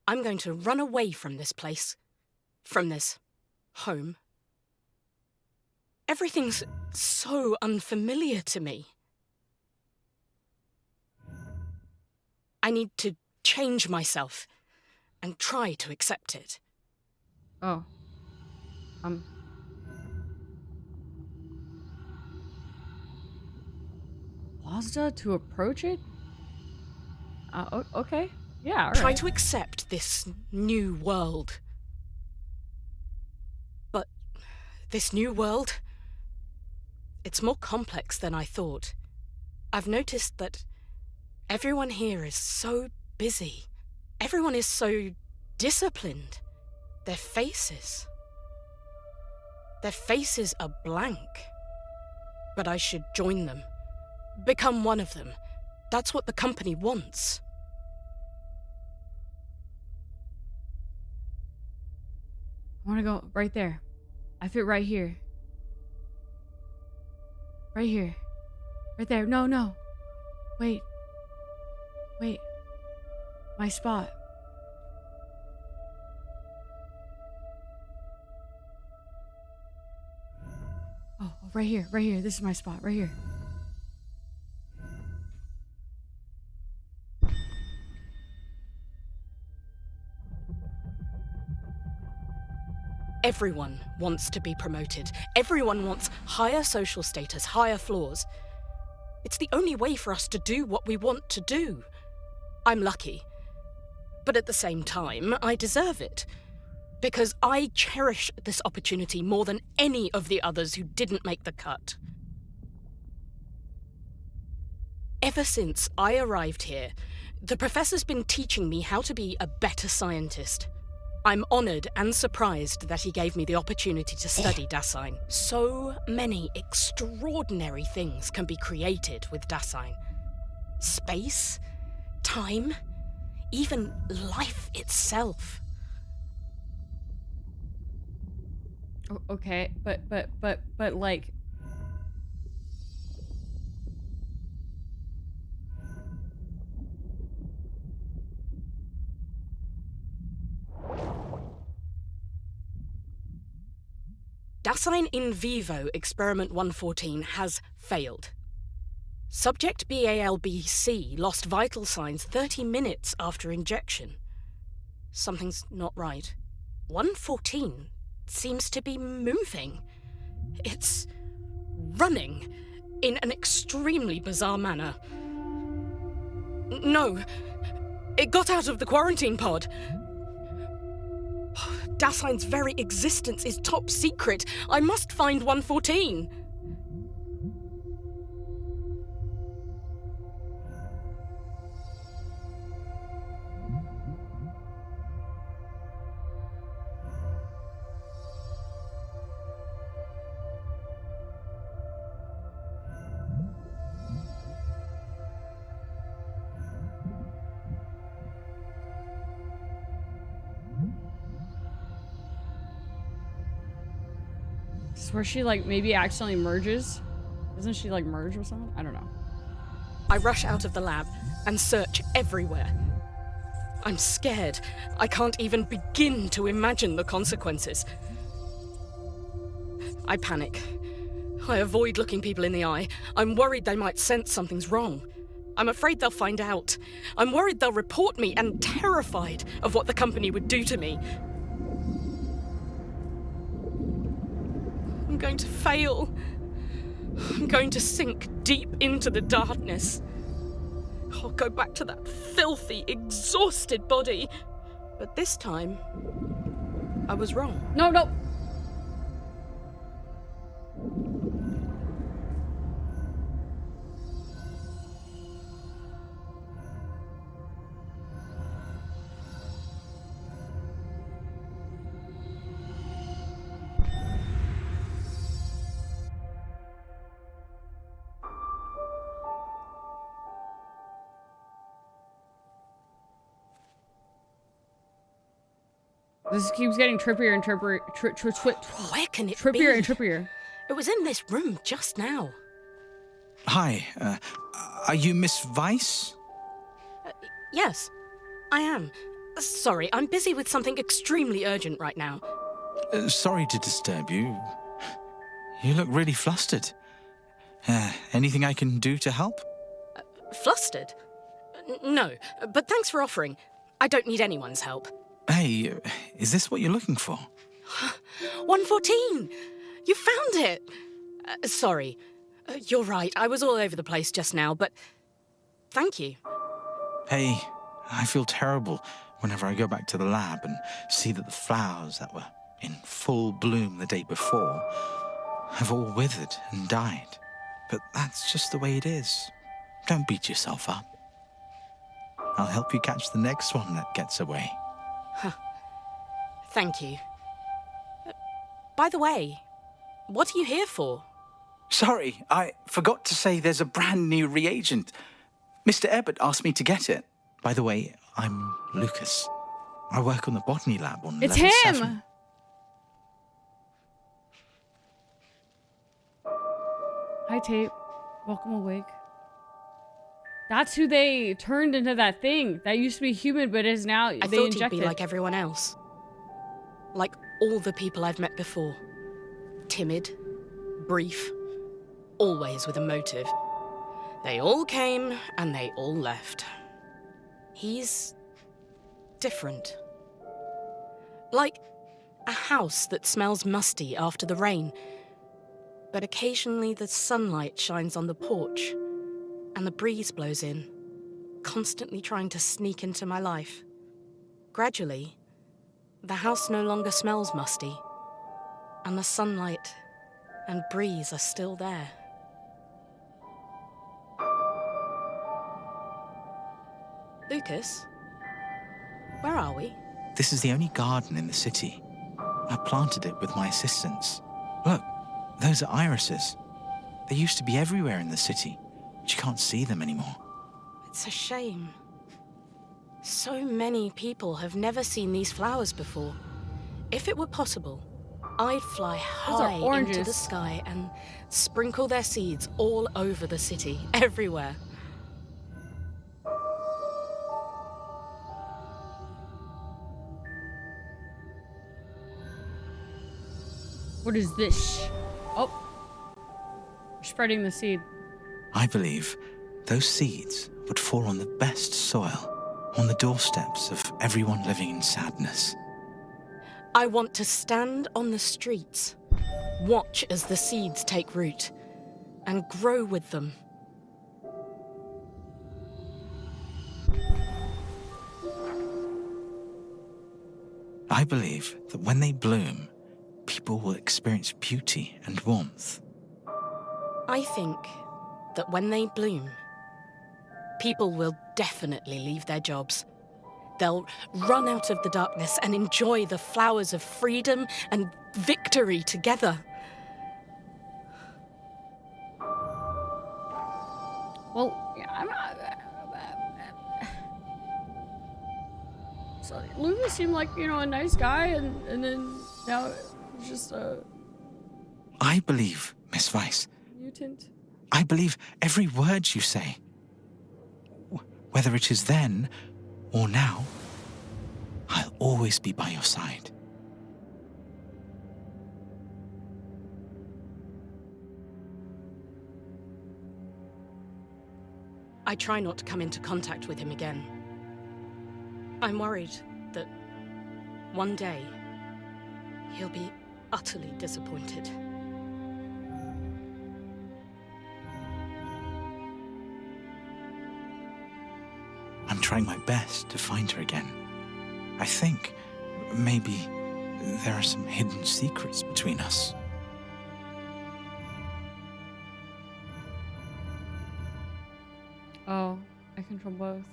I'm going to run away from this place. From this home. Everything's so unfamiliar to me. I need to change myself and try to accept it. Oh. Wazda to approach it? Okay. Yeah, all Try right. to accept this new world. But this new world, it's more complex than I thought. I've noticed that everyone here is so busy. Everyone is so disciplined. Their faces are blank. But I should join them. Become one of them. That's what the company wants. I want to go right there. I fit right here. Right here. Right there. No. Wait. My spot. Oh, right here. This is my spot. Right here. Everyone wants to be promoted. Everyone wants higher social status, higher floors. It's the only way for us to do what we want to do. I'm lucky. But at the same time, I deserve it. Because I cherish this opportunity more than any of the others who didn't make the cut. Ever since I arrived here, the professor's been teaching me how to be a better scientist. I'm honoured and surprised that he gave me the opportunity to study Dasein. So many extraordinary things can be created with Dasein. Space, time, even life itself. Okay, but like... Dasein in vivo experiment 114 has failed. Subject BALBC lost vital signs 30 minutes after injection. Something's not right. 114 seems to be moving. It's running in an extremely bizarre manner. No, it got out of the quarantine pod. Dasein's very existence is top secret. I must find 114. This is where she, like, maybe accidentally merges? Doesn't she, like, merge with someone? I don't know. I rush out of the lab and search everywhere. I'm scared. I can't even begin to imagine the consequences. I panic. I avoid looking people in the eye. I'm worried they might sense something's wrong. I'm afraid they'll find out. I'm worried they'll report me and terrified of what the company would do to me. I'm going to fail. I'm going to sink deep into the darkness. I'll go back to that filthy, exhausted body. But this time, I was wrong. No, no. This keeps getting trippier and trippier. Where can it trippier be? and trippier. It was in this room just now. Hi, are you Miss Weiss? Yes, I am. Sorry, I'm busy with something extremely urgent right now. Sorry to disturb you. You look really flustered. Anything I can do to help? Flustered? No, but thanks for offering. I don't need anyone's help. Hey, is this what you're looking for? 114! You found it! Sorry. You're right, I was all over the place just now, but thank you. Hey, I feel terrible whenever I go back to the lab and see that the flowers that were in full bloom the day before have all withered and died. But that's just the way it is. Don't beat yourself up. I'll help you catch the next one that gets away. Thank you. By the way, what are you here for? Sorry, I forgot to say there's a brand new reagent. Mr. Ebert asked me to get it. By the way, I'm Lucas. I work on the botany lab on It's level him! 7. Hi, Tape. Welcome awake. That's who they turned into that thing. That used to be human, but is now I they thought injected. he'd be like everyone else. Like all the people I've met before. Timid, brief, always with a motive. They all came and they all left. He's different. Like a house that smells musty after the rain. But occasionally the sunlight shines on the porch and the breeze blows in, constantly trying to sneak into my life. Gradually, the house no longer smells musty, and the sunlight and breeze are still there. Lucas? Where are we? This is the only garden in the city. I planted it with my assistants. Look, those are irises. They used to be everywhere in the city, but you can't see them anymore. It's a shame. So many people have never seen these flowers before. If it were possible, I'd fly high into the sky and sprinkle their seeds all over the city, everywhere. What is this? Oh. We're spreading the seed. I believe those seeds would fall on the best soil, on the doorsteps of everyone living in sadness. I want to stand on the streets, watch as the seeds take root, and grow with them. I believe that when they bloom, people will experience beauty and warmth. I think that when they bloom, people will definitely leave their jobs. They'll run out of the darkness and enjoy the flowers of freedom and victory together. Well, yeah, I'm not... So Lucas seemed like, you know, a nice guy, and then now he's just a... I believe, Miss Weiss. Mutant. I believe every word you say. Whether it is then or now, I'll always be by your side. I try not to come into contact with him again. I'm worried that one day he'll be utterly disappointed. I'm trying my best to find her again. I think maybe there are some hidden secrets between us. Oh, I control both.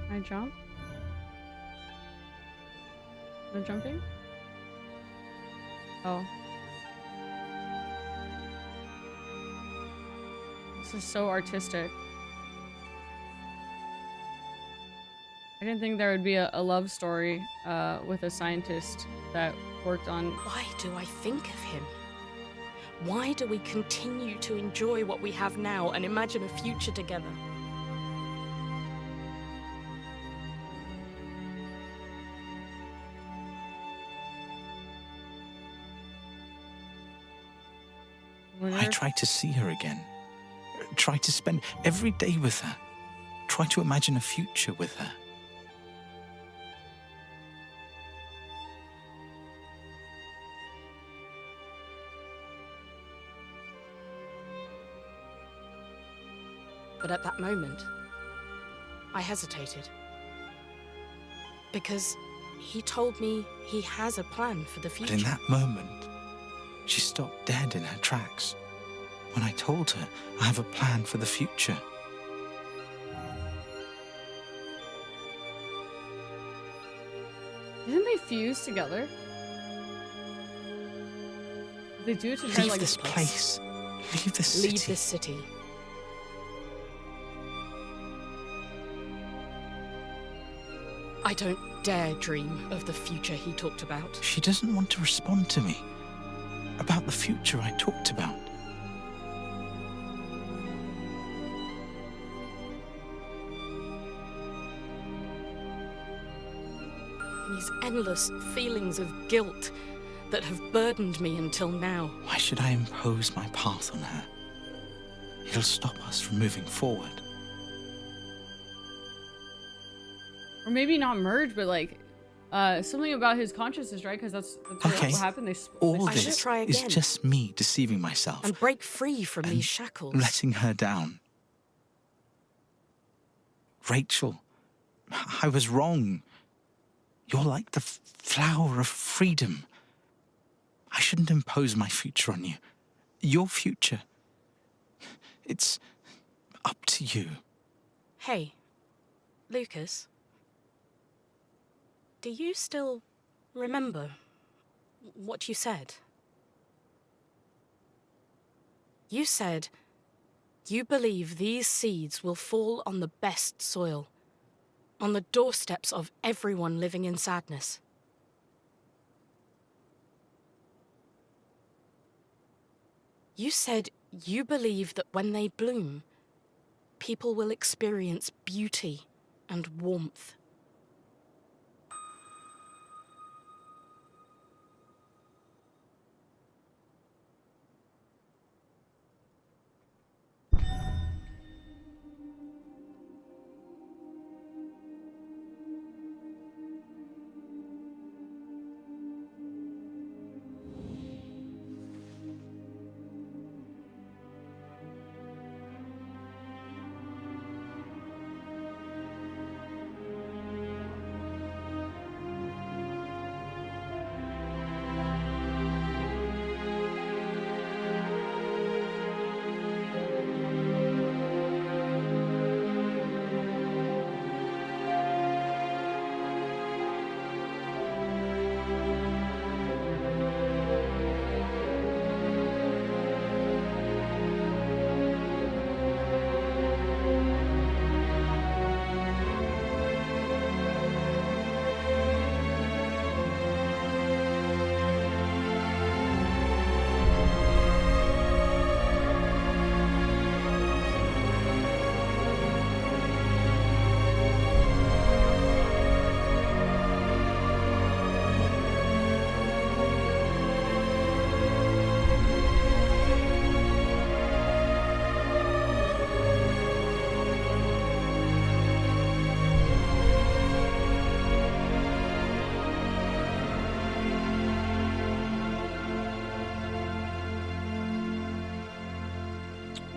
Can I jump? No jumping? Oh. This is so artistic. I didn't think there would be a love story with a scientist that worked on... Why do I think of him? Why do we continue to enjoy what we have now and imagine a future together? I try to see her again. Try to spend every day with her. Try to imagine a future with her. But at that moment, I hesitated. Because he told me he has a plan for the future. But in that moment, she stopped dead in her tracks. When I told her I have a plan for the future. Didn't they fuse together? They do it to try, Leave like, this place. Leave this city. Leave this city. I don't dare dream of the future he talked about. She doesn't want to respond to me about the future I talked about. These endless feelings of guilt that have burdened me until now. Why should I impose my path on her? It'll stop us from moving forward. Or maybe not merge, but like something about his consciousness, right? Because that's Okay. what happened. All I should this try is again. just me deceiving myself, And break free from these shackles. letting her down. Rachel, I was wrong. You're like the flower of freedom. I shouldn't impose my future on you. Your future, it's up to you. Hey, Lucas, do you still remember what you said? You said you believe these seeds will fall on the best soil, on the doorsteps of everyone living in sadness. You said you believe that when they bloom, people will experience beauty and warmth.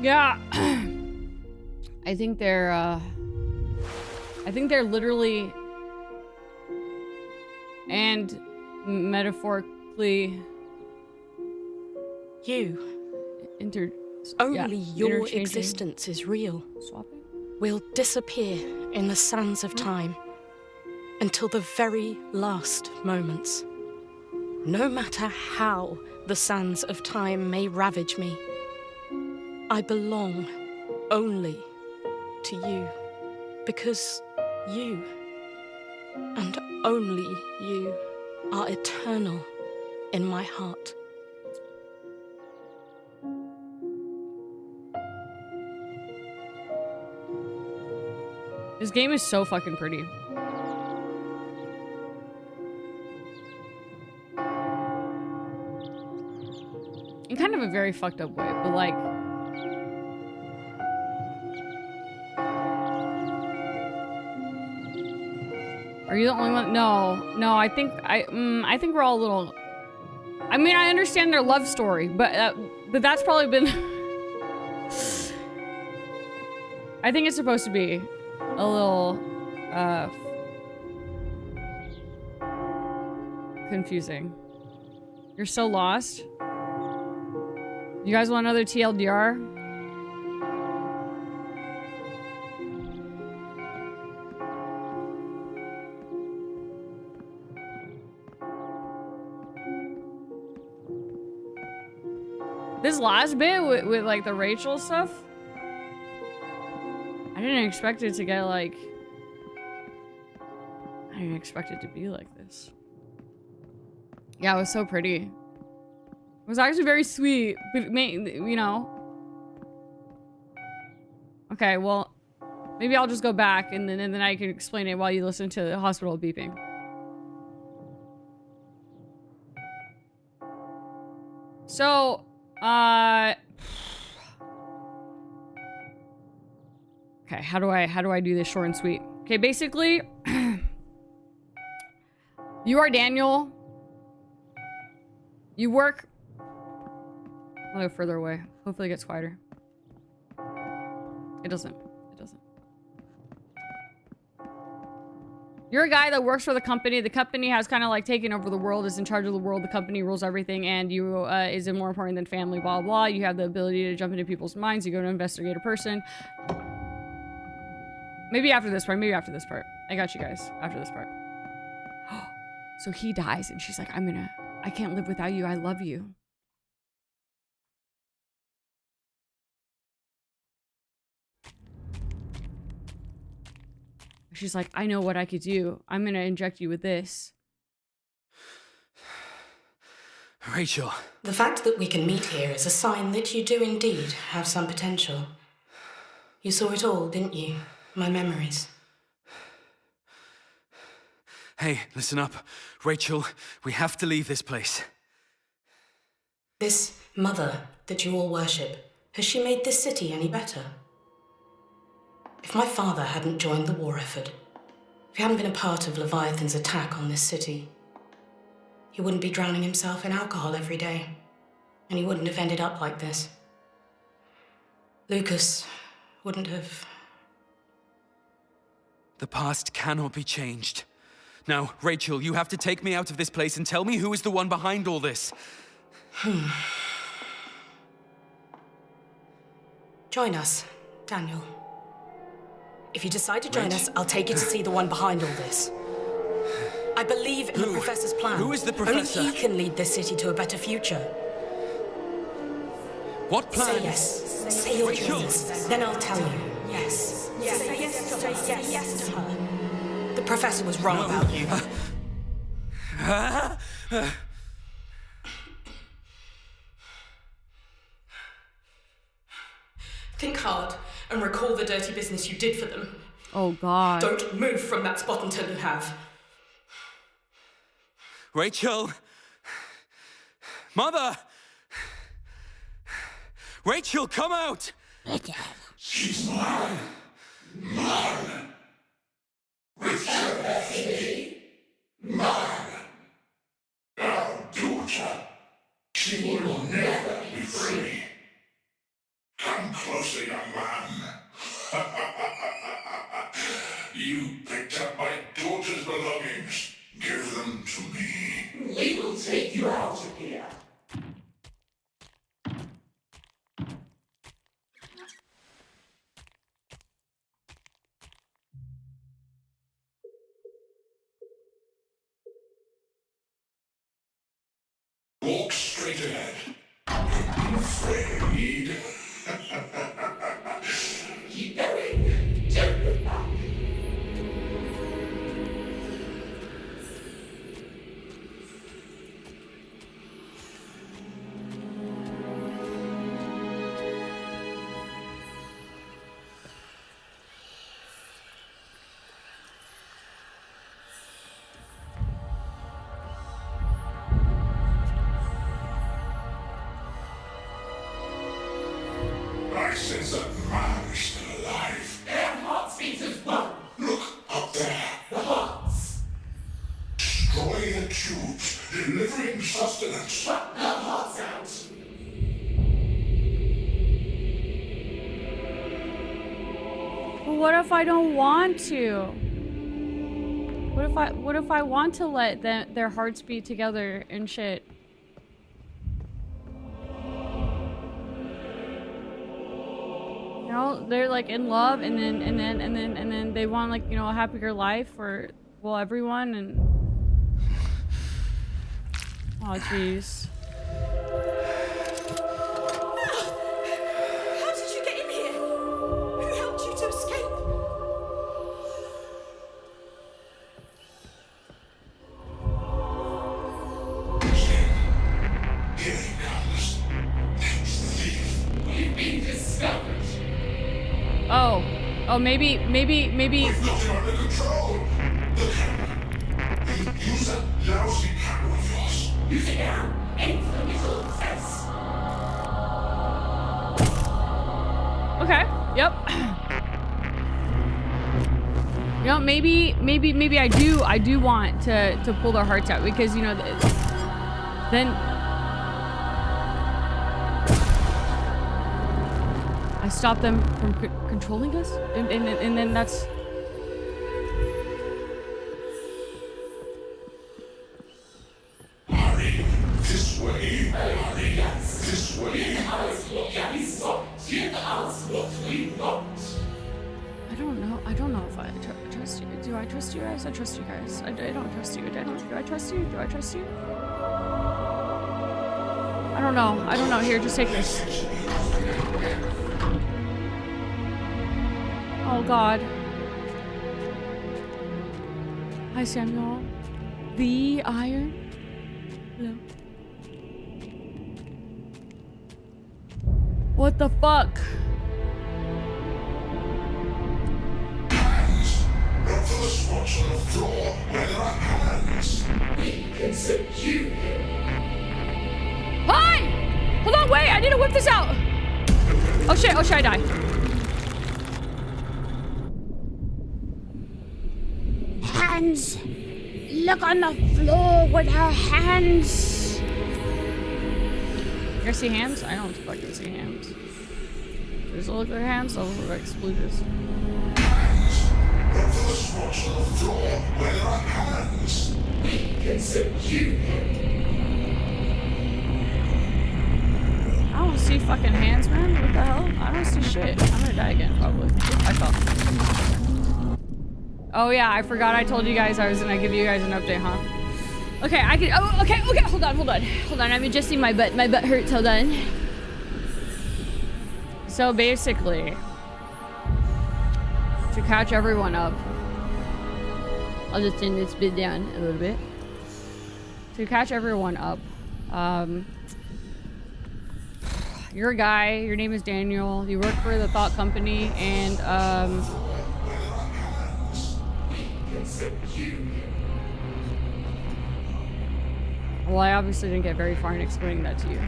Yeah. I think they're literally and metaphorically only your existence is real. Swapping? Will disappear in the sands of time until the very last moments. No matter how the sands of time may ravage me, I belong only to you, because you, and only you, are eternal in my heart. This game is so fucking pretty. In kind of a very fucked up way, but like... Are you the only one? No, I think we're all a little... I mean, I understand their love story, but that's probably been... I think it's supposed to be a little, confusing. You're so lost. You guys want another TLDR? This last bit with like the Rachel stuff, I didn't expect it to get like, I didn't expect it to be like this. Yeah, it was so pretty. It was actually very sweet, but you know. Okay, well, maybe I'll just go back and then I can explain it while you listen to the hospital beeping. So, okay, how do I do this short and sweet? Okay, basically, you are Daniel. You work... I'll go further away. Hopefully it gets quieter. It doesn't. It doesn't. You're a guy that works for the company. The company has kind of like taken over the world, is in charge of the world. The company rules everything, and you is more important than family, blah, blah. You have the ability to jump into people's minds. You go to investigate a person. Maybe after this part. Maybe after this part. I got you guys. After this part. So he dies, and she's like, I can't live without you. I love you. She's like, I know what I could do. I'm gonna inject you with this. Rachel. The fact that we can meet here is a sign that you do indeed have some potential. You saw it all, didn't you? My memories. Hey, listen up. Rachel, we have to leave this place. This mother that you all worship, has she made this city any better? If my father hadn't joined the war effort, if he hadn't been a part of Leviathan's attack on this city, he wouldn't be drowning himself in alcohol every day, and he wouldn't have ended up like this. Lucas wouldn't have... The past cannot be changed. Now, Rachel, you have to take me out of this place and tell me who is the one behind all this. Join us, Daniel. If you decide to join us, I'll take you to see the one behind all this. I believe in the Professor's plan. Who is the Professor? Only he can lead this city to a better future. What plan? Say yes. Say you'll join us. Then I'll tell you. Yes. Yes. Say yes to her. Say yes to her. The Professor was wrong about you. Think hard and recall the dirty business you did for them. Oh, God. Don't move from that spot until you have. Rachel! Mother! Rachel, come out! She's mine. Mine. With her destiny. Mine. Our daughter. She will never be free. Come closer, young man. You picked up my daughter's belongings. Give them to me. We will take you out of here. Walk straight ahead. Don't be afraid. Keep going. Don't look back. I sense a man is still alive. Their hearts beat as one. Look up there. The hearts. Destroy the tubes, delivering sustenance. Cut the hearts out. But what if I don't want to? What if I want to let their hearts beat together and shit? You know, they're like in love, and then they want, like, you know, a happier life for, well, everyone. And oh jeez. How did you get in here? Who helped you to escape? Here he comes. That's the thief. We've been discovered. Oh, maybe. We've got him under control. Look at him. You use that lousy camera of yours. Use it now. Aim for the middle face. Okay. Yep. You know, maybe I do want to pull their hearts out, because, you know, then I stop them from controlling us, and then that's. Hurry. This way. Hurry. This way. I don't know if I trust you. Do I trust you guys? I trust you guys. I don't trust you. Do I trust you? Do I trust you? I don't know. Here, just take this. Oh God. Hi Samuel. The iron? Hello. What the fuck? Look for the spots on the floor where there are hands. We can set you. Hi! Hold on, wait, I need to whip this out. Oh shit, I die. Hands! Look on the floor with her hands! You guys see hands? I don't fucking see hands. There's look like hands, those look like splooges. Look for the spots on the floor where there are hands. We can set you. I don't see fucking hands, man. What the hell? I don't see shit. I'm gonna die again, probably. I fell. Oh yeah, I forgot I told you guys I was gonna give you guys an update, huh? Okay, I can. Oh, okay. Hold on. I'm adjusting my butt. My butt hurts. Hold on. So basically, to catch everyone up, I'll just turn this bit down a little bit. To catch everyone up, you're a guy. Your name is Daniel. You work for the Thought Company, and well, I obviously didn't get very far in explaining that to you.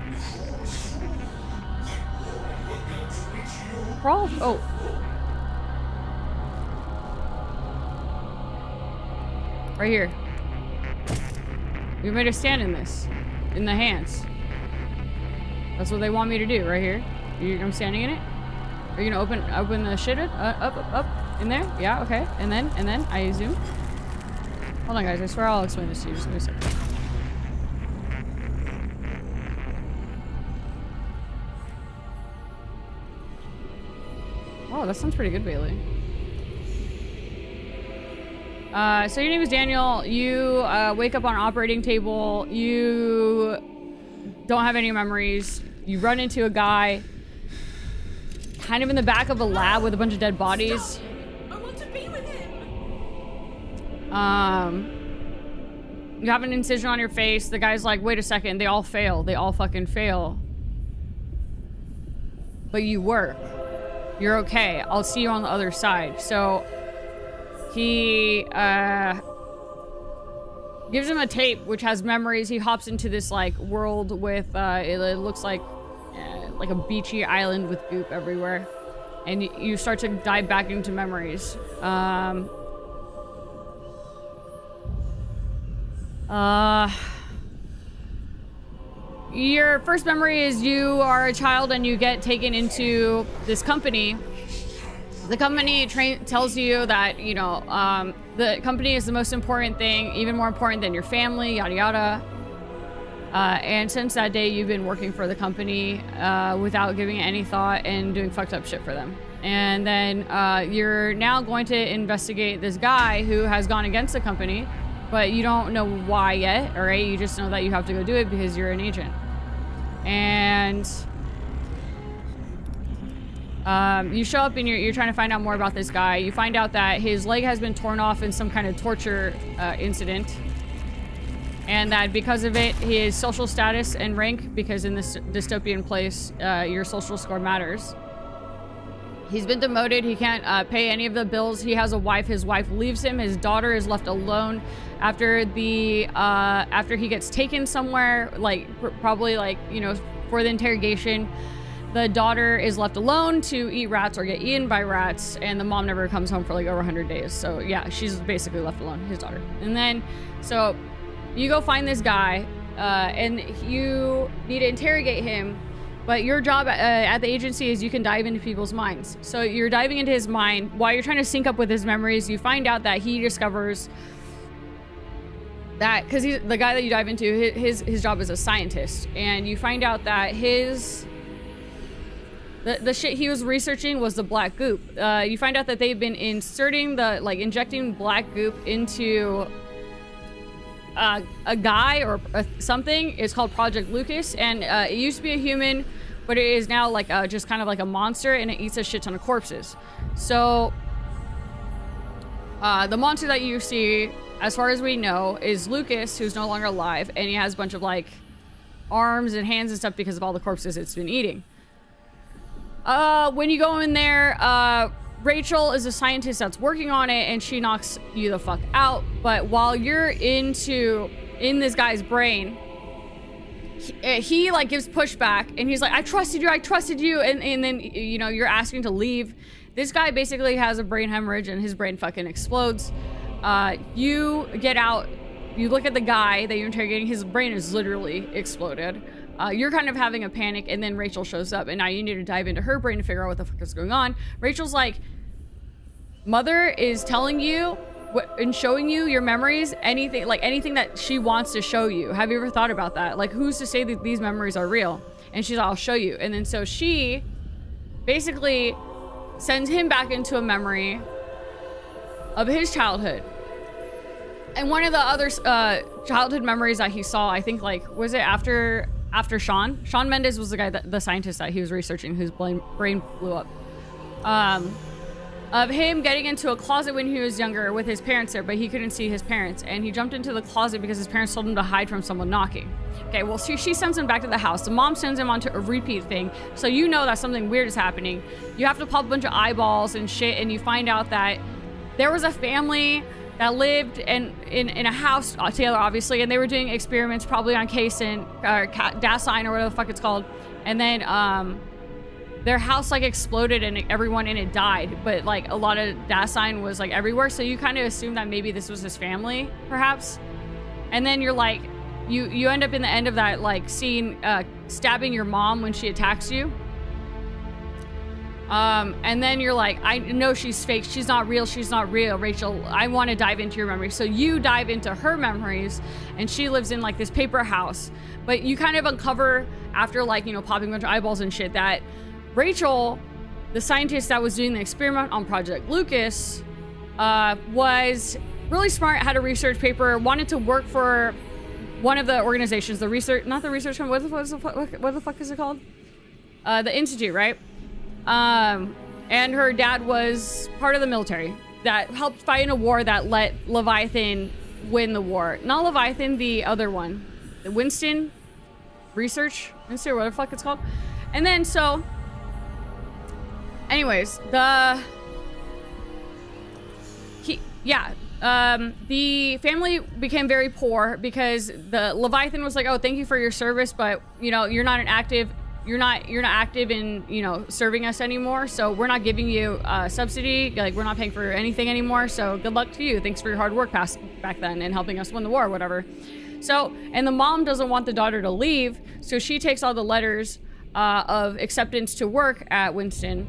Crawl? Oh. Right here. You made a stand in this. In the hands. That's what they want me to do, right here. I'm standing in it. Are you gonna open the shit up, in there? Yeah, okay. And then I zoom. Hold on, guys. I swear I'll explain this to you. Just give me a second. Oh, that sounds pretty good, Bailey. So your name is Daniel. You wake up on an operating table. You don't have any memories. You run into a guy kind of in the back of a lab with a bunch of dead bodies. Stop. I want to be with him. You have an incision on your face. The guy's like, wait a second, they all fail. They all fucking fail. But you were. You're okay. I'll see you on the other side. So he gives him a tape which has memories. He hops into this like world with it looks like a beachy island with goop everywhere, and you start to dive back into memories. Your first memory is you are a child and you get taken into this company. The company tells you that, you know, the company is the most important thing, even more important than your family, yada yada. And since that day, you've been working for the company without giving it any thought and doing fucked up shit for them. And then you're now going to investigate this guy who has gone against the company, but you don't know why yet, all right? You just know that you have to go do it because you're an agent. And you show up and you're trying to find out more about this guy. You find out that his leg has been torn off in some kind of torture incident. And that because of it, his social status and rank, because in this dystopian place, your social score matters. He's been demoted. He can't pay any of the bills. He has a wife. His wife leaves him. His daughter is left alone after he gets taken somewhere, like probably like, you know, for the interrogation. The daughter is left alone to eat rats or get eaten by rats, and the mom never comes home for like over 100 days. So yeah, she's basically left alone, his daughter. And then, so you go find this guy, and you need to interrogate him, but your job at the agency is you can dive into people's minds. So you're diving into his mind. While you're trying to sync up with his memories, you find out that he discovers that, because he's the guy that you dive into, his job is a scientist, and you find out that the The shit he was researching was the black goop. You find out that they've been injecting black goop into a guy or something. It's called Project Lucas, and it used to be a human, but it is now like just kind of like a monster, and it eats a shit ton of corpses. So the monster that you see, as far as we know, is Lucas, who's no longer alive, and he has a bunch of like arms and hands and stuff because of all the corpses it's been eating. When you go in there, Rachel is a scientist that's working on it, and she knocks you the fuck out. But while you're in this guy's brain, he like gives pushback, and he's like, I trusted you, and then, you know, you're asking to leave. This guy basically has a brain hemorrhage, and his brain fucking explodes. You get out, you look at the guy that you're interrogating, his brain is literally exploded. You're kind of having a panic, and then Rachel shows up, and now you need to dive into her brain to figure out what the fuck is going on. Rachel's like, Mother is telling you and showing you your memories, anything that she wants to show you. Have you ever thought about that? Like, who's to say that these memories are real? And she's like, I'll show you. And then so she basically sends him back into a memory of his childhood. And one of the other childhood memories that he saw, I think, like, was it after Sean? Sean Mendes was the guy, the scientist that he was researching, whose brain blew up. Of him getting into a closet when he was younger with his parents there, but he couldn't see his parents. And he jumped into the closet because his parents told him to hide from someone knocking. Okay, well, she sends him back to the house. The mom sends him onto a repeat thing. So you know that something weird is happening. You have to pop a bunch of eyeballs and shit, and you find out that there was a family that lived in a house together, obviously, and they were doing experiments probably on casein, or Dasein, or whatever the fuck it's called. And then their house like exploded and everyone in it died, but like a lot of Dasein was like everywhere, so you kind of assume that maybe this was his family, perhaps. And then you're like, you end up in the end of that like scene stabbing your mom when she attacks you. And then you're like, I know she's fake. She's not real. Rachel, I want to dive into your memories. So you dive into her memories, and she lives in like this paper house. But you kind of uncover after like, you know, popping a bunch of eyeballs and shit that Rachel, the scientist that was doing the experiment on Project Lucas, was really smart, had a research paper, wanted to work for one of the organizations, the research, not the research, what the fuck is it called? The Institute, right? And her dad was part of the military that helped fight in a war that let Leviathan win the war. Not Leviathan, the other one. The Winston Research Institute, or whatever the fuck it's called. And then so, anyways, the family became very poor because the Leviathan was like, oh, thank you for your service, but you know, you're not active in, you know, serving us anymore, so we're not giving you a subsidy, like we're not paying for anything anymore, so good luck to you. Thanks for your hard work back then and helping us win the war or whatever. So, and the mom doesn't want the daughter to leave, so she takes all the letters of acceptance to work at Winston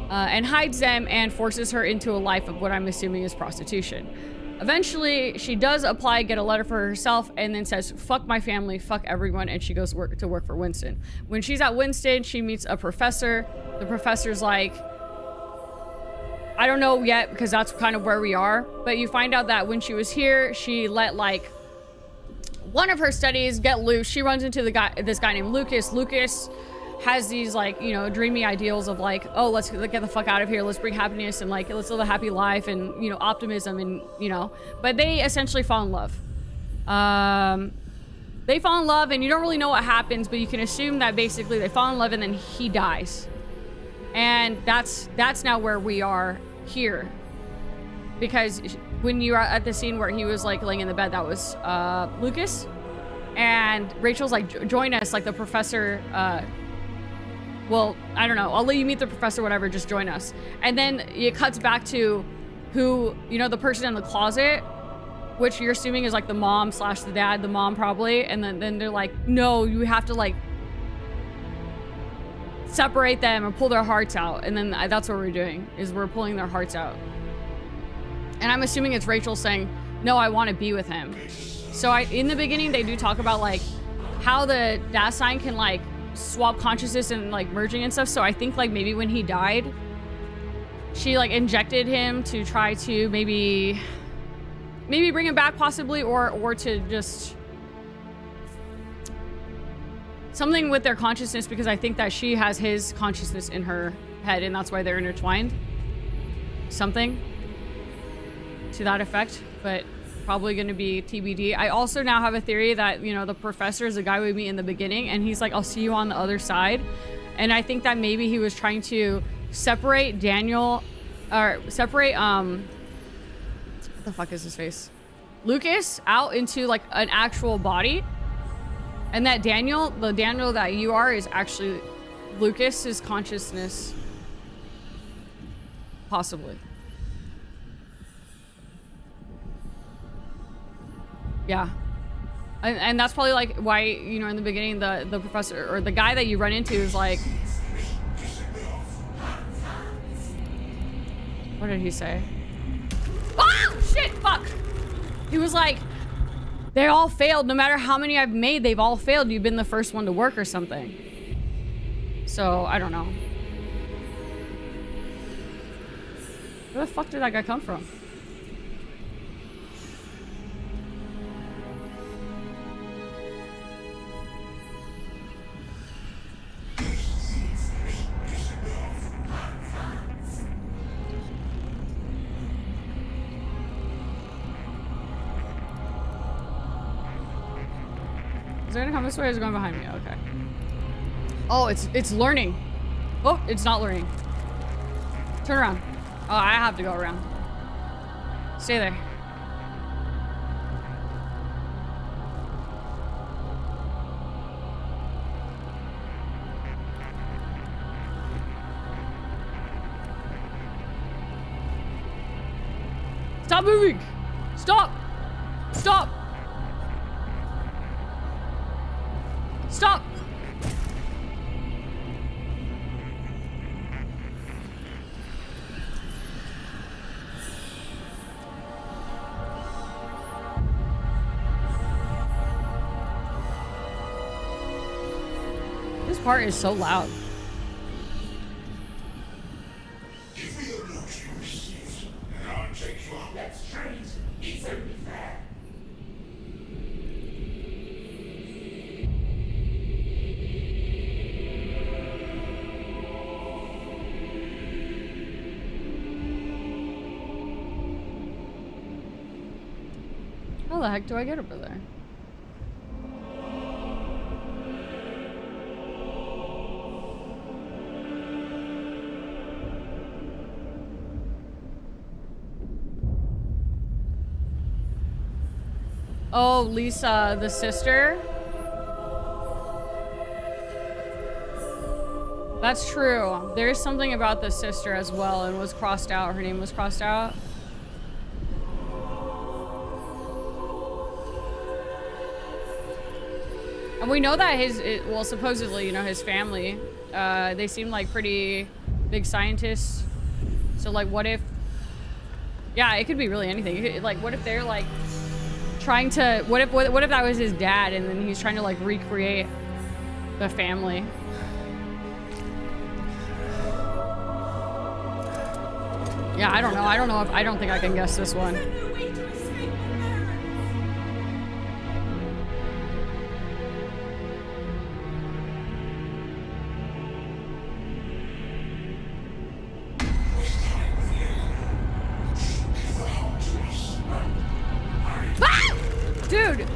and hides them and forces her into a life of what I'm assuming is prostitution. Eventually, she does apply, get a letter for herself, and then says, fuck my family, fuck everyone, and she goes to work for Winston. When she's at Winston, she meets a professor. The professor's like, I don't know yet, because that's kind of where we are, but you find out that when she was here, she let, like, one of her studies get loose. She runs into this guy named Lucas. Lucas has these, like, you know, dreamy ideals of like, oh, let's get the fuck out of here, let's bring happiness and like let's live a happy life and, you know, optimism and, you know, but they essentially fall in love. They fall in love and you don't really know what happens, but you can assume that basically they fall in love and then he dies. And that's now where we are here, because when you are at the scene where he was like laying in the bed, that was Lucas, and Rachel's like, join us, like the professor, well, I don't know, I'll let you meet the professor, whatever, just join us. And then it cuts back to who, you know, the person in the closet, which you're assuming is like the mom / the dad, the mom probably. And then they're like, no, you have to like separate them and pull their hearts out. And then that's what we're doing, is we're pulling their hearts out. And I'm assuming it's Rachel saying, no, I want to be with him. So in the beginning, they do talk about like how the Dasein can like swap consciousness and like merging and stuff. So I think like maybe when he died, she like injected him to try to maybe bring him back possibly, or to just something with their consciousness, because I think that she has his consciousness in her head and that's why they're intertwined. Something to that effect, but probably going to be TBD. I also now have a theory that, you know, the professor is the guy we meet in the beginning and he's like, I'll see you on the other side. And I think that maybe he was trying to separate Daniel, or separate, what the fuck is his face? Lucas out into like an actual body. And that Daniel, the Daniel that you are, is actually Lucas's consciousness. Possibly. Yeah. And that's probably like why, you know, in the beginning, the professor or the guy that you run into is like, what did he say? Oh, shit, fuck. He was like, they all failed. No matter how many I've made, they've all failed. You've been the first one to work or something. So, I don't know. Where the fuck did that guy come from? Is it gonna come this way or is it going behind me? Okay. Oh, it's learning. Oh, it's not learning. Turn around. Oh, I have to go around. Stay there. Stop moving! Stop! Stop! Stop! This part is so loud. Give me the note you received, and I'll take you up that street. It's only fair. How the heck do I get over there? Oh, Lisa, the sister? That's true. There's something about the sister as well, and was crossed out. Her name was crossed out. And we know that well, supposedly, you know, his family, they seem like pretty big scientists. So, like, what if... Yeah, it could be really anything. Like, what if they're, like, trying to... What if that was his dad, and then he's trying to, like, recreate the family? Yeah, I don't know. I don't think I can guess this one. Dude,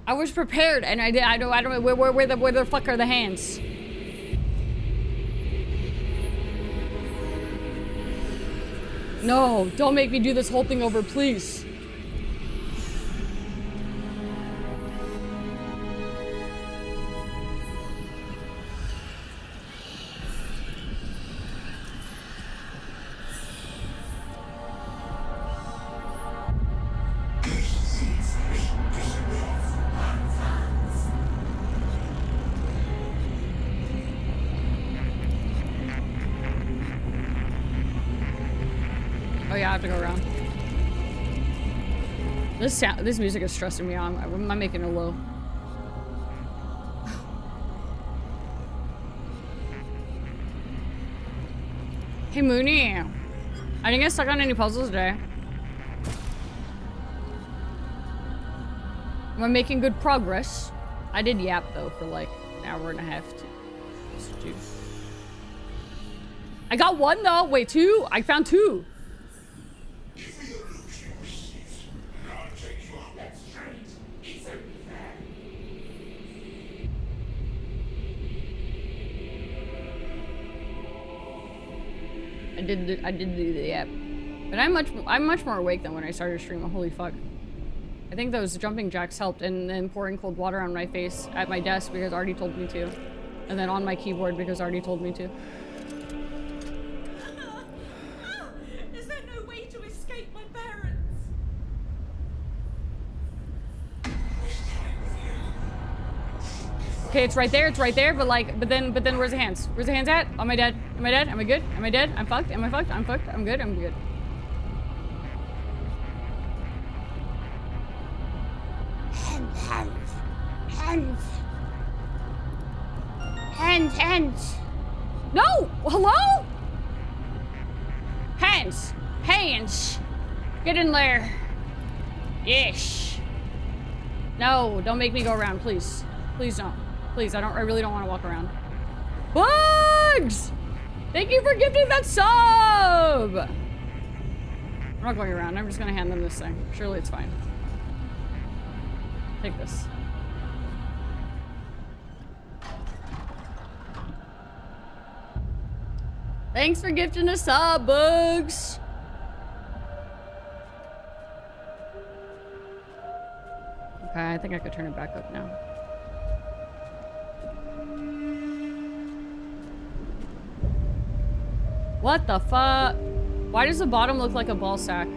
I was prepared, and I don't know where the fuck are the hands? No, don't make me do this whole thing over, please. Oh yeah, I have to go around. This music is stressing me out. I'm making it low. Hey, Mooney. I didn't get stuck on any puzzles today. Am I making good progress? I did yap, though, for like an hour and a half. I got one, though. Wait, two? I found two. I did do the app, but I'm much more awake than when I started streaming. Holy fuck! I think those jumping jacks helped, and then pouring cold water on my face at my desk because Artie told me to, and then on my keyboard because Artie told me to. Is there no way to escape my parents? Okay, it's right there, but like, but then where's the hands? Where's the hands at? Am I dead? Am I dead? Am I good? Am I dead? I'm fucked? Am I fucked? I'm fucked? I'm good? I'm good. Hands. No! Hello? Hands. Get in there. Yes. No, don't make me go around, please. Please don't. Please, I really don't want to walk around. Bugs! Thank you for gifting that sub! I'm not going around. I'm just gonna hand them this thing. Surely it's fine. Take this. Thanks for gifting a sub, Bugs! Okay, I think I could turn it back up now. What the fuck? Why does the bottom look like a ball sack?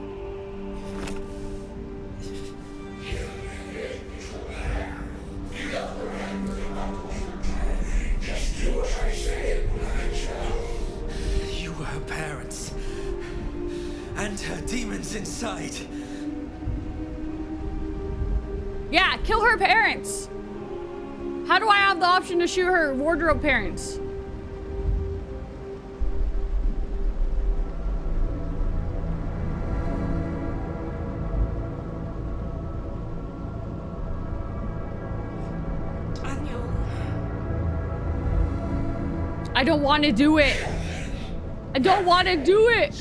You were her parents. And her demons inside. Yeah, kill her parents! How do I have the option to shoot her wardrobe parents? I don't want to do it. I don't want to do it.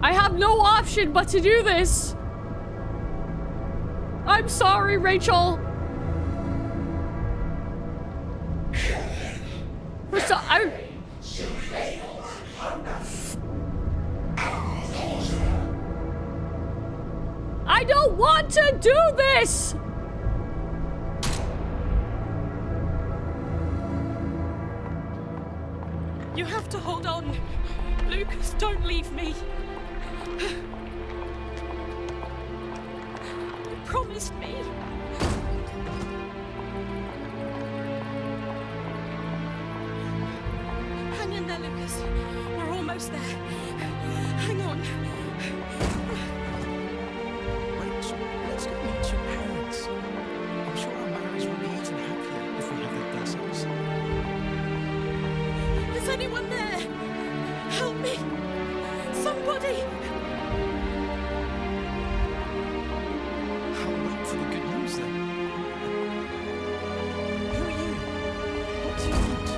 I have no option but to do this. I'm sorry, Rachel. I don't want to do this! You have to hold on. Lucas, don't leave me. You promised me. Hang in there, Lucas. We're almost there. Hang on. Let's go meet your parents. I'm sure our marriage will be even happier if we have their blessings. Is anyone there? Help me! Somebody! I'll wait for the good news then. Who are you? What do you want?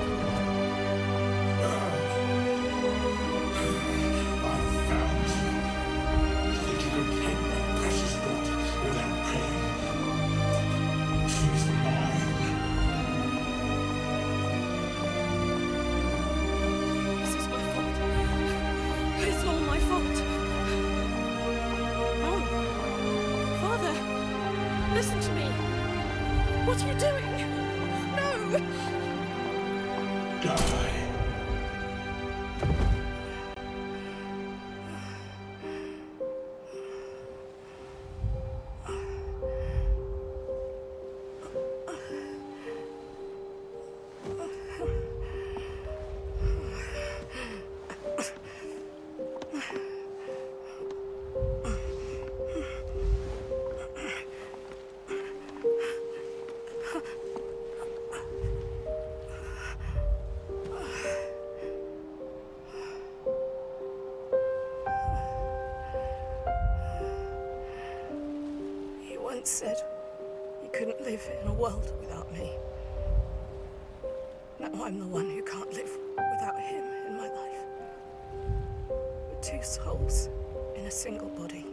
I found you. You think you could take my precious daughter without paying? She's mine. This is my fault. It's all my fault. Oh. Father, listen to me. What are you doing? No! Die. once said he couldn't live in a world without me. Now I'm the one who can't live without him in my life. We're two souls in a single body.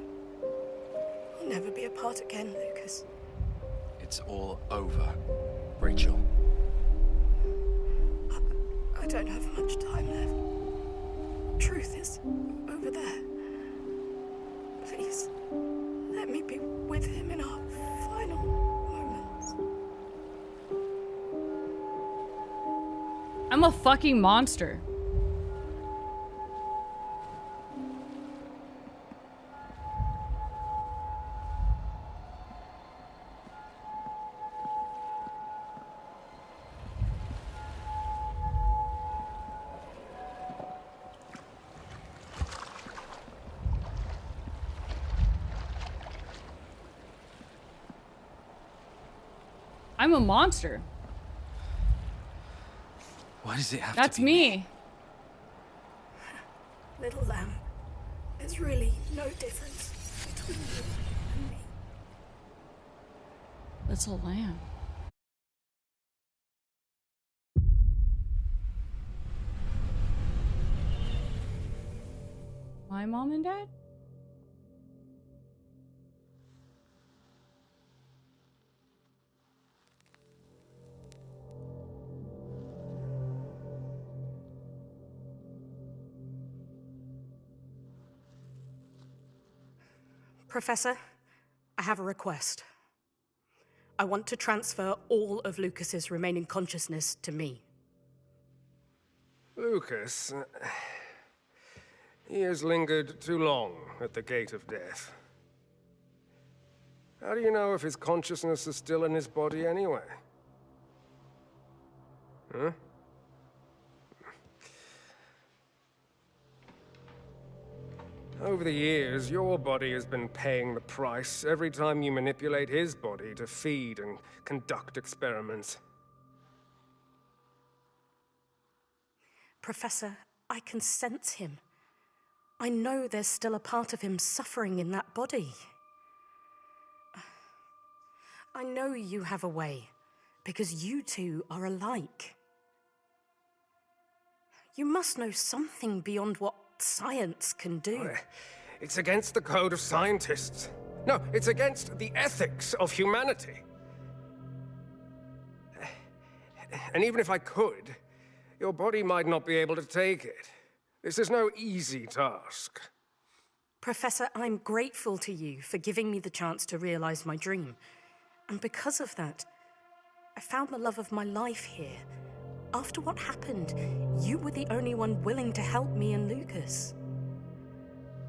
We'll never be apart again, Lucas. It's all over, Rachel. I don't have much time left. Truth is over there. Please, let me be with him in our final moments. I'm a fucking monster. I'm a monster. Why does it have That's to be me. Little lamb, there's really no difference between you and me. Little lamb. My mom and dad? Professor, I have a request. I want to transfer all of Lucas's remaining consciousness to me. Lucas, he has lingered too long at the gate of death. How do you know if his consciousness is still in his body anyway? Huh? Over the years, your body has been paying the price every time you manipulate his body to feed and conduct experiments. Professor, I can sense him. I know there's still a part of him suffering in that body. I know you have a way, because you two are alike. You must know something beyond what science can do. It's against the code of scientists. No, it's against the ethics of humanity. And even if I could, your body might not be able to take it. This is no easy task. Professor, I'm grateful to you for giving me the chance to realize my dream. And because of that, I found the love of my life here. After what happened, you were the only one willing to help me and Lucas.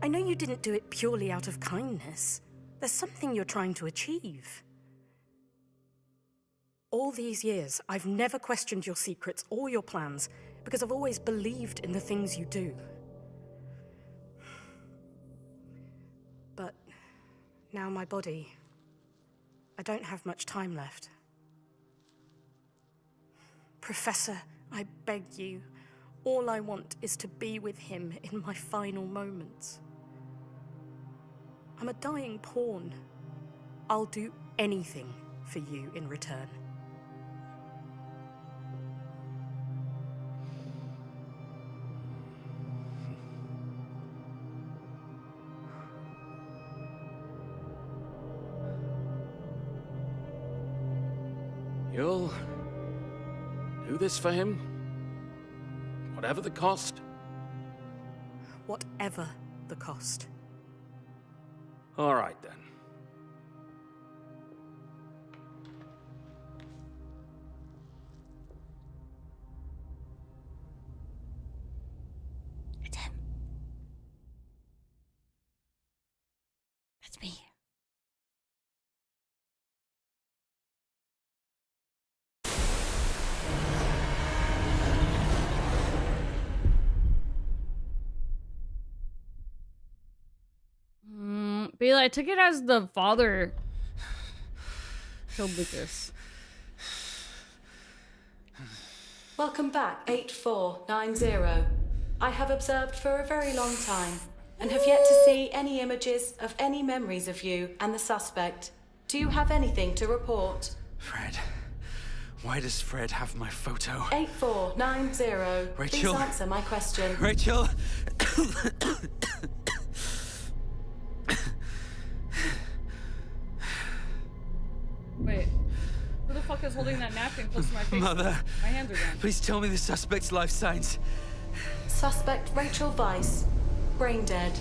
I know you didn't do it purely out of kindness. There's something you're trying to achieve. All these years, I've never questioned your secrets or your plans because I've always believed in the things you do. But now my body, I don't have much time left. Professor, I beg you, all I want is to be with him in my final moments. I'm a dying pawn. I'll do anything for you in return. You'll do this for him? Whatever the cost? Whatever the cost. All right, then. It's him. That's me. Bela, I took it as the father killed Lucas. Welcome back, 8490. I have observed for a very long time and have yet to see any images of any memories of you and the suspect. Do you have anything to report? Fred. Why does Fred have my photo? 8490. Rachel. Please answer my question. Rachel! Wait. Who the fuck is holding that napkin close to my face? Mother. My hands are down. Please tell me the suspect's life signs. Suspect Rachel Weiss. Brain dead.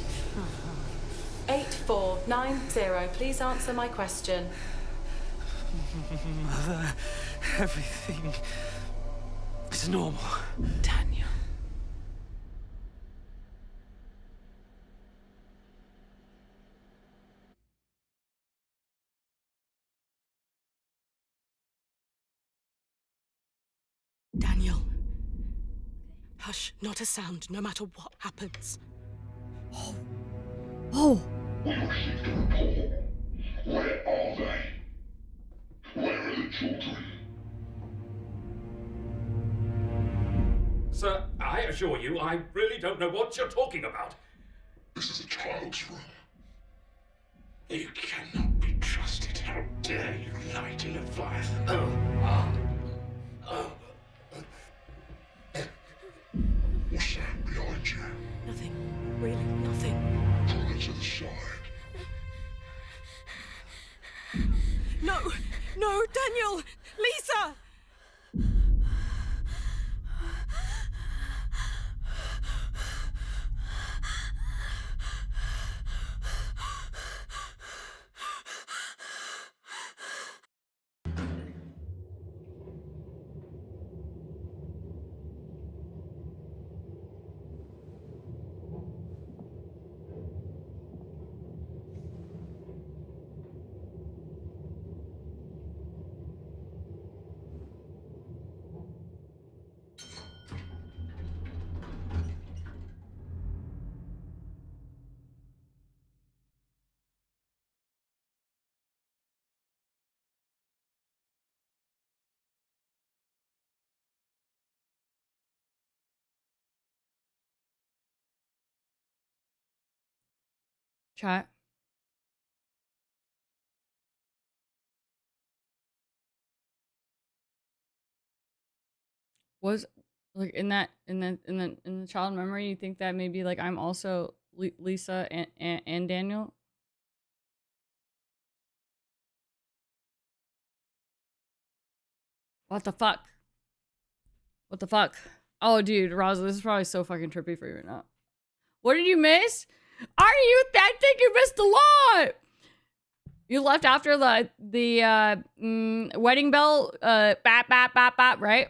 8490. Please answer my question. Mother, everything is normal. Daniel. Daniel. Hush, not a sound, no matter what happens. Oh. We received a report. Where are they? Where are the children? Sir, I assure you, I really don't know what you're talking about. This is a child's room. You cannot be trusted. How dare you lie to Leviathan? What's that behind you? Nothing. Really, nothing. Pull it to the side. No! No, Daniel! Lisa! Chat. Was like in the child memory, you think that maybe like I'm also Lisa and Daniel? What the fuck? What the fuck? Oh, dude, Rosa, this is probably so fucking trippy for you right now. What did you miss? I think you missed a lot. You left after the wedding bell, bap bap bap bap, right?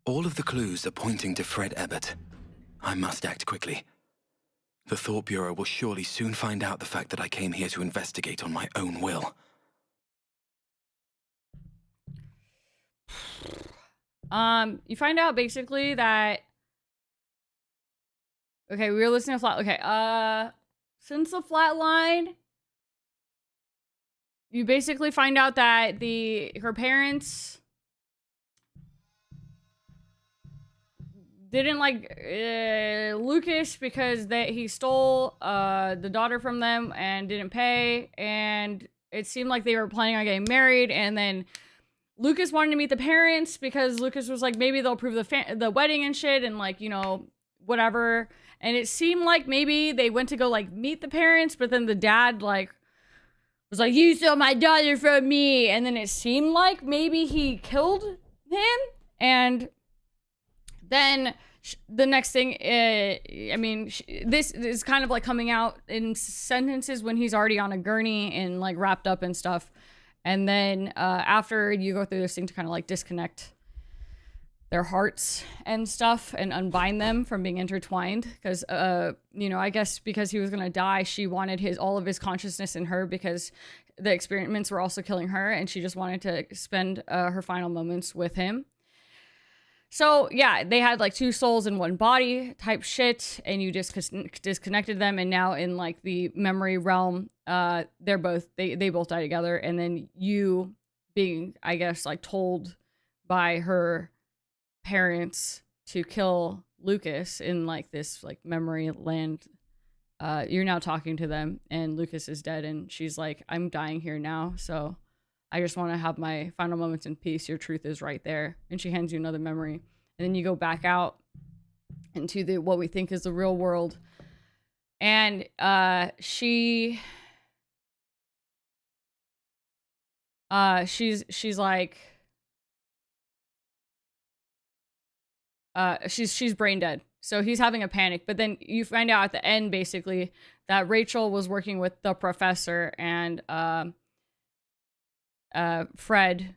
All of the clues are pointing to Fred Ebert. I must act quickly. The Thought Bureau will surely soon find out the fact that I came here to investigate on my own will. You find out basically that... Okay, we were listening to Flat... Okay, since the flatline, you basically find out that her parents didn't like Lucas because he stole the daughter from them and didn't pay, and it seemed like they were planning on getting married, and then Lucas wanted to meet the parents because Lucas was like, maybe they'll approve the wedding and shit, and like, you know, whatever. And it seemed like maybe they went to go like meet the parents, but then the dad like was like, you stole my daughter from me, and then it seemed like maybe he killed him. And then the next thing, I mean, this is kind of like coming out in sentences when he's already on a gurney and like wrapped up and stuff. And then after you go through this thing to kind of like disconnect their hearts and stuff and unbind them from being intertwined, because you know, I guess because he was gonna die, she wanted all of his consciousness in her because the experiments were also killing her, and she just wanted to spend her final moments with him. So yeah, they had like two souls in one body type shit, and you just disconnected them, and now in like the memory realm, they both die together, and then you being, I guess, like told by her parents to kill Lucas in like this like memory land you're now talking to them, and Lucas is dead, and she's like, I'm dying here now, so I just want to have my final moments in peace. Your truth is right there. And she hands you another memory. And then you go back out into the what we think is the real world. And she's like she's brain dead. So he's having a panic, but then you find out at the end basically that Rachel was working with the professor and Fred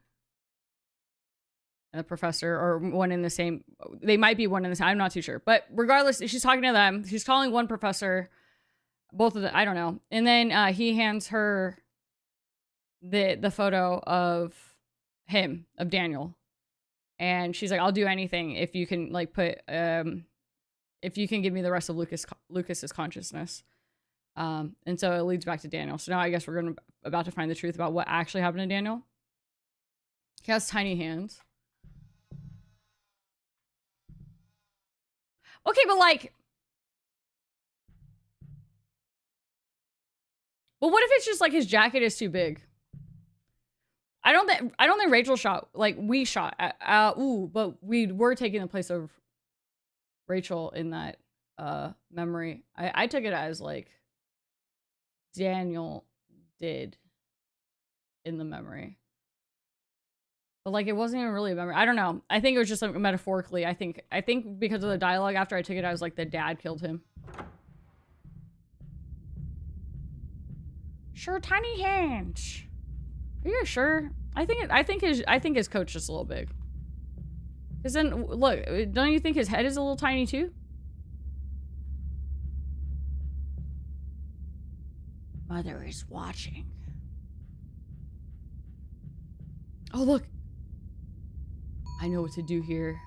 and the professor, or one in the same, they might be one in the same, I'm not too sure, but regardless, she's talking to them. She's calling one professor, both of them, I don't know. And then he hands her the photo of him, of Daniel. And she's like, I'll do anything if you can like put, if you can give me the rest of Lucas's consciousness. And so it leads back to Daniel. So now I guess we're about to find the truth about what actually happened to Daniel. He has tiny hands. Okay, but like, well, what if it's just like his jacket is too big? I don't think Rachel shot, like we shot but we were taking the place of Rachel in that memory. I took it as like Daniel did in the memory. But like it wasn't even really a memory. I don't know. I think it was just like metaphorically. I think because of the dialogue after I took it, I was like the dad killed him. Sure, tiny hands. Are you sure? I think his coat's just a little big. Cause then look, don't you think his head is a little tiny too? Mother is watching. Oh look. I know what to do here.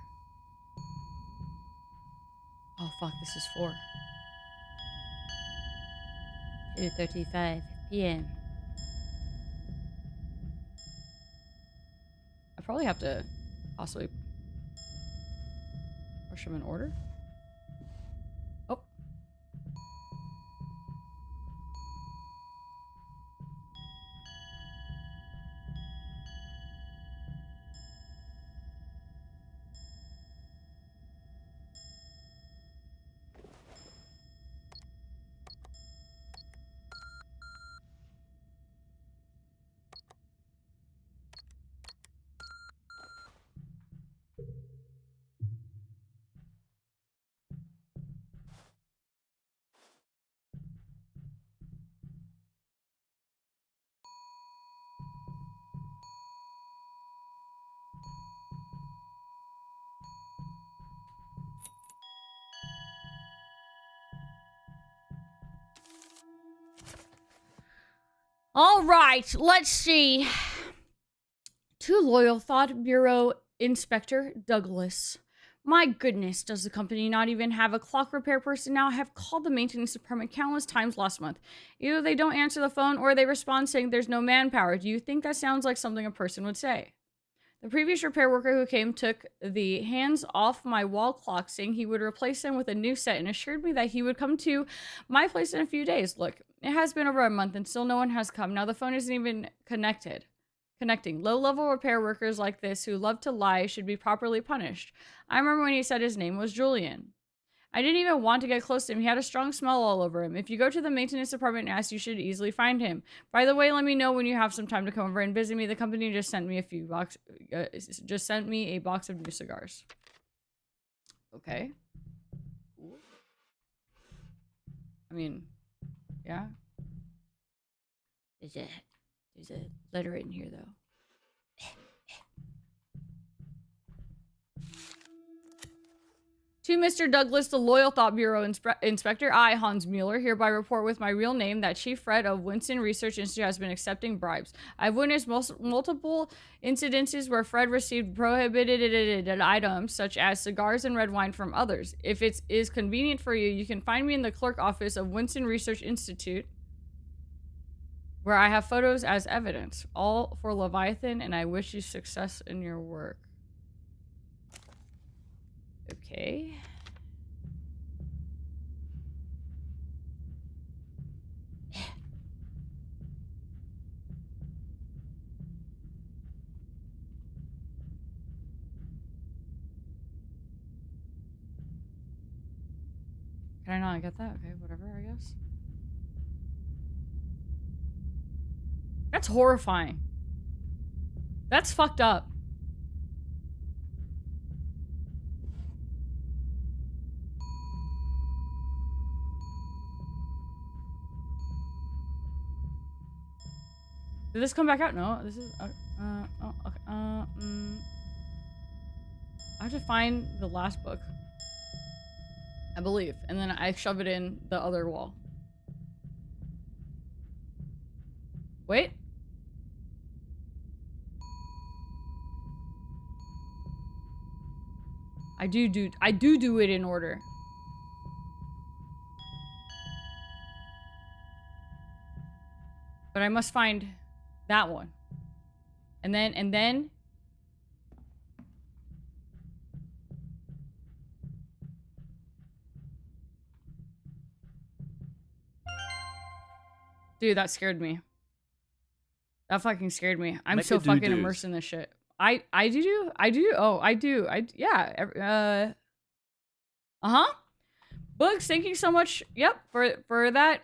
Oh fuck, this is 4. 2:35 p.m. I probably have to possibly push them in order. Oh. All right, let's see. To Loyal Thought Bureau Inspector Douglas. My goodness, does the company not even have a clock repair person now? I have called the maintenance department countless times last month. Either they don't answer the phone or they respond saying there's no manpower. Do you think that sounds like something a person would say? The previous repair worker who came took the hands off my wall clock, saying he would replace them with a new set and assured me that he would come to my place in a few days. Look, it has been over a month and still no one has come. Now the phone isn't even connecting. Low-level repair workers like this who love to lie should be properly punished. I remember when he said his name was Julian. I didn't even want to get close to him. He had a strong smell all over him. If you go to the maintenance department and ask, you should easily find him. By the way, let me know when you have some time to come over and visit me. The company just sent me a box of new cigars. Okay. Cool. I mean, yeah. There's a letter in here though. To Mr. Douglas, the Loyal Thought Bureau Inspector, I, Hans Mueller, hereby report with my real name that Chief Fred of Winston Research Institute has been accepting bribes. I've witnessed multiple incidences where Fred received prohibited items, such as cigars and red wine, from others. If it is convenient for you, you can find me in the clerk office of Winston Research Institute, where I have photos as evidence. All for Leviathan, and I wish you success in your work. Okay. Can I not get that? Okay, whatever, I guess. That's horrifying. That's fucked up. Did this come back out? No, this is, oh, okay, I have to find the last book, I believe, and then I shove it in the other wall. Wait. I do it in order. But I must find that one. And then dude, that scared me. That fucking scared me. I'm so fucking immersed in this shit. I do. Oh, I do. Yeah. Uh-huh. Bugs, thank you so much. Yep, for that.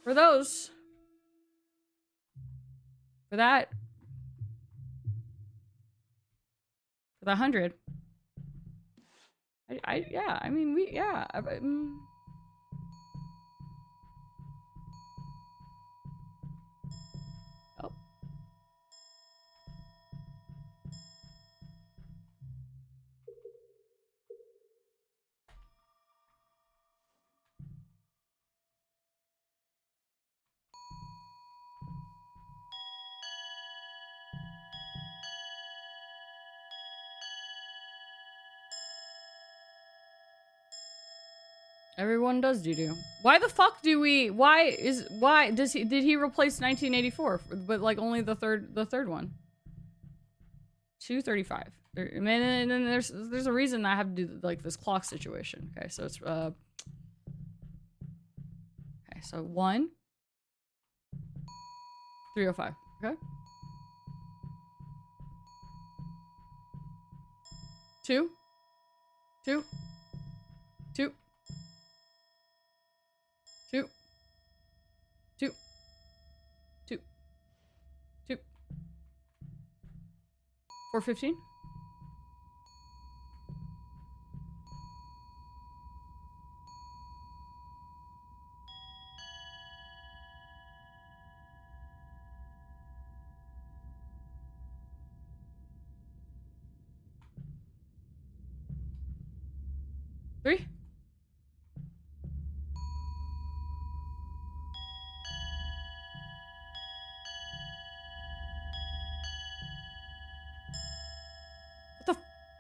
For those. For that. For the 100. Yeah, I mean, yeah. Oh. Everyone does doo-doo. Why the fuck do we? Did he replace 1984 but like only the third one? 235. And then there's a reason I have to do like this clock situation. Okay, so it's okay, so 1 305. Okay. 2 2 2 2 2 2 2 415. Three.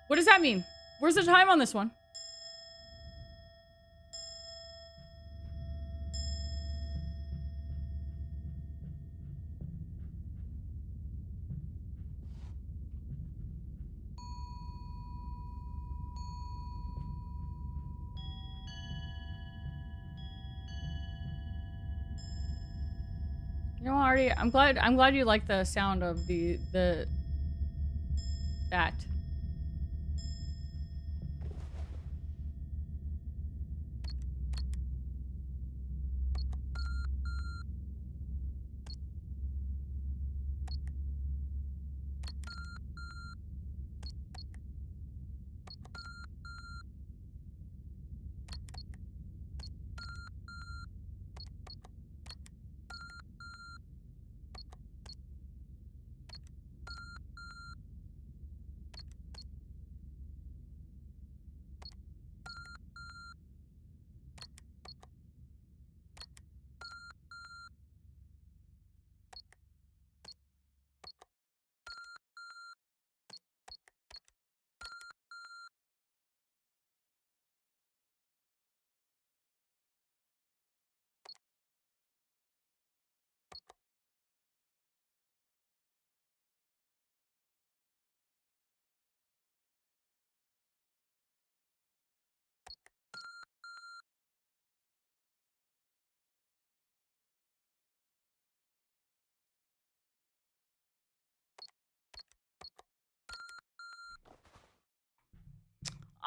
What does that mean? Where's the time on this one? You know, Artie, I'm glad you like the sound of that.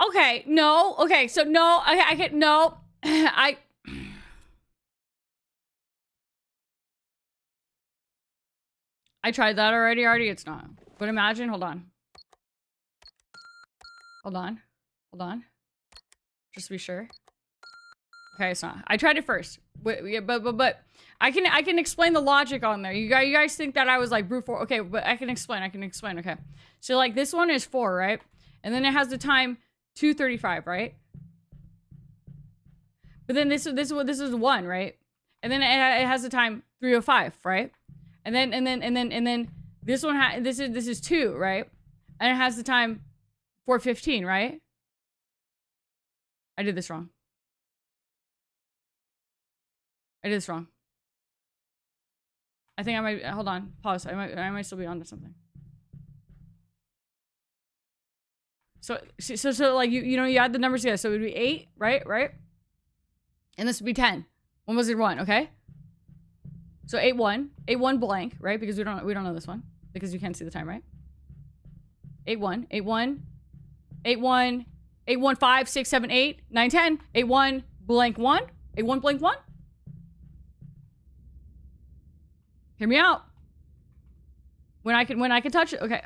Okay, no. Okay, so no. I can no. I tried that already. It's not. But imagine. Hold on. Hold on. Hold on. Just to be sure. Okay, it's not. I tried it first. But I can explain the logic on there. You guys think that I was like brute force. Okay, but I can explain. Okay. So like this one is 4, right? And then it has the time 2:35, right? But then this is 1, right? And then it has the time 3:05, right? And then this one this is 2, right? And it has the time 4:15, right? I did this wrong. I think I might, hold on, pause. I might still be onto something. So like you know you add the numbers together, so it would be 8, right? And this would be 10. When was it 1? Okay. So 8-1 blank, right? Because we don't know this one because you can't see the time, right? 8-1 5 6 7 8 9 10 8-1 blank 1 8-1 blank 1. Hear me out. When I can touch it. Okay.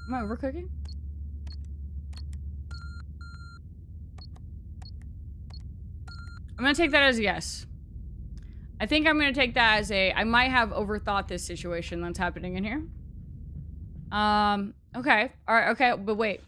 Am I overcooking? I'm gonna take that as a yes. I think I'm gonna take that as a, I might have overthought this situation that's happening in here. Okay. Alright, okay, but wait.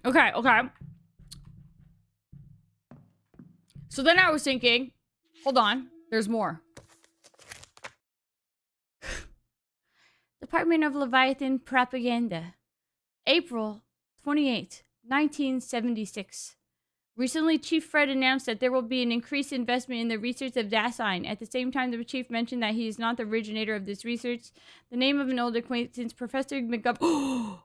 Okay. So then I was thinking, hold on, there's more. Department of Leviathan Propaganda. April 28, 1976. Recently, Chief Fred announced that there will be an increased investment in the research of Dasein. At the same time, the chief mentioned that he is not the originator of this research. The name of an old acquaintance, Professor McGovern...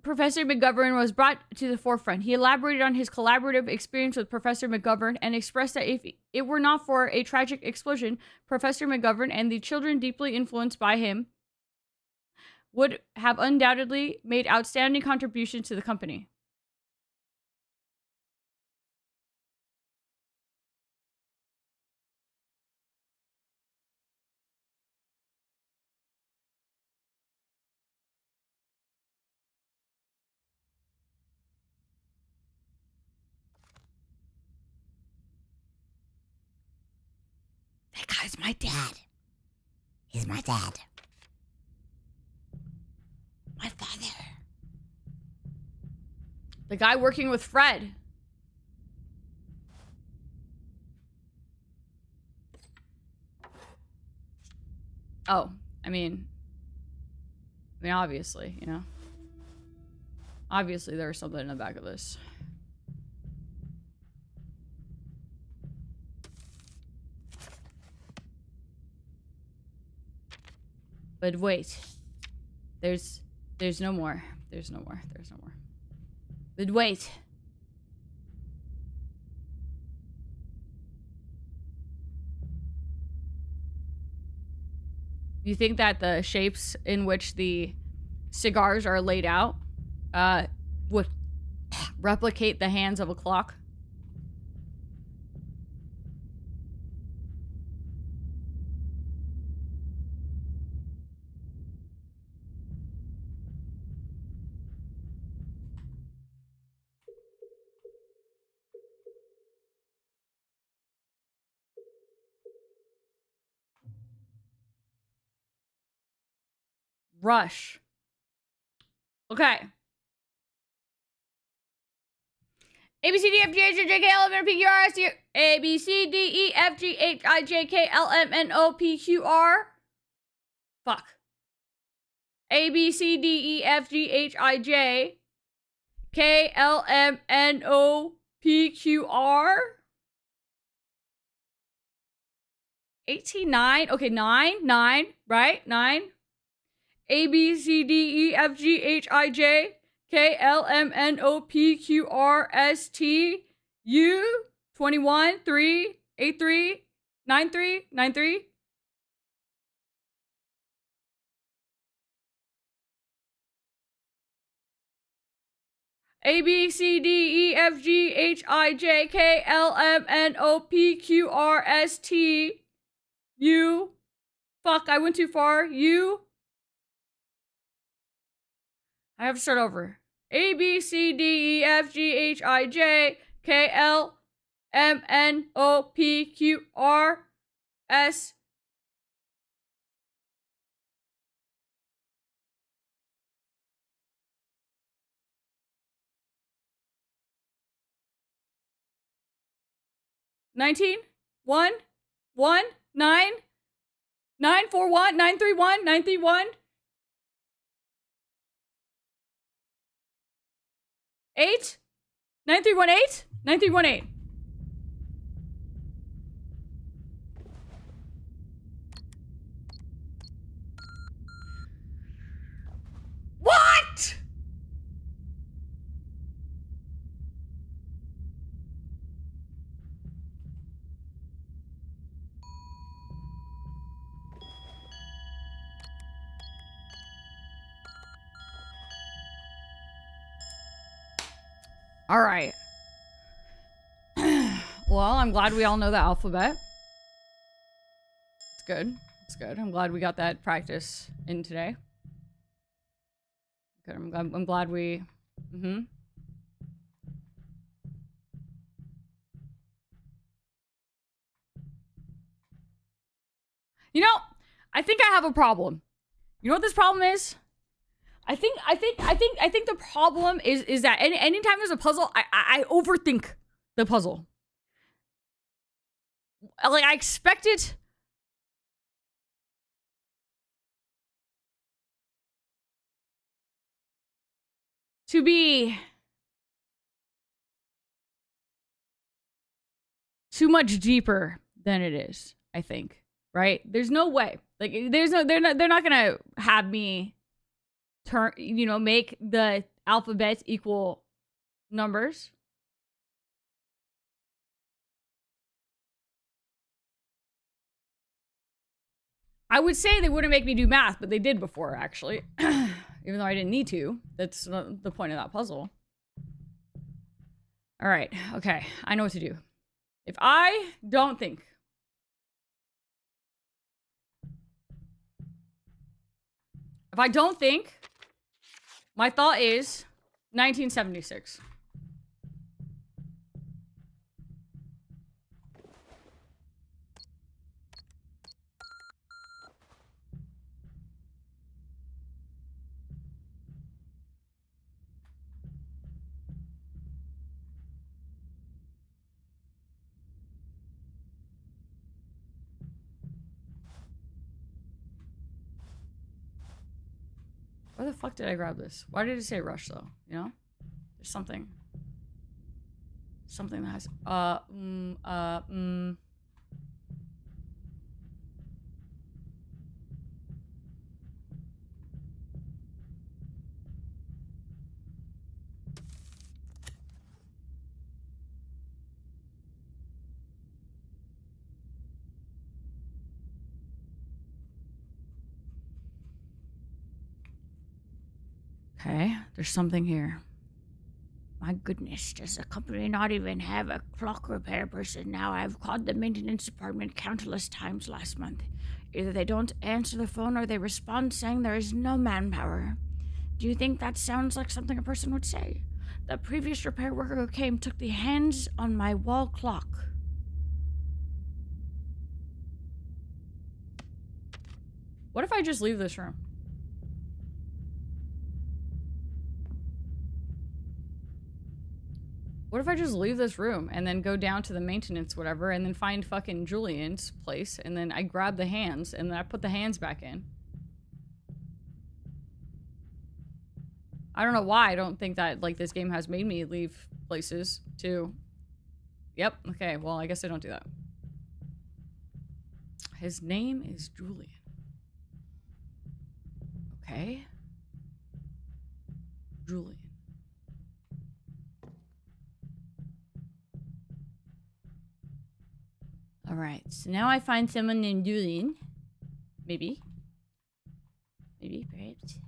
Professor McGovern was brought to the forefront. He elaborated on his collaborative experience with Professor McGovern and expressed that if it were not for a tragic explosion, Professor McGovern and the children deeply influenced by him would have undoubtedly made outstanding contributions to the company. That guy's my dad. He's my dad. My father. The guy working with Fred. Oh, I mean, obviously, you know. Obviously, there's something in the back of this. But wait. There's no more. There's no more. There's no more. But wait. You think that the shapes in which the cigars are laid out would replicate the hands of a clock? Rush. Okay. A B C D F G H I J K L M N O P Q R S T A B C D E F G H I J K L M N O P Q R. Fuck. A B C D E F G H I J K L M N O P Q R. 89. Okay, 9, right? 9. A B C D E F G H I J K L M N O P Q R S T U 21 3 8 3 9 3 9 3. A B C D E F G H I J K L M N O P Q R S T U. Fuck, I went too far. U. I have to start over. A B C D E F G H I J K L M N O P Q R S. $19 1 1 9 9 4 1 9 3 1 9 3 1 8 9 3 1 8 9 3 1 8. What? All right. Well, I'm glad we all know the alphabet. It's good. It's good. I'm glad we got that practice in today. Good. I'm glad we. You know, I think I have a problem. You know what this problem is? I think the problem is that anytime there's a puzzle, I overthink the puzzle. Like, I expect it to be too much deeper than it is, I think. Right? There's no way. Like, they're not gonna have me make the alphabet equal numbers. I would say they wouldn't make me do math, but they did before, actually. Even though I didn't need to. That's not the point of that puzzle. All right. Okay. I know what to do. If I don't think... If I don't think... My thought is 1976. Where the fuck did I grab this? Why did it say rush though? You know? There's something. Something that has Okay, there's something here. My goodness, does the company not even have a clock repair person now? I've called the maintenance department countless times last month. Either they don't answer the phone or they respond saying there is no manpower. Do you think that sounds like something a person would say? The previous repair worker who came took the hands on my wall clock. What if I just leave this room? What if I just leave this room and then go down to the maintenance, whatever, and then find fucking Julian's place, and then I grab the hands, and then I put the hands back in? I don't know why I don't think that, like, this game has made me leave places, too. Yep, okay, well, I guess I don't do that. His name is Julian. Okay. Julian. Alright, so now I find someone named Julian. Maybe. Maybe, perhaps.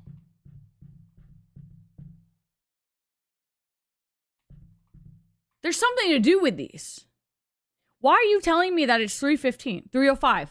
There's something to do with these. Why are you telling me that it's 3:15? 3:05.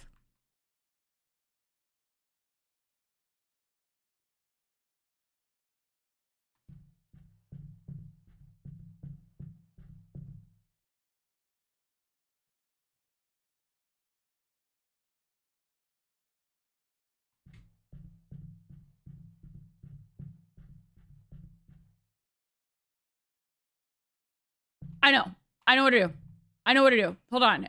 I know. I know what to do. I know what to do. Hold on.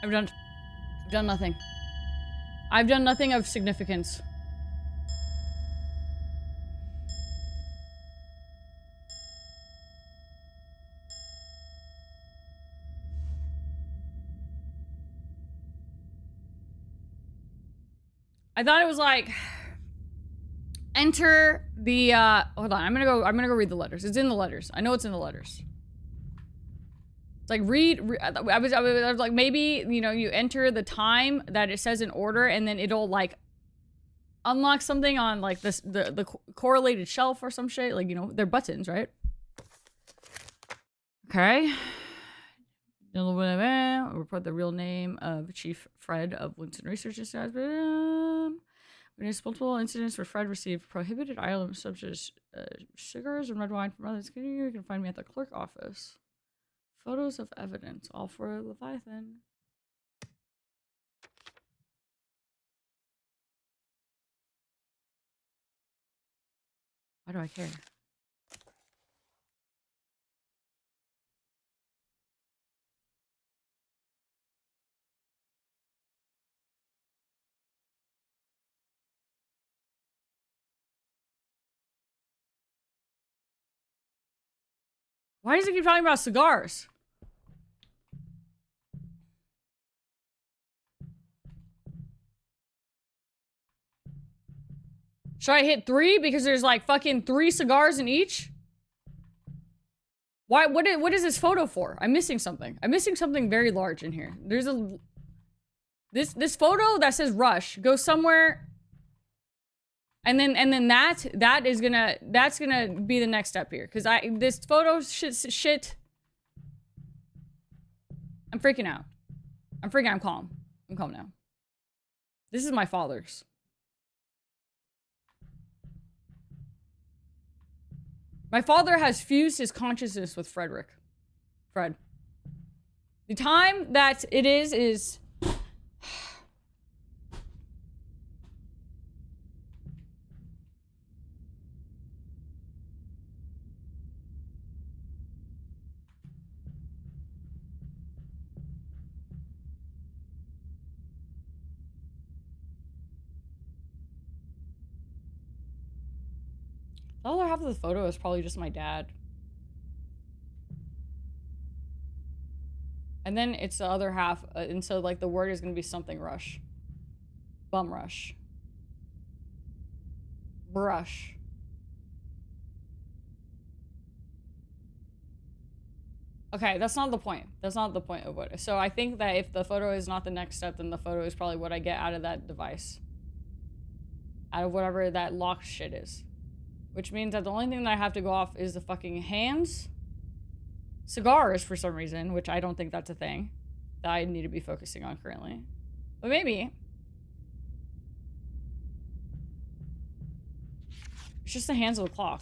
I've done nothing. I've done nothing of significance. I thought it was like enter the hold on, I'm gonna go read the letters. It's in the letters. I know it's in the letters. It's like I was like, maybe, you know, you enter the time that it says in order, and then it'll like unlock something on like this the correlated shelf or some shit. Like, you know, they're buttons, right? Okay. Report the real name of Chief Fred of Winston Research Establishment. Witness multiple incidents where Fred received prohibited items such as cigars and red wine from others. You can find me at the clerk office. Photos of evidence, all for Leviathan. Why do I care? Why does he keep talking about cigars? Should I hit 3 because there's like fucking 3 cigars in each? Why? What is this photo for? I'm missing something. I'm missing something very large in here. There's a this photo that says Rush goes somewhere, and then that's gonna be the next step here because this photo shit. I'm freaking out. I'm freaking. I'm calm. I'm calm now. This is my father's. My father has fused his consciousness with Fred. The time that it is... The other half of the photo is probably just my dad. And then it's the other half, and so like the word is gonna be something Rush. Bum rush. Brush. Okay, that's not the point. That's not the point of what. So I think that if the photo is not the next step, then the photo is probably what I get out of that device. Out of whatever that locked shit is. Which means that the only thing that I have to go off is the fucking hands. Cigars, for some reason, which I don't think that's a thing that I need to be focusing on currently. But maybe. It's just the hands of the clock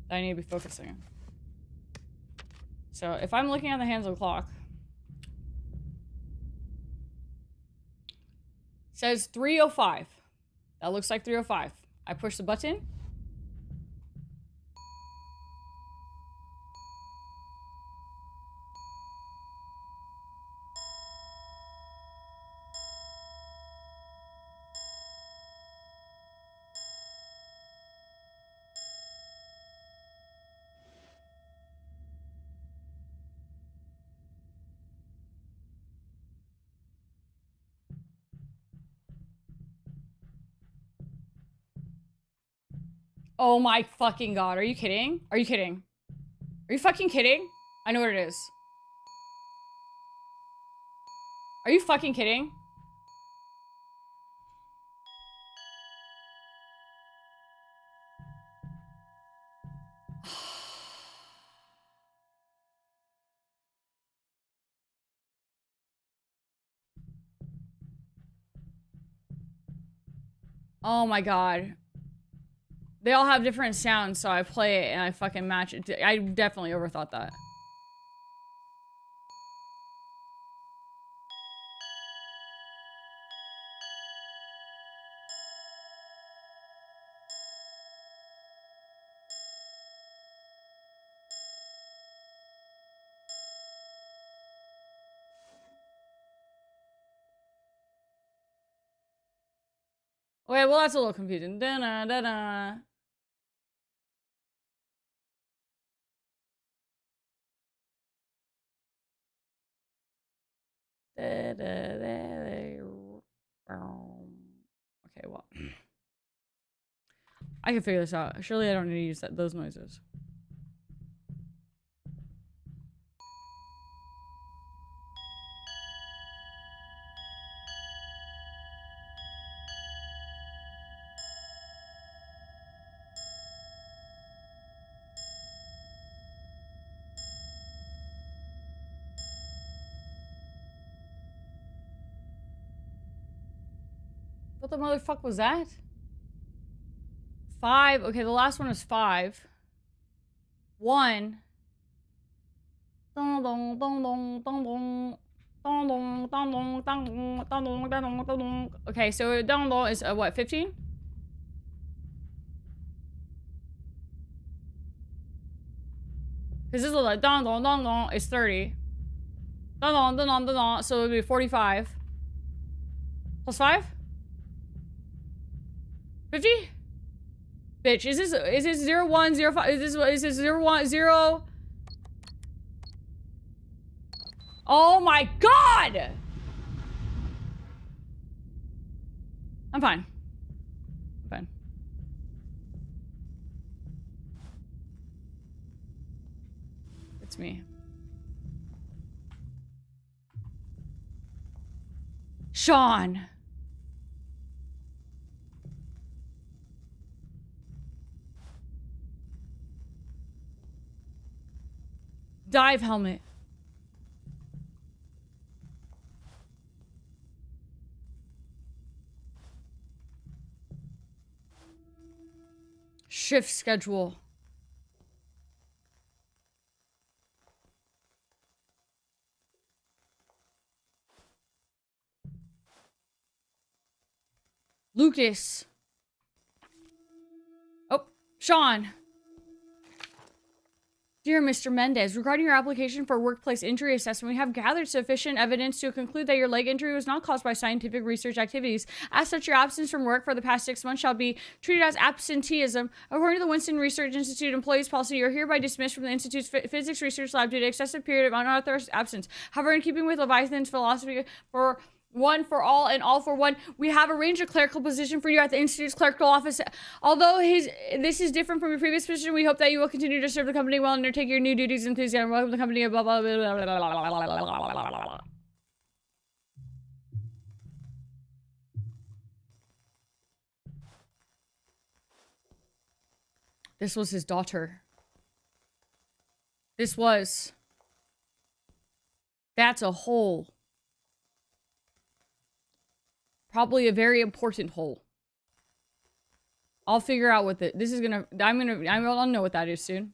that I need to be focusing on. So if I'm looking at the hands of the clock, it says 3:05. That looks like 3:05. I push the button. Oh my fucking god, are you kidding? Are you kidding? Are you fucking kidding? I know what it is. Are you fucking kidding? Oh my god. They all have different sounds, so I play it and I fucking match it. I definitely overthought that. Okay, well that's a little confusing. Da-na, da-na. Okay, well. I can figure this out. Surely I don't need to use those noises. What the motherfuck was that? 5. Okay, the last one is 5. 1. Okay, so dong is what, 15? Because this is like dong is 30. Dong, so it would be 45. Plus 5? 50? Bitch, is this 0, 1, 0, 5? Is this 0, 1, 0? Oh my god! I'm fine. I'm fine. It's me. Sean! Dive helmet. Shift schedule. Lucas. Oh, Sean. Dear Mr. Mendez, regarding your application for workplace injury assessment, we have gathered sufficient evidence to conclude that your leg injury was not caused by scientific research activities. As such, your absence from work for the past 6 months shall be treated as absenteeism. According to the Winston Research Institute employees policy, you are hereby dismissed from the Institute's physics research lab due to excessive period of unauthorized absence. However, in keeping with Leviathan's philosophy for one for all and all for one, we have arranged a clerical position for you at the Institute's clerical office. Although this is different from your previous position, we hope that you will continue to serve the company well and undertake your new duties and enthusiasm. Welcome to the company, blah, blah, blah, blah, blah, blah, blah, blah, blah. This was his daughter. That's a hole. Probably a very important hole. I'll figure out what this is I'll know what that is soon.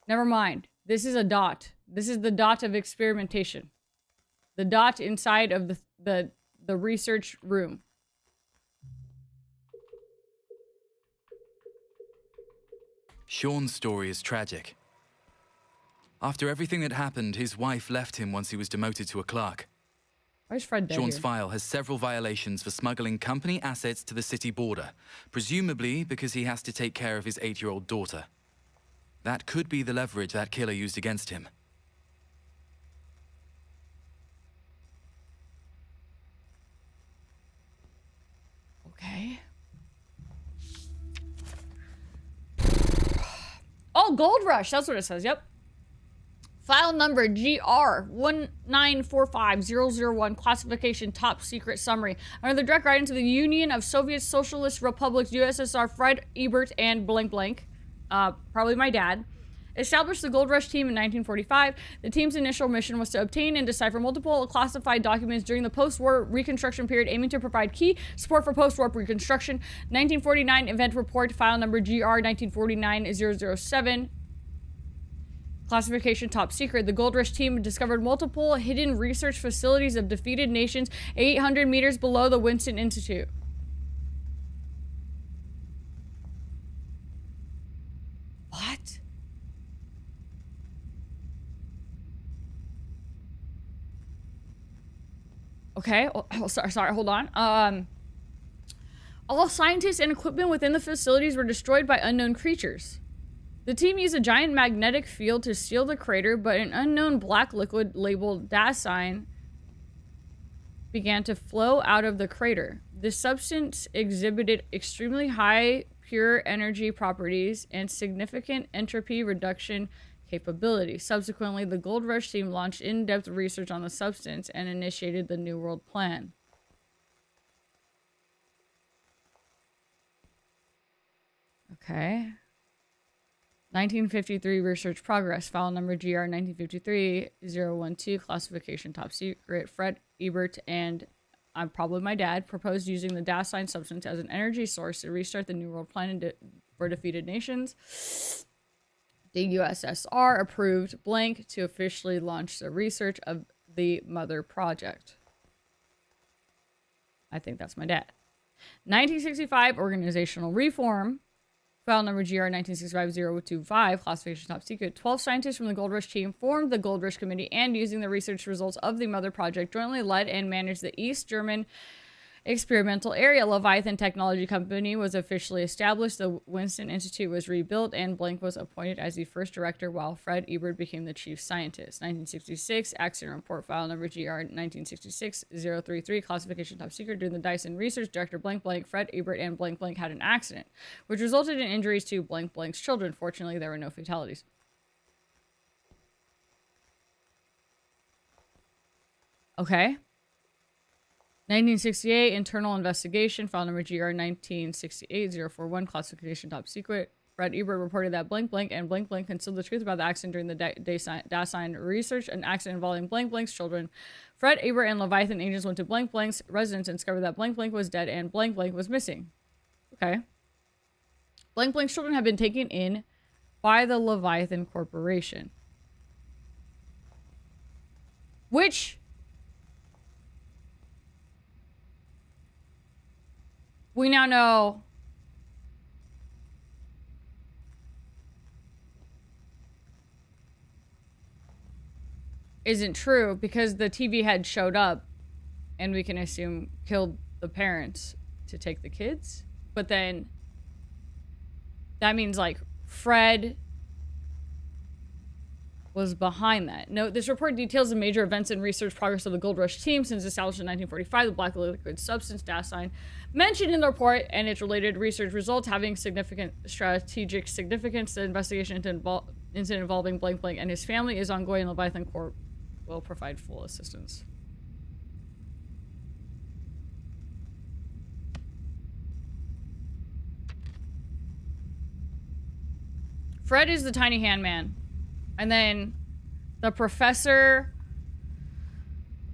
Never mind. This is a dot. This is the dot of experimentation. The dot inside of the research room. Sean's story is tragic. After everything that happened, his wife left him once he was demoted to a clerk. Why is Fred dead Sean's here? file has several violations for smuggling company assets to the city border, presumably because he has to take care of his 8-year-old daughter. That could be the leverage that killer used against him. Okay. Oh, Gold Rush. That's what it says. Yep. File number GR1945001, classification top secret summary. Under the direct guidance of the Union of Soviet Socialist Republics, USSR, Fred Ebert and blank blank, probably my dad, established the Gold Rush team in 1945. The team's initial mission was to obtain and decipher multiple classified documents during the post-war Reconstruction period, aiming to provide key support for post-war Reconstruction. 1949 event report, file number GR1949007. Classification top secret. The Gold Rush team discovered multiple hidden research facilities of defeated nations 800 meters below the Winston Institute. What? Okay. Oh, sorry, hold on. All scientists and equipment within the facilities were destroyed by unknown creatures. The team used a giant magnetic field to seal the crater, but an unknown black liquid labeled dacine began to flow out of the crater. This substance exhibited extremely high pure energy properties and significant entropy reduction capability. Subsequently, the Gold Rush team launched in-depth research on the substance and initiated the New World Plan. Okay. 1953 research progress, file number GR 1953-012, classification top secret. Fred Ebert and probably my dad proposed using the dacine substance as an energy source to restart the New World Plan for defeated nations. The USSR approved blank to officially launch the research of the Mother Project. I think that's my dad. 1965 organizational reform. File number GR 1965-025, classification top secret. 12 scientists from the Gold Rush team formed the Gold Rush Committee and, using the research results of the Mother Project, jointly led and managed the East German experimental area. Leviathan Technology Company was officially established. The Winston Institute was rebuilt, and Blank was appointed as the first director, while Fred Ebert became the chief scientist. 1966, accident report file number GR 1966-033, classification top secret. During the Dyson research, Director Blank Blank, Fred Ebert, and Blank Blank had an accident, which resulted in injuries to Blank Blank's children. Fortunately, there were no fatalities. Okay. 1968, internal investigation, file number GR 1968-041, classification top secret. Fred Ebert reported that Blank Blank and Blank Blank concealed the truth about the accident during the Dasein research, an accident involving Blank Blank's children. Fred Ebert and Leviathan agents went to Blank Blank's residence and discovered that Blank Blank was dead and Blank Blank was missing. Okay. Blank Blank's children have been taken in by the Leviathan Corporation. Which... we now know isn't true because the TV head showed up and we can assume killed the parents to take the kids. But then that means like Fred was behind that. Note, this report details the major events and research progress of the Gold Rush team since established in 1945. The black liquid substance Dasein mentioned in the report and its related research results having significant strategic significance. The investigation into incident involving Blank Blank and his family is ongoing. Leviathan Corp will provide full assistance. Fred is the tiny hand man. And then the professor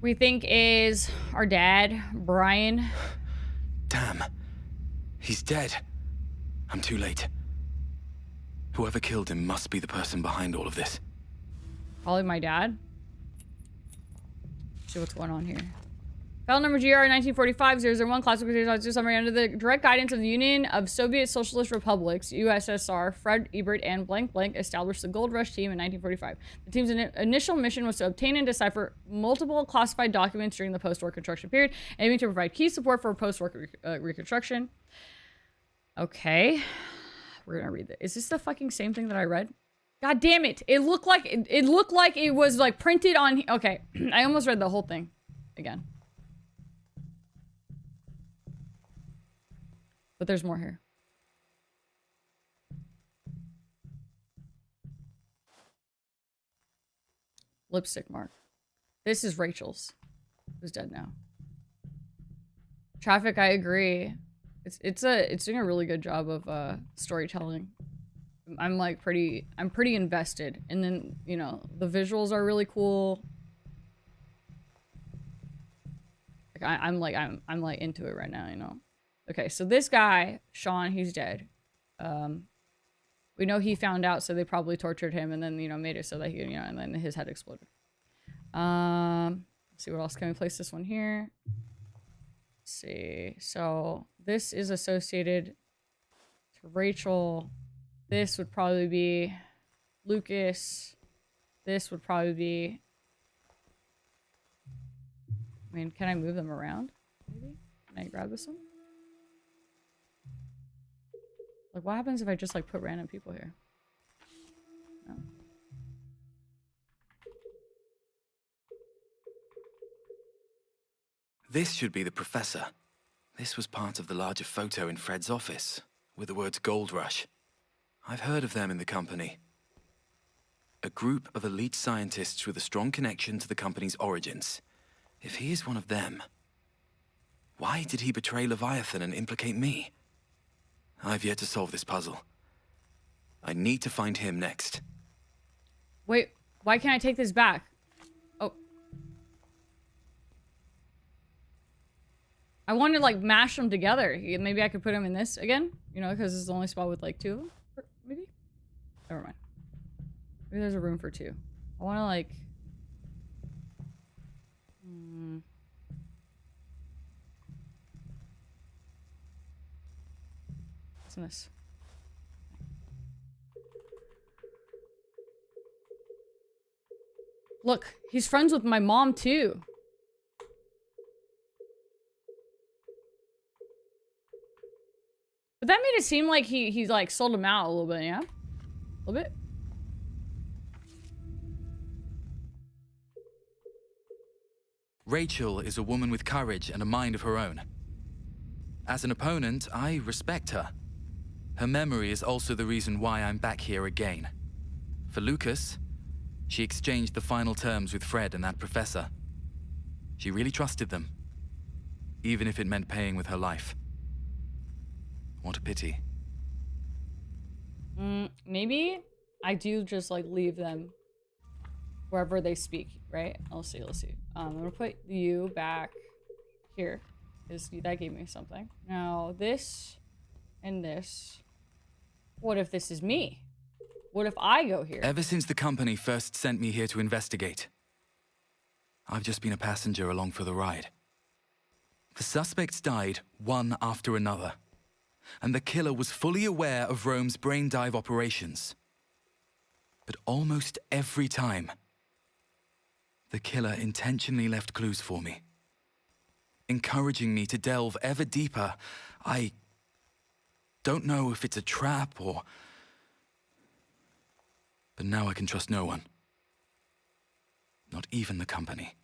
we think is our dad, Brian. Damn. He's dead. I'm too late. Whoever killed him must be the person behind all of this. Probably my dad. Let's see what's going on here. File number GR 1945-001, classification summary. Under the direct guidance of the Union of Soviet Socialist Republics, USSR, Fred Ebert and Blank Blank established the Gold Rush team in 1945. The team's initial mission was to obtain and decipher multiple classified documents during the post-war construction period, aiming to provide key support for post-war reconstruction. Okay. We're gonna read this. Is this the fucking same thing that I read? God damn it. It looked like it was like printed on... Okay. I almost read the whole thing again. But there's more here. Lipstick mark. This is Rachel's, who's dead now. Traffic, I agree. It's doing a really good job of storytelling. I'm pretty invested, and then you know the visuals are really cool. Like I'm like into it right now, you know. Okay, so this guy, Sean, he's dead. We know he found out, so they probably tortured him and then, you know, made it so that he, you know, and then his head exploded. Let's see, what else can we place this one here? Let's see. So this is associated to Rachel. This would probably be Lucas. This would probably be... I mean, can I move them around? Maybe? Can I grab this one? Like, what happens if I just, like, put random people here? No. This should be the professor. This was part of the larger photo in Fred's office, with the words Gold Rush. I've heard of them in the company. A group of elite scientists with a strong connection to the company's origins. If he is one of them, why did he betray Leviathan and implicate me? I've yet to solve this puzzle. I need to find him next. Wait, why can't I take this back? Oh. I want to, like, mash them together. Maybe I could put them in this again? You know, because it's the only spot with, like, two of them? Maybe? Never mind. Maybe there's a room for two. I want to, like... What's in this? Look, he's friends with my mom, too. But that made it seem like he's like sold him out a little bit, yeah? A little bit? Rachel is a woman with courage and a mind of her own. As an opponent, I respect her. Her memory is also the reason why I'm back here again. For Lucas, she exchanged the final terms with Fred and that professor. She really trusted them, even if it meant paying with her life. What a pity. Maybe I do just like leave them wherever they speak, right? Let's see. I'm gonna put you back here, because that gave me something. Now this and this. What if this is me? What if I go here? Ever since the company first sent me here to investigate, I've just been a passenger along for the ride. The suspects died one after another, and the killer was fully aware of Rome's brain dive operations. But almost every time, the killer intentionally left clues for me, encouraging me to delve ever deeper. I don't know if it's a trap or... But now I can trust no one. Not even the company.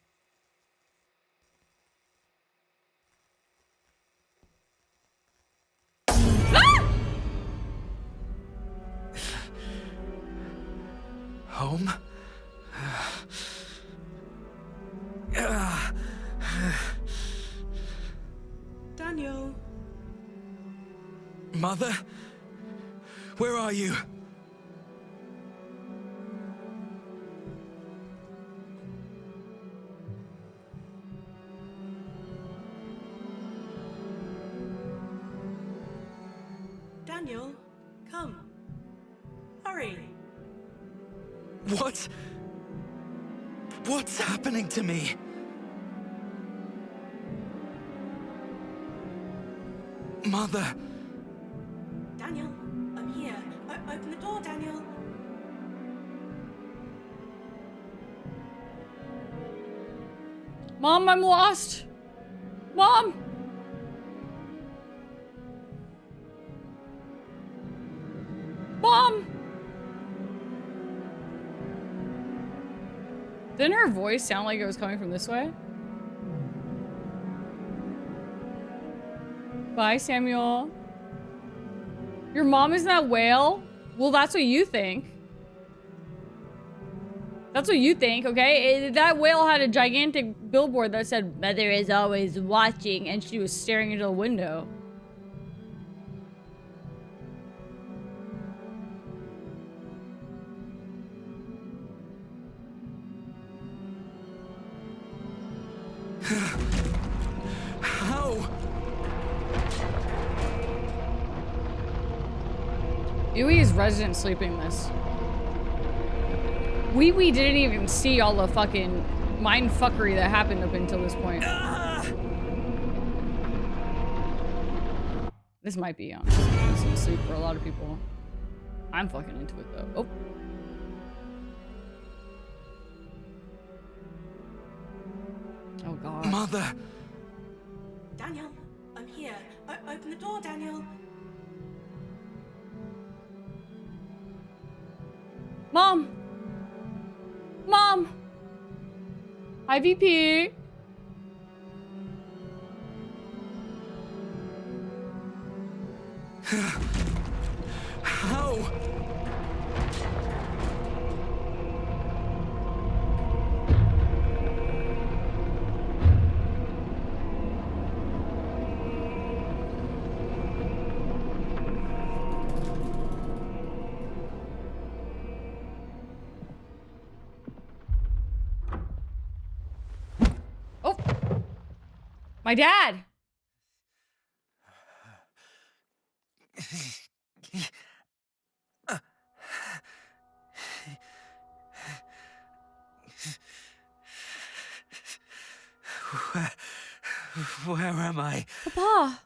Home? Daniel. Mother? Where are you? Daniel, come. Hurry. What? What's happening to me? Mother! Daniel, I'm here. Open the door, Daniel. Mom, I'm lost. Mom! Mom! Didn't her voice sound like it was coming from this way? Bye, Samuel. Your mom is that whale? Well, that's what you think. That's what you think, okay? That whale had a gigantic billboard that said, "Mother is always watching," and she was staring into the window. How? Yui's resident sleeping this. We didn't even see all the fucking mindfuckery that happened up until this point. This might be honestly sleep for a lot of people. I'm fucking into it though. Oh. Oh god. Mother! Daniel, I'm here. Open the door, Daniel. Mom! Mom! Hi, VP! How? Oh! My dad! Where am I? Papa!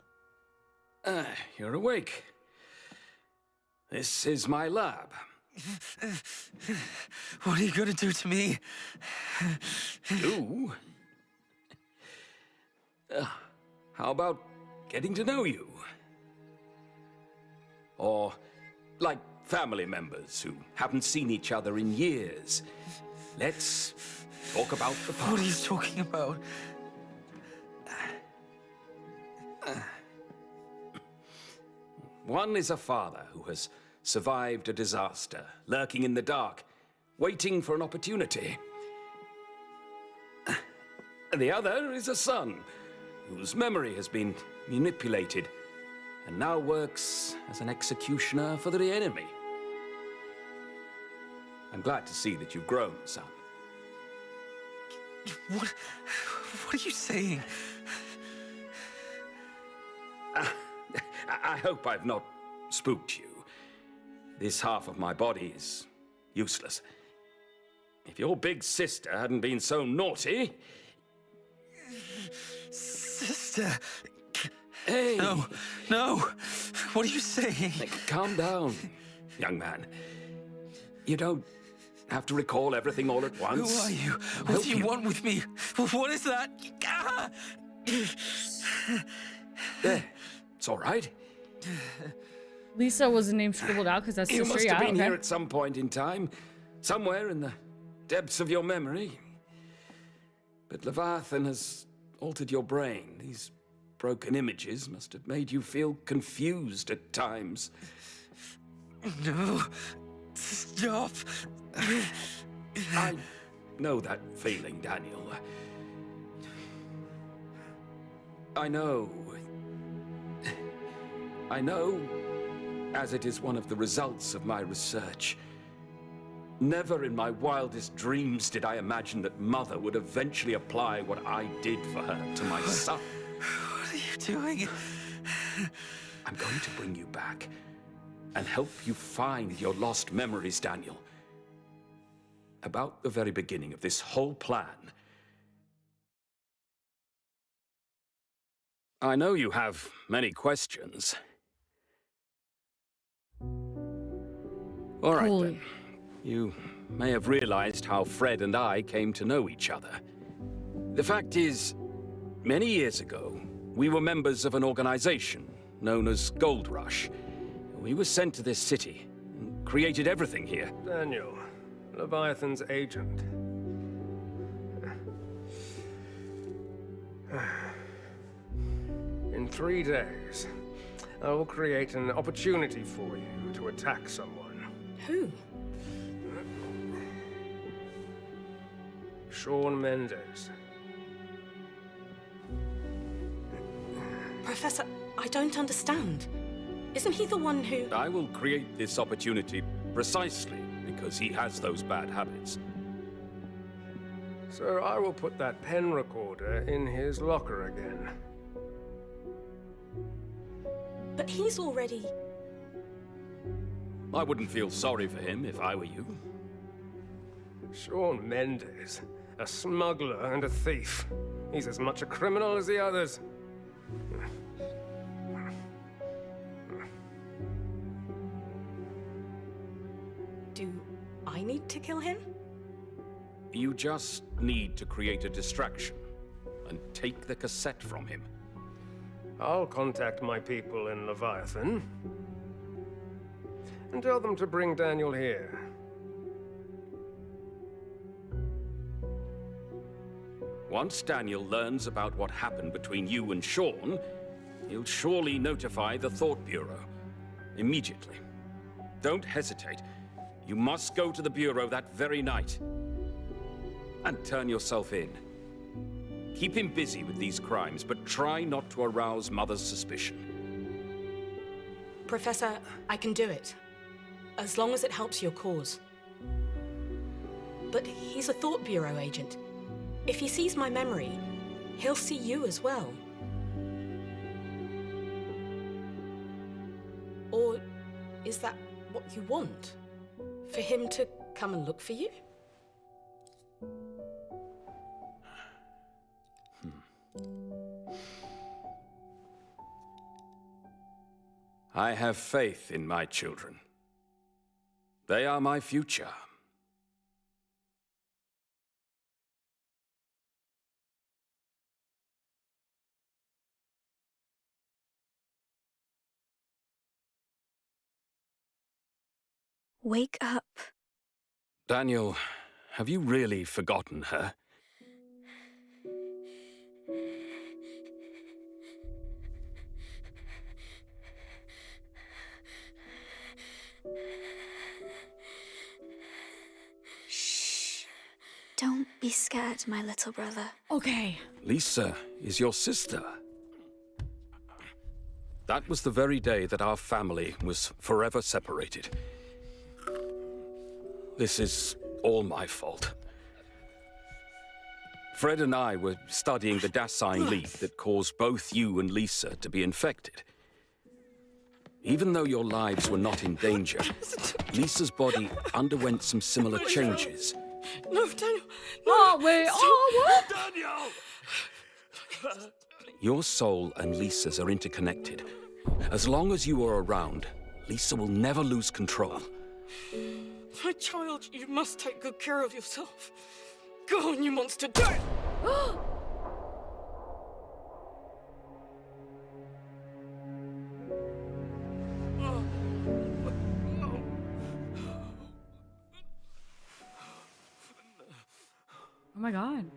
You're awake. This is my lab. What are you gonna do to me? Do? How about getting to know you? Or like family members who haven't seen each other in years. Let's talk about the past. What are you talking about? One is a father who has survived a disaster, lurking in the dark, waiting for an opportunity. The other is a son whose memory has been manipulated and now works as an executioner for the enemy. I'm glad to see that you've grown, son. What are you saying? I hope I've not spooked you. This half of my body is useless. If your big sister hadn't been so naughty... Sister... Hey! No! What are you saying? Calm down, young man. You don't have to recall everything all at once. Who are you? What do you want with me? What is that? There. It's all right. Lisa was the name scribbled out because that's You sister. must have Yeah, been okay. here at some point in time, somewhere in the depths of your memory. But Leviathan has altered your brain. These broken images must have made you feel confused at times. No. Stop. I know that feeling, Daniel. I know, as it is one of the results of my research. Never in my wildest dreams did I imagine that Mother would eventually apply what I did for her to my son. What are you doing? I'm going to bring you back and help you find your lost memories, Daniel. About the very beginning of this whole plan. I know you have many questions. All right, then. You may have realized how Fred and I came to know each other. The fact is, many years ago, we were members of an organization known as Gold Rush. We were sent to this city and created everything here. Daniel, Leviathan's agent. In 3 days, I will create an opportunity for you to attack someone. Who? Shawn Mendes. Professor, I don't understand. Isn't he the one who... I will create this opportunity precisely because he has those bad habits. So I will put that pen recorder in his locker again. But he's already... I wouldn't feel sorry for him if I were you. Shawn Mendes, a smuggler and a thief. He's as much a criminal as the others. Do I need to kill him? You just need to create a distraction and take the cassette from him. I'll contact my people in Leviathan and tell them to bring Daniel here. Once Daniel learns about what happened between you and Shawn, he'll surely notify the Thought Bureau. Immediately. Don't hesitate. You must go to the Bureau that very night. And turn yourself in. Keep him busy with these crimes, but try not to arouse Mother's suspicion. Professor, I can do it. As long as it helps your cause. But he's a Thought Bureau agent. If he sees my memory, he'll see you as well. Or is that what you want? For him to come and look for you? I have faith in my children. They are my future. Wake up. Daniel, have you really forgotten her? Don't be scared, my little brother. Okay. Lisa is your sister. That was the very day that our family was forever separated. This is all my fault. Fred and I were studying the Dasein leak that caused both you and Lisa to be infected. Even though your lives were not in danger, Lisa's body underwent some similar changes. No, Daniel. No. Oh, wait. Oh, what? Daniel! Your soul and Lisa's are interconnected. As long as you are around, Lisa will never lose control. My child, you must take good care of yourself. Go on, you monster. Do it! Oh my god.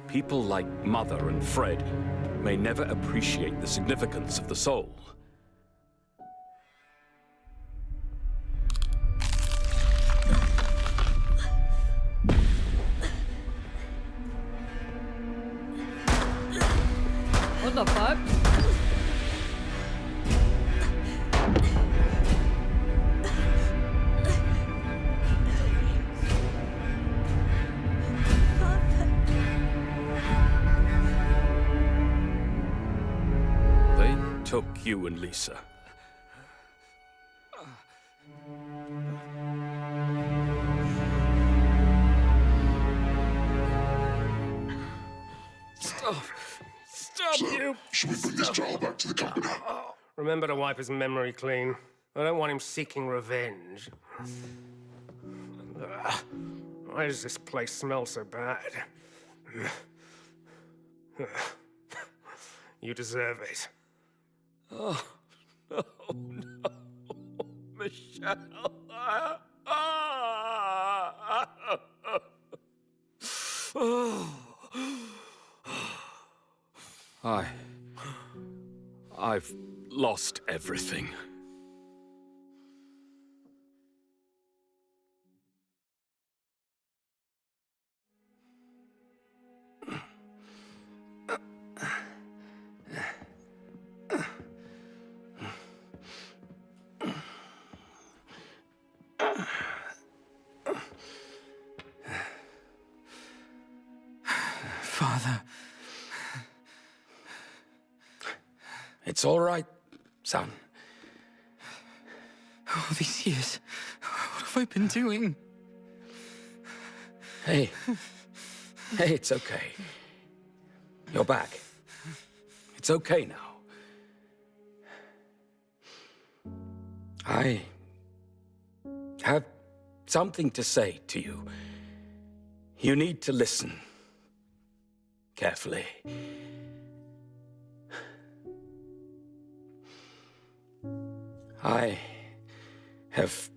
People like Mother and Fred may never appreciate the significance of the soul. What the fuck? They took you and Lisa. Stop! Stop, you! Should we bring this child back to the company? Remember to wipe his memory clean. I don't want him seeking revenge. Why does this place smell so bad? You deserve it. Oh, no, no. Michelle. I've lost everything. Father. It's all right, son. All these years, what have I been doing? Hey. Hey, it's okay. You're back. It's okay now. I have something to say to you. You need to listen carefully. I have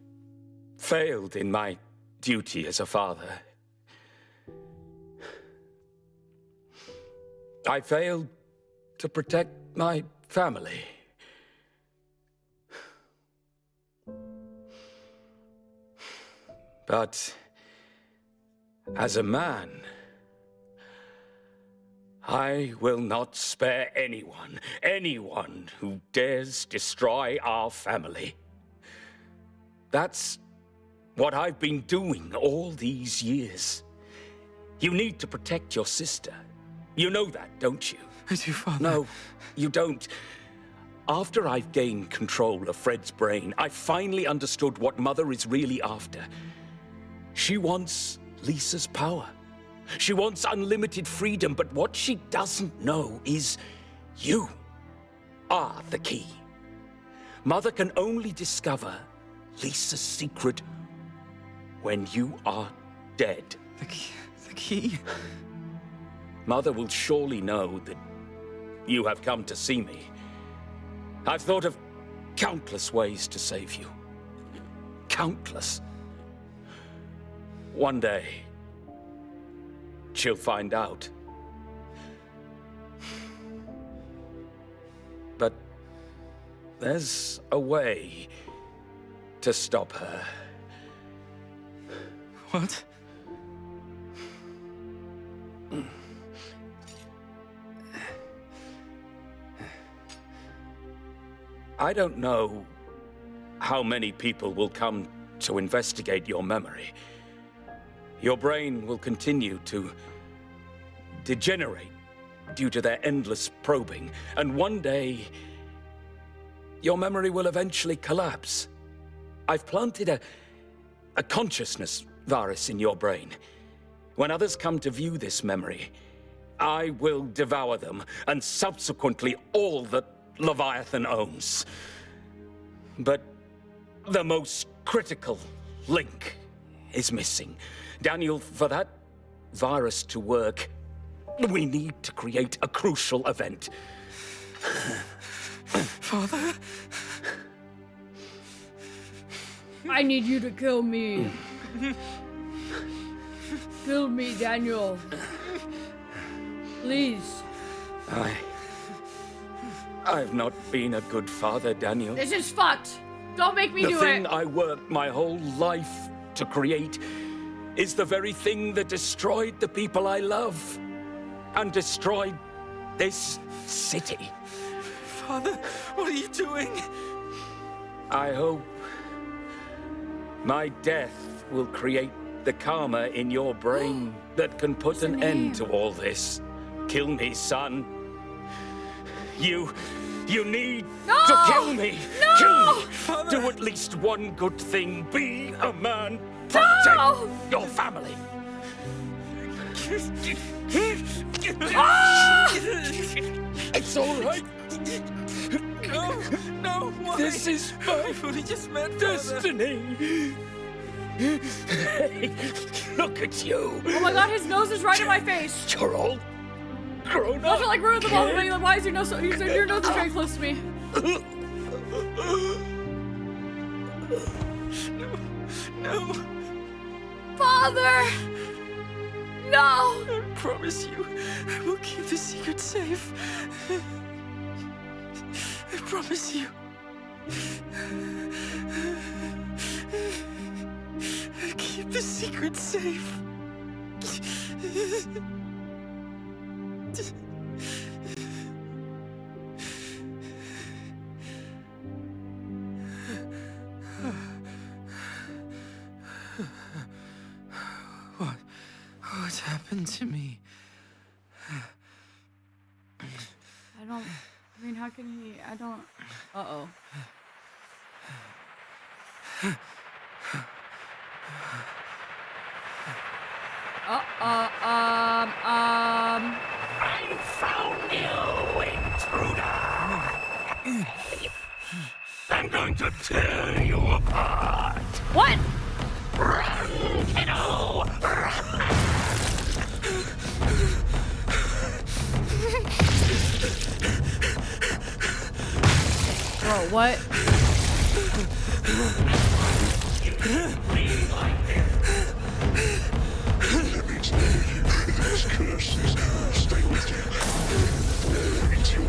failed in my duty as a father. I failed to protect my family. But as a man, I will not spare anyone who dares destroy our family. That's what I've been doing all these years. You need to protect your sister. You know that, don't you? I do, Father. No, you don't. After I've gained control of Fred's brain, I finally understood what Mother is really after. She wants Lisa's power. She wants unlimited freedom, but what she doesn't know is you are the key. Mother can only discover Lisa's secret when you are dead. The key? Mother will surely know that you have come to see me. I've thought of countless ways to save you. countless. One day, she'll find out. But there's a way to stop her. What? I don't know how many people will come to investigate your memory. Your brain will continue to degenerate due to their endless probing, and one day, your memory will eventually collapse. I've planted a consciousness virus in your brain. When others come to view this memory, I will devour them, and subsequently all that Leviathan owns. But the most critical link is missing. Daniel, for that virus to work, we need to create a crucial event. Father? I need you to kill me. Kill me, Daniel. Please. I've not been a good father, Daniel. This is fucked. Don't make me do it. The thing I worked my whole life to create is the very thing that destroyed the people I love and destroyed this city. Father, what are you doing? I hope my death will create the karma in your brain that can put an end to all this. Kill me, son. You need to kill me. No! Kill me. Father. Do at least one good thing. Be a man. Protect your family. It's all right. No, why? This is my we just met, destiny. Hey, look at you. Oh my god, his nose is right in my face. You're all grown up. Not to like ruin the moment, but like, why is your nose so, your nose is very close to me? No. Father! No! I promise you, I will keep the secret safe. I promise you. I'll keep the secret safe. What happened to me? I mean, how can he? I don't. Uh-oh. I found you, intruder. I'm going to tear you apart. What? Run, kiddo, run. Bro, what? Let me tell you, this curse is gonna stay with you. Until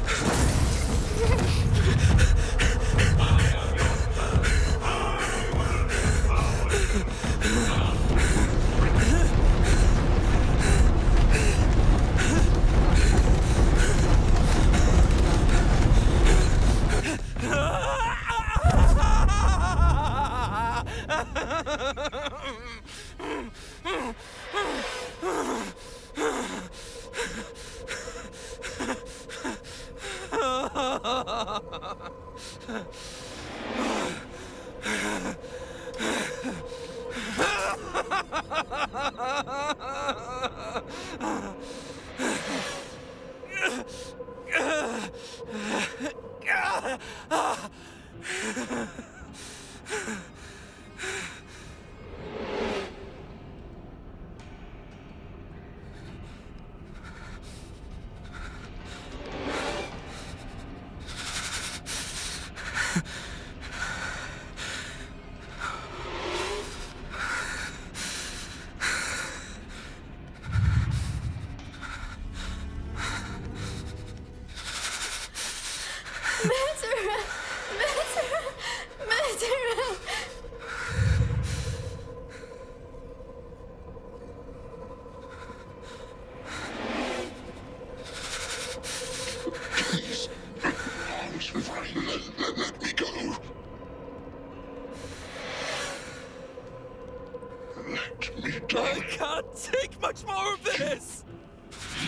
me I die. can't take much more of this!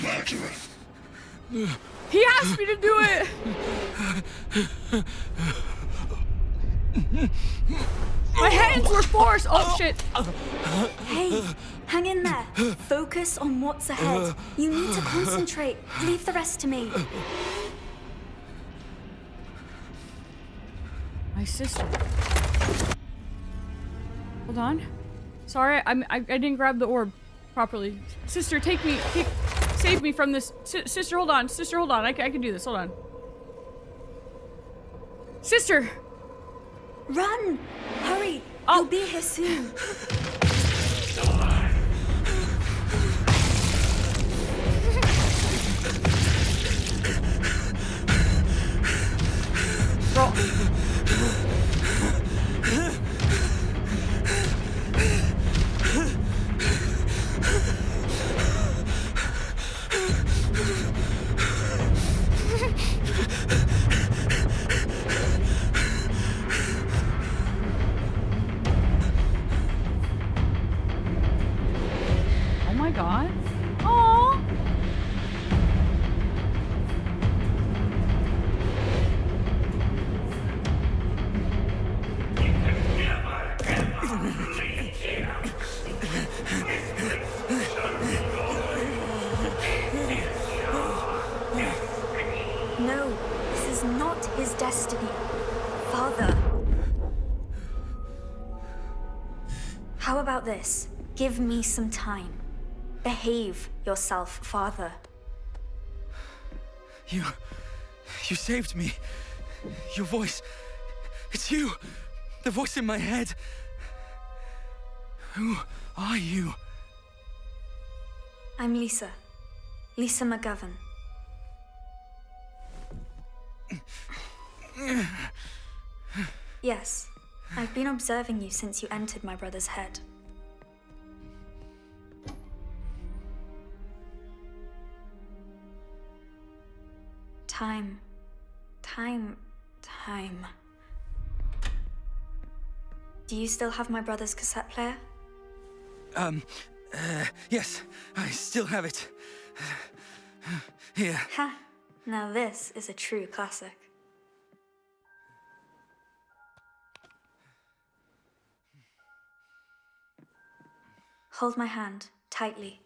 Murderer. He asked me to do it! My hands were forced! Oh shit! Hey, hang in there. Focus on what's ahead. You need to concentrate. Leave the rest to me. My sister. Hold on. Sorry, I didn't grab the orb properly. Sister, save me from this. Sister, hold on. Sister, hold on. I can do this. Hold on. Sister! Run! Hurry! I'll be here soon. Bro. Oh my god. Aww. No, this is not his destiny. Father. How about this? Give me some time. Behave yourself, Father. You saved me. Your voice. It's you. The voice in my head. Who are you? I'm Lisa. Lisa McGovern. Yes, I've been observing you since you entered my brother's head. Time. Do you still have my brother's cassette player? Yes, I still have it. Here. Ha! Now this is a true classic. Hold my hand, tightly.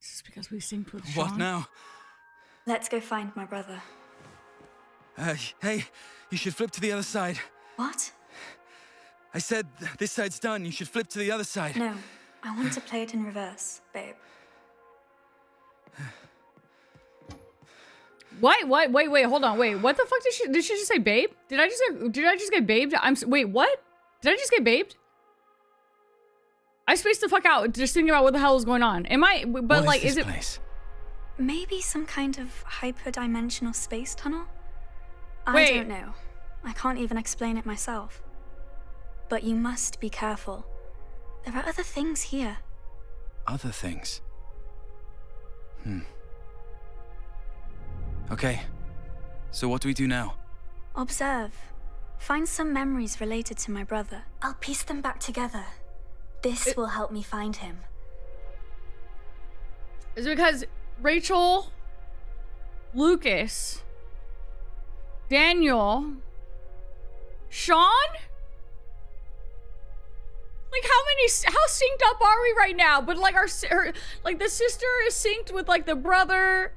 This is because we synced with Sean. What now? Let's go find my brother. Hey, you should flip to the other side. What? I said this side's done, you should flip to the other side. No, I want to play it in reverse, babe. What? Wait, hold on. Wait, what the fuck did she just say babe? Did I just get babed? Wait, what? Did I just get babed? I spaced the fuck out just thinking about what the hell is going on. Is it place? Maybe some kind of hyperdimensional space tunnel? Wait. I don't know. I can't even explain it myself. But you must be careful. There are other things here. Other things? Okay. So what do we do now? Observe. Find some memories related to my brother. I'll piece them back together. This will help me find him. Is it because Rachel, Lucas, Daniel, Sean? Like how synced up are we right now? But like the sister is synced with like the brother,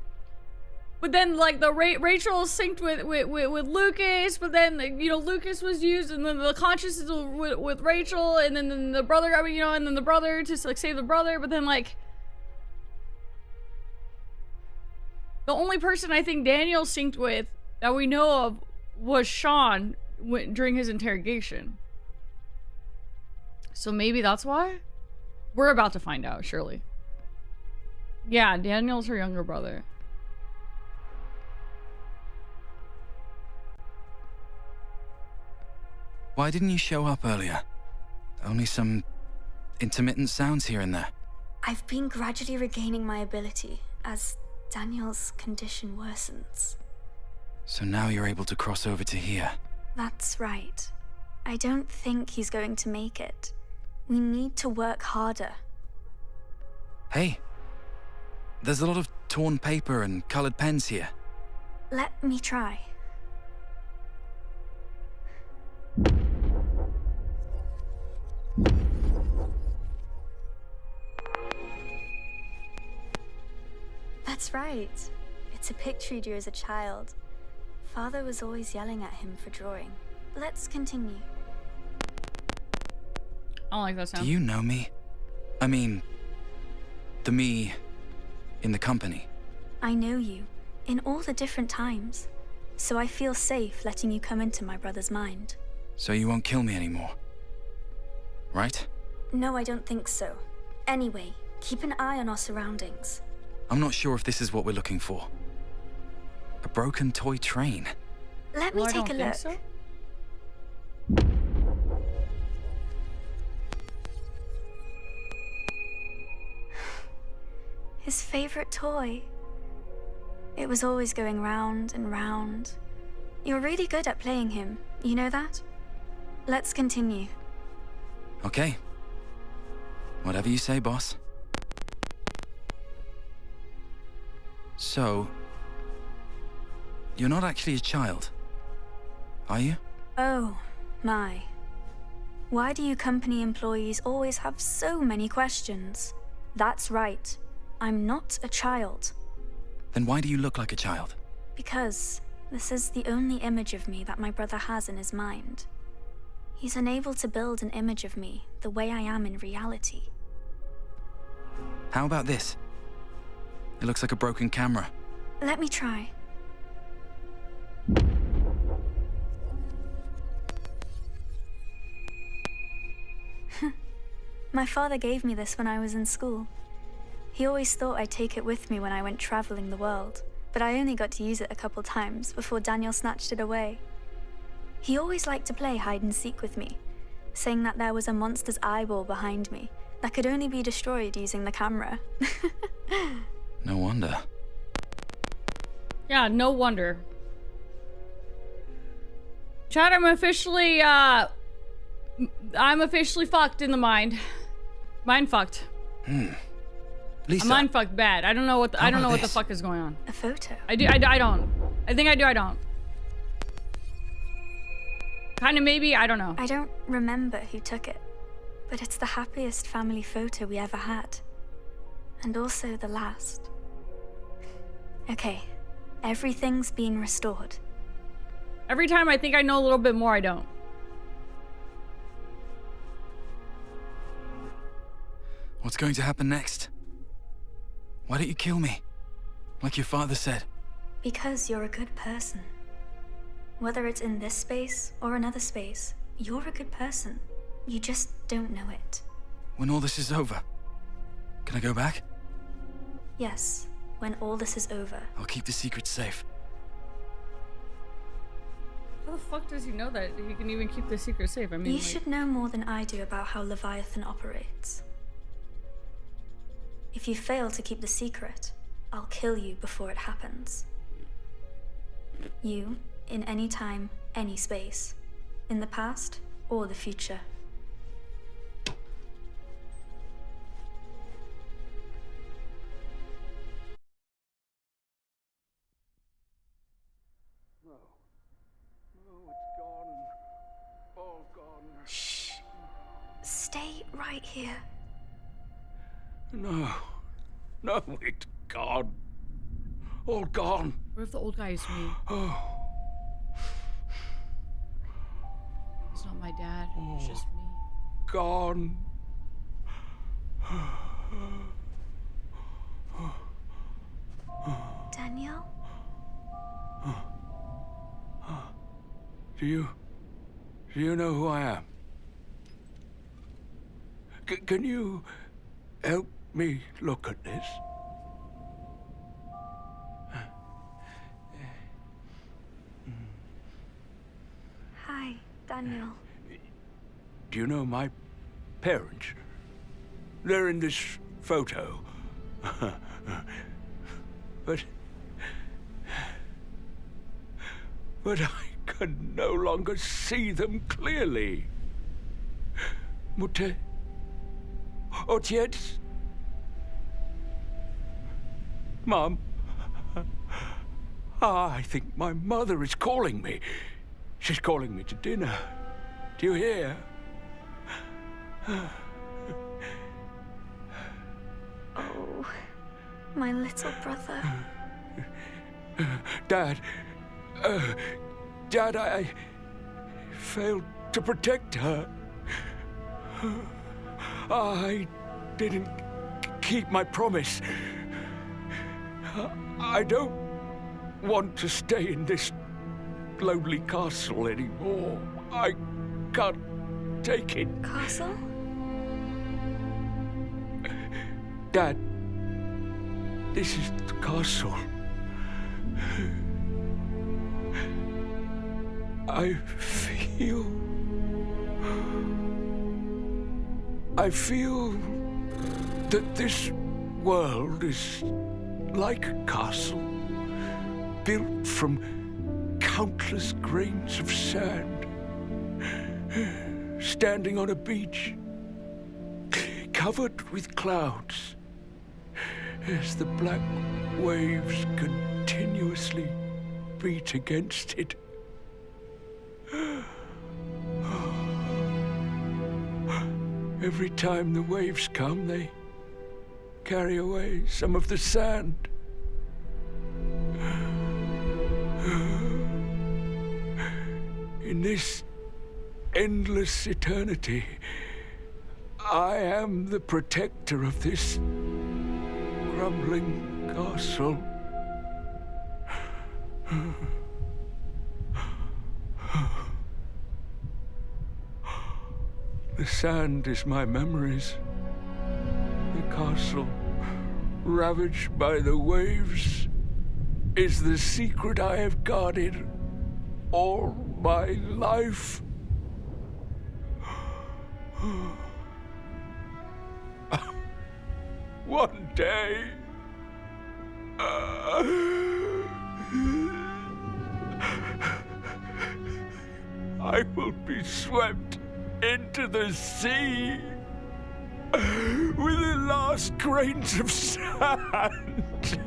but then like the Rachel is synced with Lucas, but then Lucas was used, and then the consciousness with Rachel, and then the brother, and then the brother to like save the brother, but then like the only person I think Daniel synced with that we know of was Sean during his interrogation. So maybe that's why? We're about to find out, surely. Yeah, Daniel's her younger brother. Why didn't you show up earlier? Only some intermittent sounds here and there. I've been gradually regaining my ability as Daniel's condition worsens. So now you're able to cross over to here. That's right. I don't think he's going to make it. We need to work harder. Hey, there's a lot of torn paper and colored pens here. Let me try. That's right. It's a picture he drew as a child. Father was always yelling at him for drawing. Let's continue. I don't like that sound. Do you know me? I mean, the me in the company. I know you, in all the different times. So I feel safe letting you come into my brother's mind. So you won't kill me anymore, right? No, I don't think so. Anyway, keep an eye on our surroundings. I'm not sure if this is what we're looking for. A broken toy train. Let me take a look. So. His favorite toy. It was always going round and round. You're really good at playing him, you know that? Let's continue. Okay. Whatever you say, boss. So, you're not actually a child, are you? Oh, my. Why do you company employees always have so many questions? That's right. I'm not a child. Then why do you look like a child? Because this is the only image of me that my brother has in his mind. He's unable to build an image of me the way I am in reality. How about this? It looks like a broken camera. Let me try. My father gave me this when I was in school. He always thought I'd take it with me when I went traveling the world, but I only got to use it a couple times before Daniel snatched it away. He always liked to play hide and seek with me, saying that there was a monster's eyeball behind me that could only be destroyed using the camera. No wonder. Yeah, no wonder. Chad, I'm officially fucked in the mind. Mind fucked. Lisa. I'm mind fucked bad. I don't know what the fuck is going on. A photo. I don't. I think I do, I don't. Kinda maybe, I don't know. I don't remember who took it, but it's the happiest family photo we ever had. And also the last. Okay, everything's been restored. Every time I think I know a little bit more, I don't. What's going to happen next? Why don't you kill me? Like your father said. Because you're a good person. Whether it's in this space or another space, you're a good person. You just don't know it. When all this is over, can I go back? Yes, when all this is over. I'll keep the secret safe. How the fuck does he know that he can even keep the secret safe? I mean, you should know more than I do about how Leviathan operates. If you fail to keep the secret, I'll kill you before it happens. You, in any time, any space. In the past or the future. Shh. Stay right here. No. No, it's gone. All gone. What if the old guy is me? Oh. It's not my dad. It's just me. Gone. Daniel? Do you know who I am? Can you help me look at this? Hi, Daniel. Do you know my parents? They're in this photo. But I can no longer see them clearly. Mutter Ojciec? Mum? I think my mother is calling me. She's calling me to dinner. Do you hear? Oh, my little brother. Dad. Dad, I failed to protect her. I didn't keep my promise. I don't want to stay in this lonely castle anymore. I can't take it. Castle? Dad, this is the castle. I feel that this world is like a castle, built from countless grains of sand, standing on a beach, covered with clouds, as the black waves continuously beat against it. Every time the waves come, they carry away some of the sand. In this endless eternity, I am the protector of this crumbling castle. The sand is my memories. The castle, ravaged by the waves, is the secret I have guarded all my life. One day, I will be swept into the sea with the last grains of sand.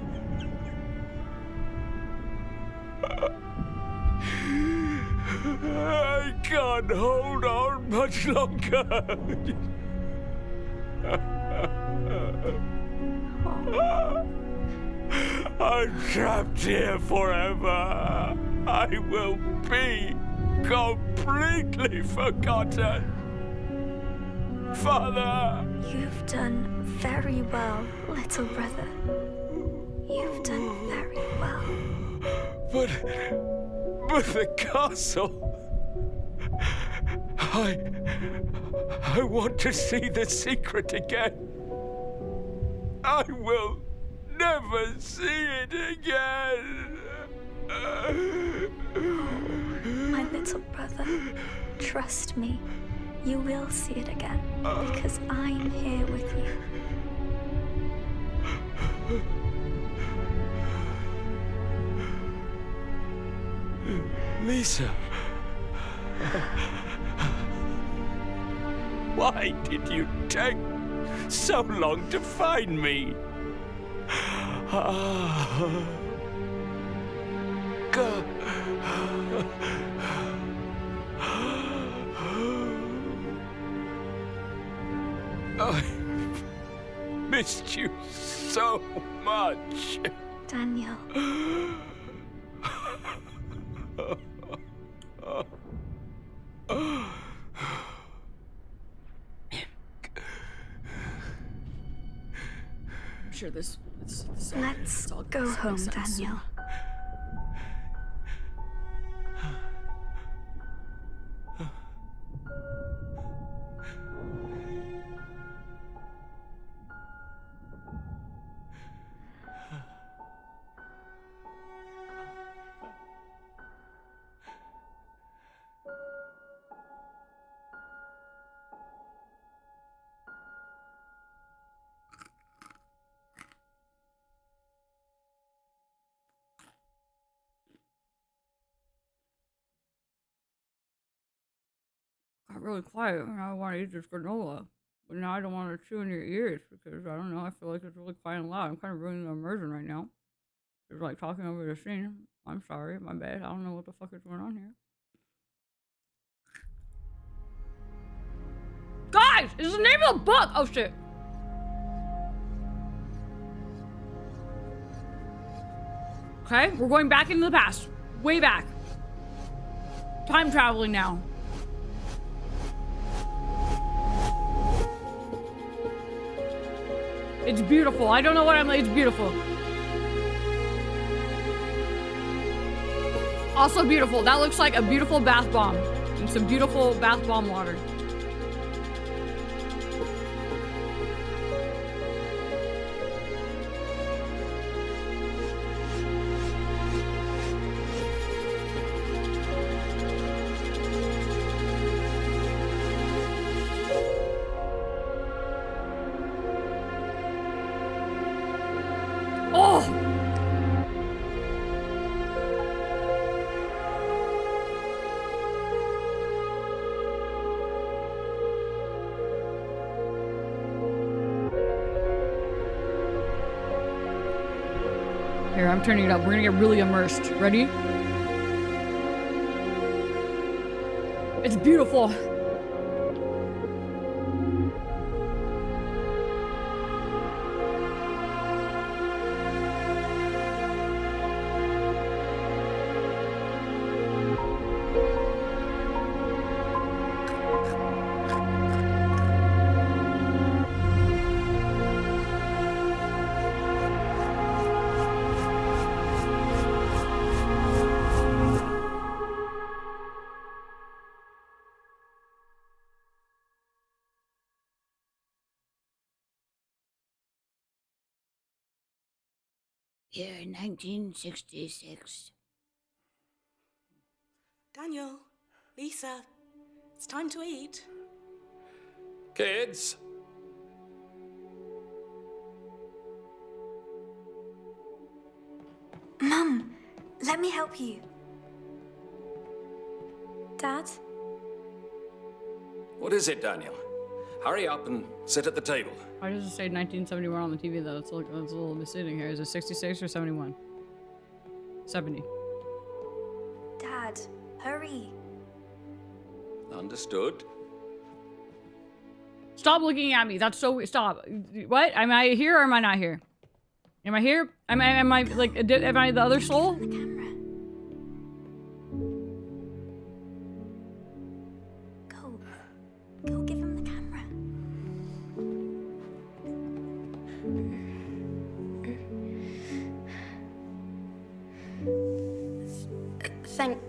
I can't hold on much longer. I'm trapped here forever. I will be completely forgotten. Father! You've done very well, little brother. You've done very well. But the castle... I want to see the secret again. I will never see it again. My little brother, trust me, you will see it again, because I'm here with you. Lisa. Why did you take so long to find me? I missed you so much. Daniel. I'm sure this Let's go home, Daniel. Got really quiet when I want to eat this granola. But now I don't want to chew in your ears because I don't know. I feel like it's really quiet and loud. I'm kind of ruining the immersion right now. It's like talking over the scene. I'm sorry, my bad. I don't know what the fuck is going on here. Guys, it's the name of the book. Oh shit. Okay, we're going back into the past. Way back. Time traveling now. It's beautiful. I don't know what I'm like. It's beautiful. Also beautiful. That looks like a beautiful bath bomb. And some beautiful bath bomb water. Here, I'm turning it up. We're gonna get really immersed. Ready? It's beautiful. Year 1966. Daniel, Lisa, it's time to eat. Kids. Mum, let me help you. Dad? What is it, Daniel? Hurry up and sit at the table. Why does it say 1971 on the TV though? It's a little misleading here. Is it 66 or 71? 70. Dad, hurry. Understood. Stop looking at me. That's so weird. Stop. What? Am I here or am I not here? Am I here? Am I like, am I the other soul? Go give him the camera.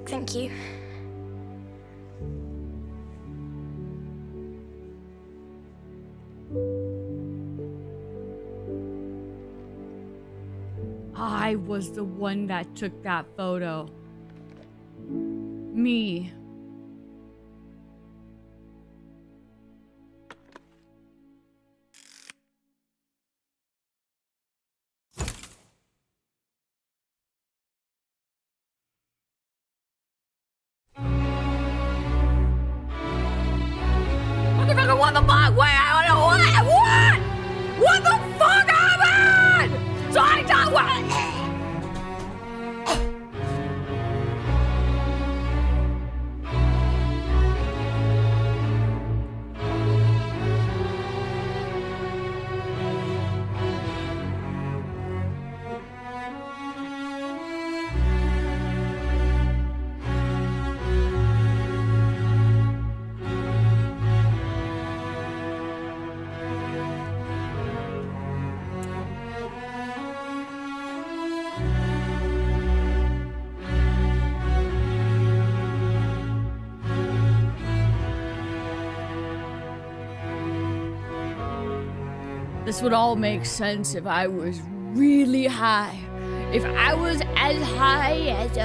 Thank you. I was the one that took that photo. Me. Motherfucker, what the fuck? Wait, I don't know what? What the fuck happened? So I don't what? This would all make sense if I was really high. If I was as high as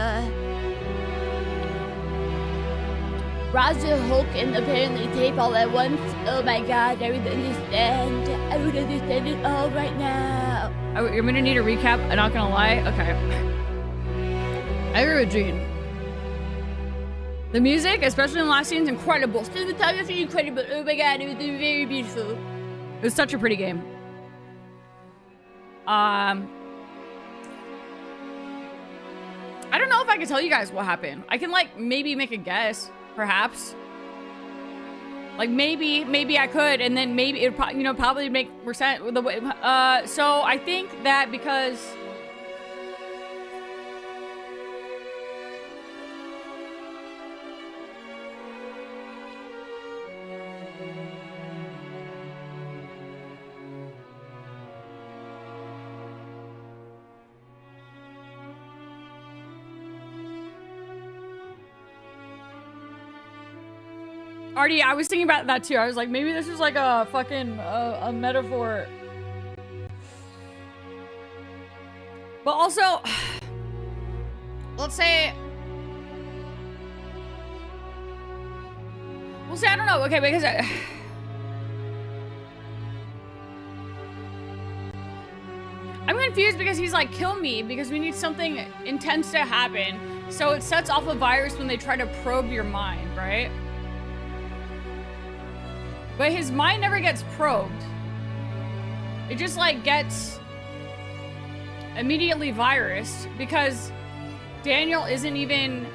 Roger Hulk and apparently tape all at once. Oh my god, I would understand. I would understand it all right now. You're gonna need a recap, I'm not gonna lie. Okay. I agree with Gene. The music, especially in the last scene, is incredible. Cinematography, incredible. Oh my god, it was very beautiful. It was such a pretty game. I don't know if I can tell you guys what happened. I can like maybe make a guess, perhaps. Like maybe I could, and then maybe it probably make more sense with the way. So I think that because. Artie, I was thinking about that too. I was like, maybe this is like a fucking a metaphor. But also, let's say, we'll say I don't know. Okay, because I'm confused because he's like, kill me because we need something intense to happen. So it sets off a virus when they try to probe your mind, right? But his mind never gets probed. It just like gets immediately virused because Daniel isn't even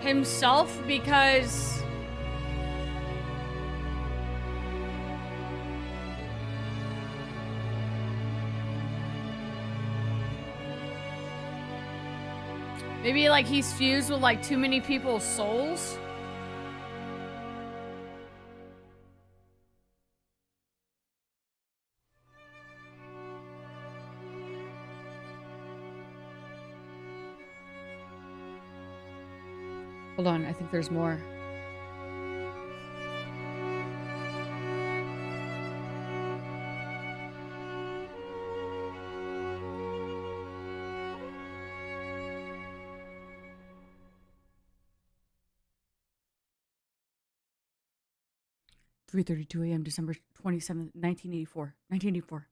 himself because maybe like he's fused with like too many people's souls. Hold on, I think there's more. "3:32 a.m., December 27th, 1984. 1984.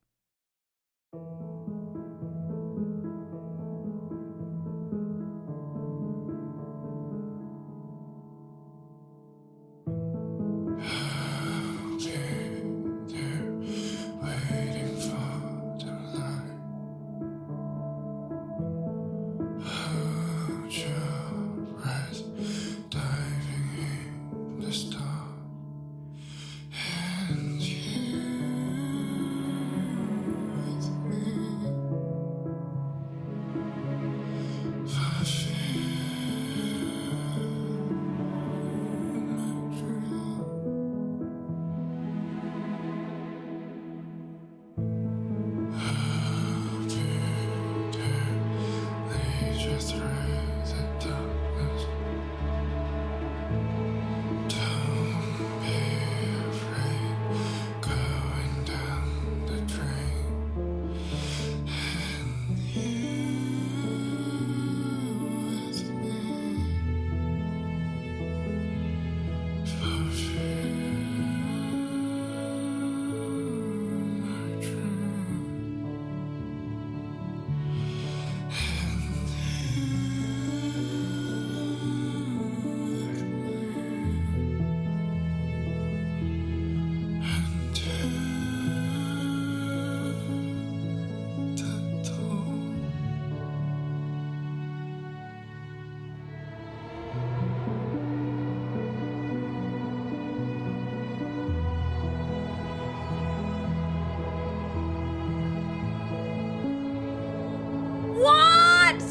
What?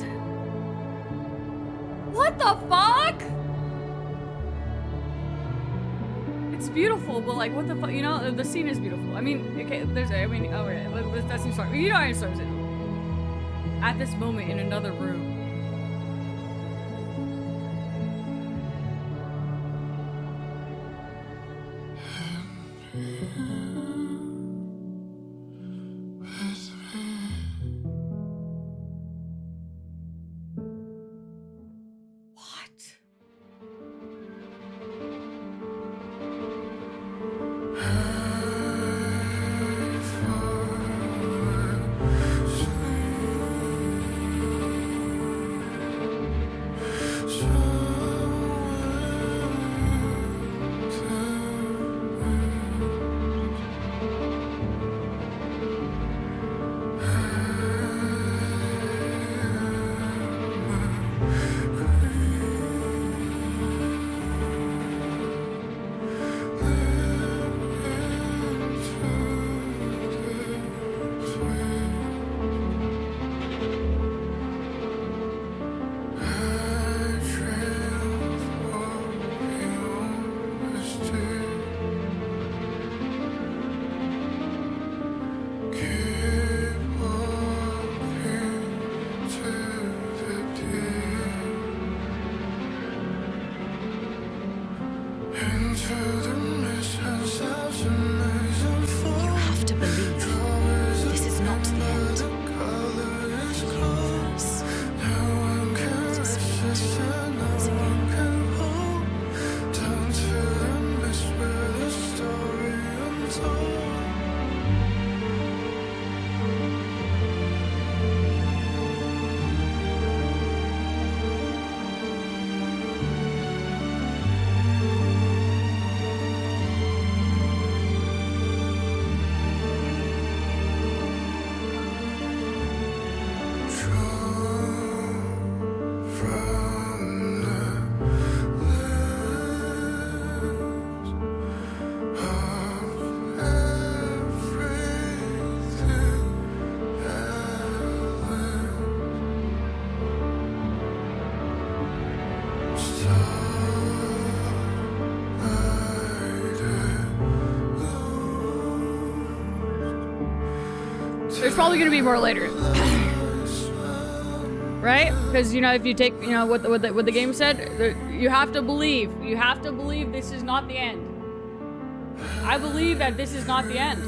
What the fuck? It's beautiful, but like, what the fuck? You know, the scene is beautiful. I mean, okay, that seems fine. You know, I'm sorry. At this moment in another room. There's probably gonna be more later. Right? Because, you know, if you take, you know, what the game said, you have to believe. You have to believe this is not the end. I believe that this is not the end.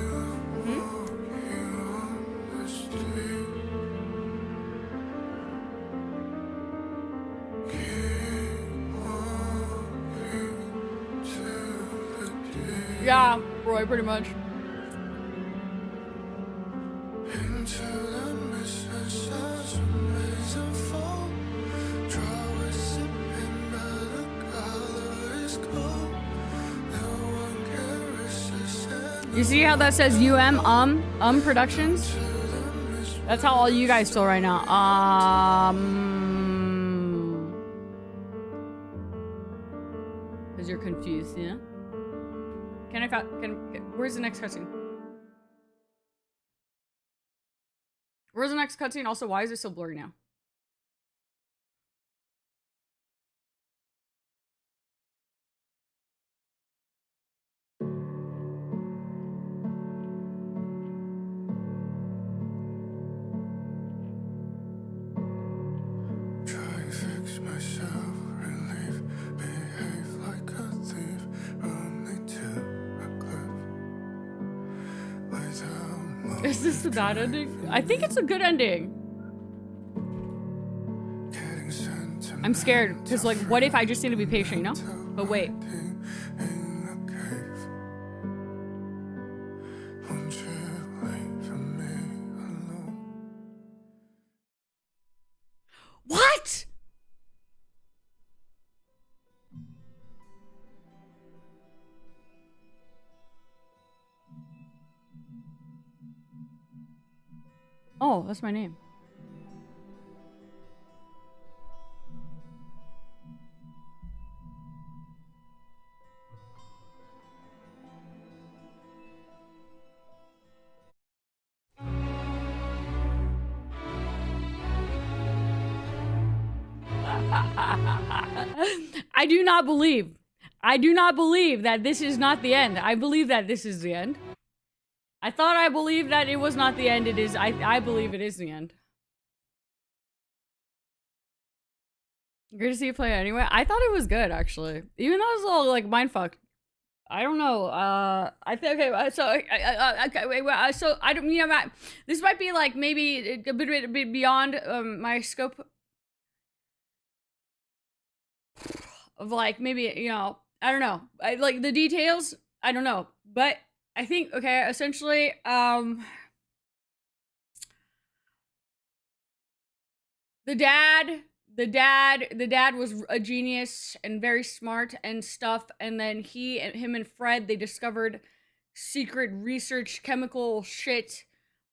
Yeah, Roy, pretty much. You see how that says Productions? That's how all you guys feel right now. Because you're confused, yeah? Where's the next cutscene? Where's the next cutscene? Also, why is it so blurry now? Is this the bad ending? I think it's a good ending. I'm scared, because, like, what if I just need to be patient, you know? But wait. What? Oh, that's my name. I do not believe that this is not the end. I believe that this is the end. I thought I believed that it was not the end. It is. I believe it is the end. Great to see you play anyway. I thought it was good, actually. Even though it was a little, like, mindfuck. I don't know. I think, okay, so, okay, wait, so, I don't, you know, this might be, like, maybe a bit beyond my scope of, like, maybe, you know, I don't know. Like, the details, I don't know. But I think, okay, essentially, the dad was a genius and very smart and stuff, and then him and Fred, they discovered secret research chemical shit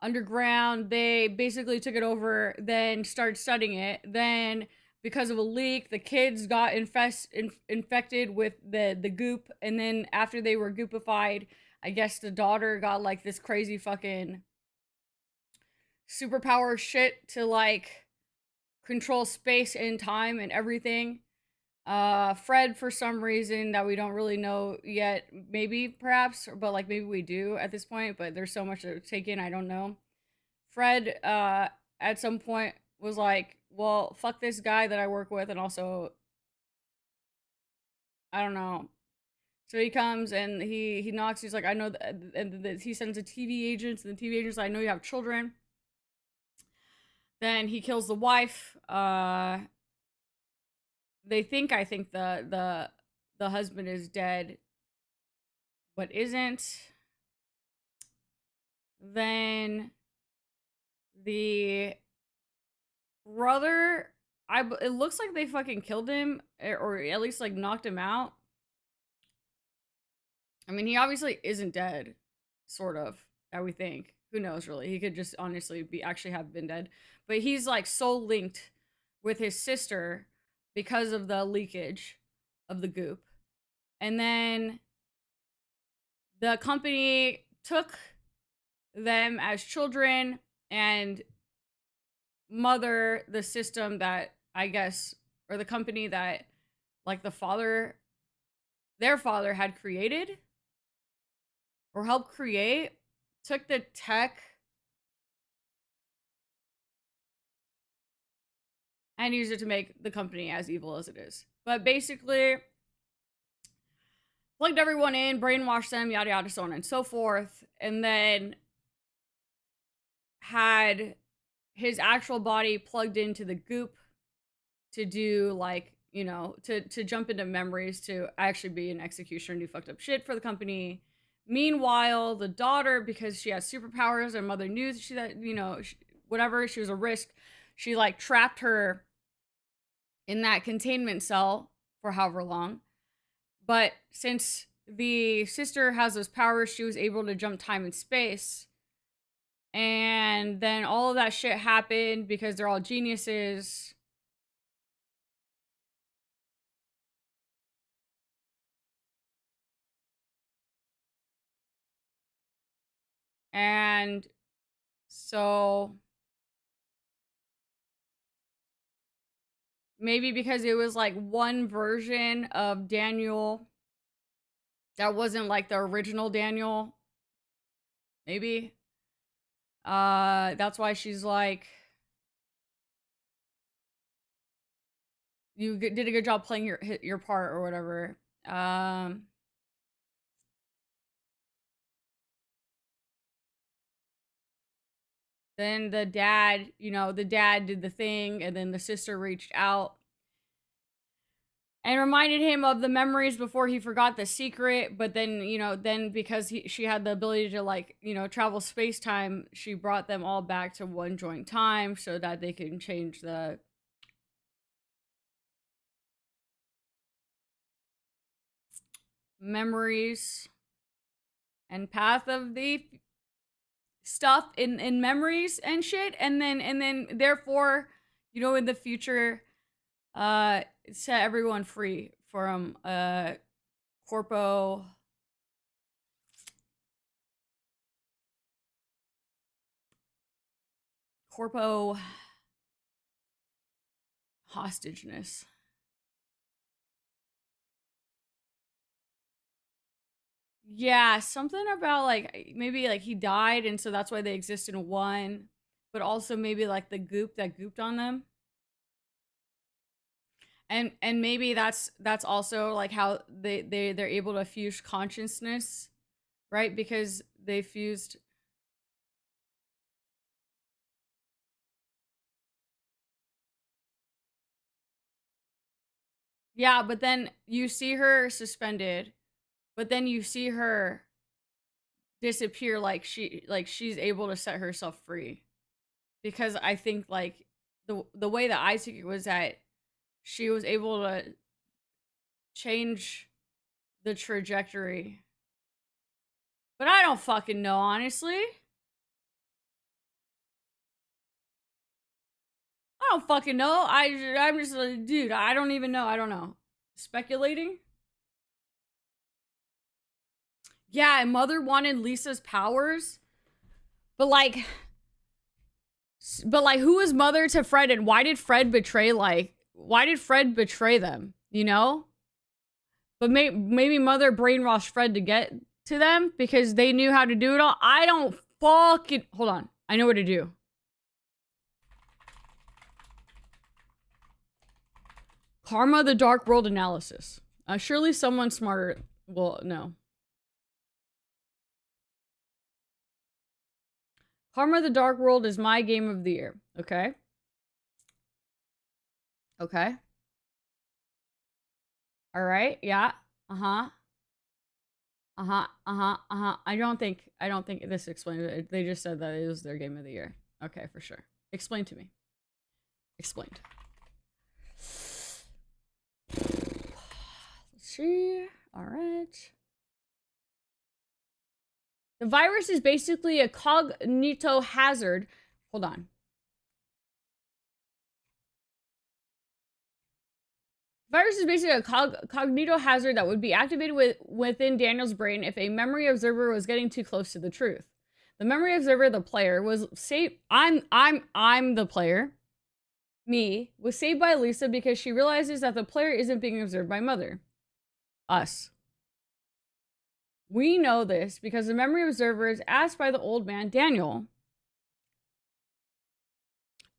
underground. They basically took it over, then started studying it. Then because of a leak, the kids got infected with the goop, and then after they were goopified, I guess the daughter got, like, this crazy fucking superpower shit to, like, control space and time and everything. Fred, for some reason that we don't really know yet, maybe, perhaps, but, like, maybe we do at this point, but there's so much to take in, I don't know. Fred, at some point was like, well, fuck this guy that I work with, and also, I don't know. So he comes and he knocks, he's like, I know that, and he sends a TV agent, and the TV agent's like, I know you have children. Then he kills the wife. They think, I think the husband is dead, but isn't. Then the brother, it looks like they fucking killed him, or at least, like, knocked him out. I mean, he obviously isn't dead, sort of, that we think. Who knows, really? He could just honestly actually have been dead. But he's, like, so linked with his sister because of the leakage of the goop. And then the company took them as children and mother the system that, I guess, or the company that, like, their father had created or helped create, took the tech and use it to make the company as evil as it is. But basically, plugged everyone in, brainwashed them, yada yada, so on and so forth, and then had his actual body plugged into the goop to do, like, you know, to jump into memories, to actually be an executioner and do fucked up shit for the company. Meanwhile, the daughter, because she has superpowers, her mother knew that, you know, whatever, she was a risk. She, like, trapped her in that containment cell for however long. But since the sister has those powers, she was able to jump time and space. And then all of that shit happened because they're all geniuses. And so maybe because it was like one version of Daniel that wasn't like the original Daniel, maybe. That's why she's like, you did a good job playing your part or whatever. Then the dad, you know, the dad did the thing, and then the sister reached out and reminded him of the memories before he forgot the secret. But then, you know, then because she had the ability to, like, you know, travel space-time, she brought them all back to one joint time so that they can change the memories and path of the stuff in memories and shit, and then therefore, you know, in the future, set everyone free from corpo hostageness. Yeah, something about, like, maybe, like, he died, and so that's why they exist in one, but also maybe, like, the goop that gooped on them. And maybe that's also, like, how they're able to fuse consciousness, right? Because they fused. Yeah, but then you see her suspended, but then you see her disappear, like she's able to set herself free. Because I think, like, the way that I took it was that she was able to change the trajectory. But I don't fucking know, honestly. I don't fucking know. I'm just like, dude, I don't even know. I don't know. Speculating? Yeah, and Mother wanted Lisa's powers. But like, who was Mother to Fred, and why did Fred betray them, you know? But maybe Mother brainwashed Fred to get to them because they knew how to do it all. I don't fucking... Hold on. I know what to do. Karma, the Dark World analysis. Surely someone smarter will know. Karma, the Dark World is my game of the year. Okay. Okay. All right. Yeah. Uh-huh. Uh-huh. Uh-huh. Uh-huh. I don't think this explains it. They just said that it was their game of the year. Okay, for sure. Explain to me. Explained. Let's see. All right. The virus is basically a cognito hazard. Hold on. Virus is basically a cognito hazard that would be activated within Daniel's brain if a memory observer was getting too close to the truth. The memory observer, the player, was saved. I'm the player. Me was saved by Lisa because she realizes that the player isn't being observed by Mother. Us. We know this because the memory observer is asked by the old man, Daniel,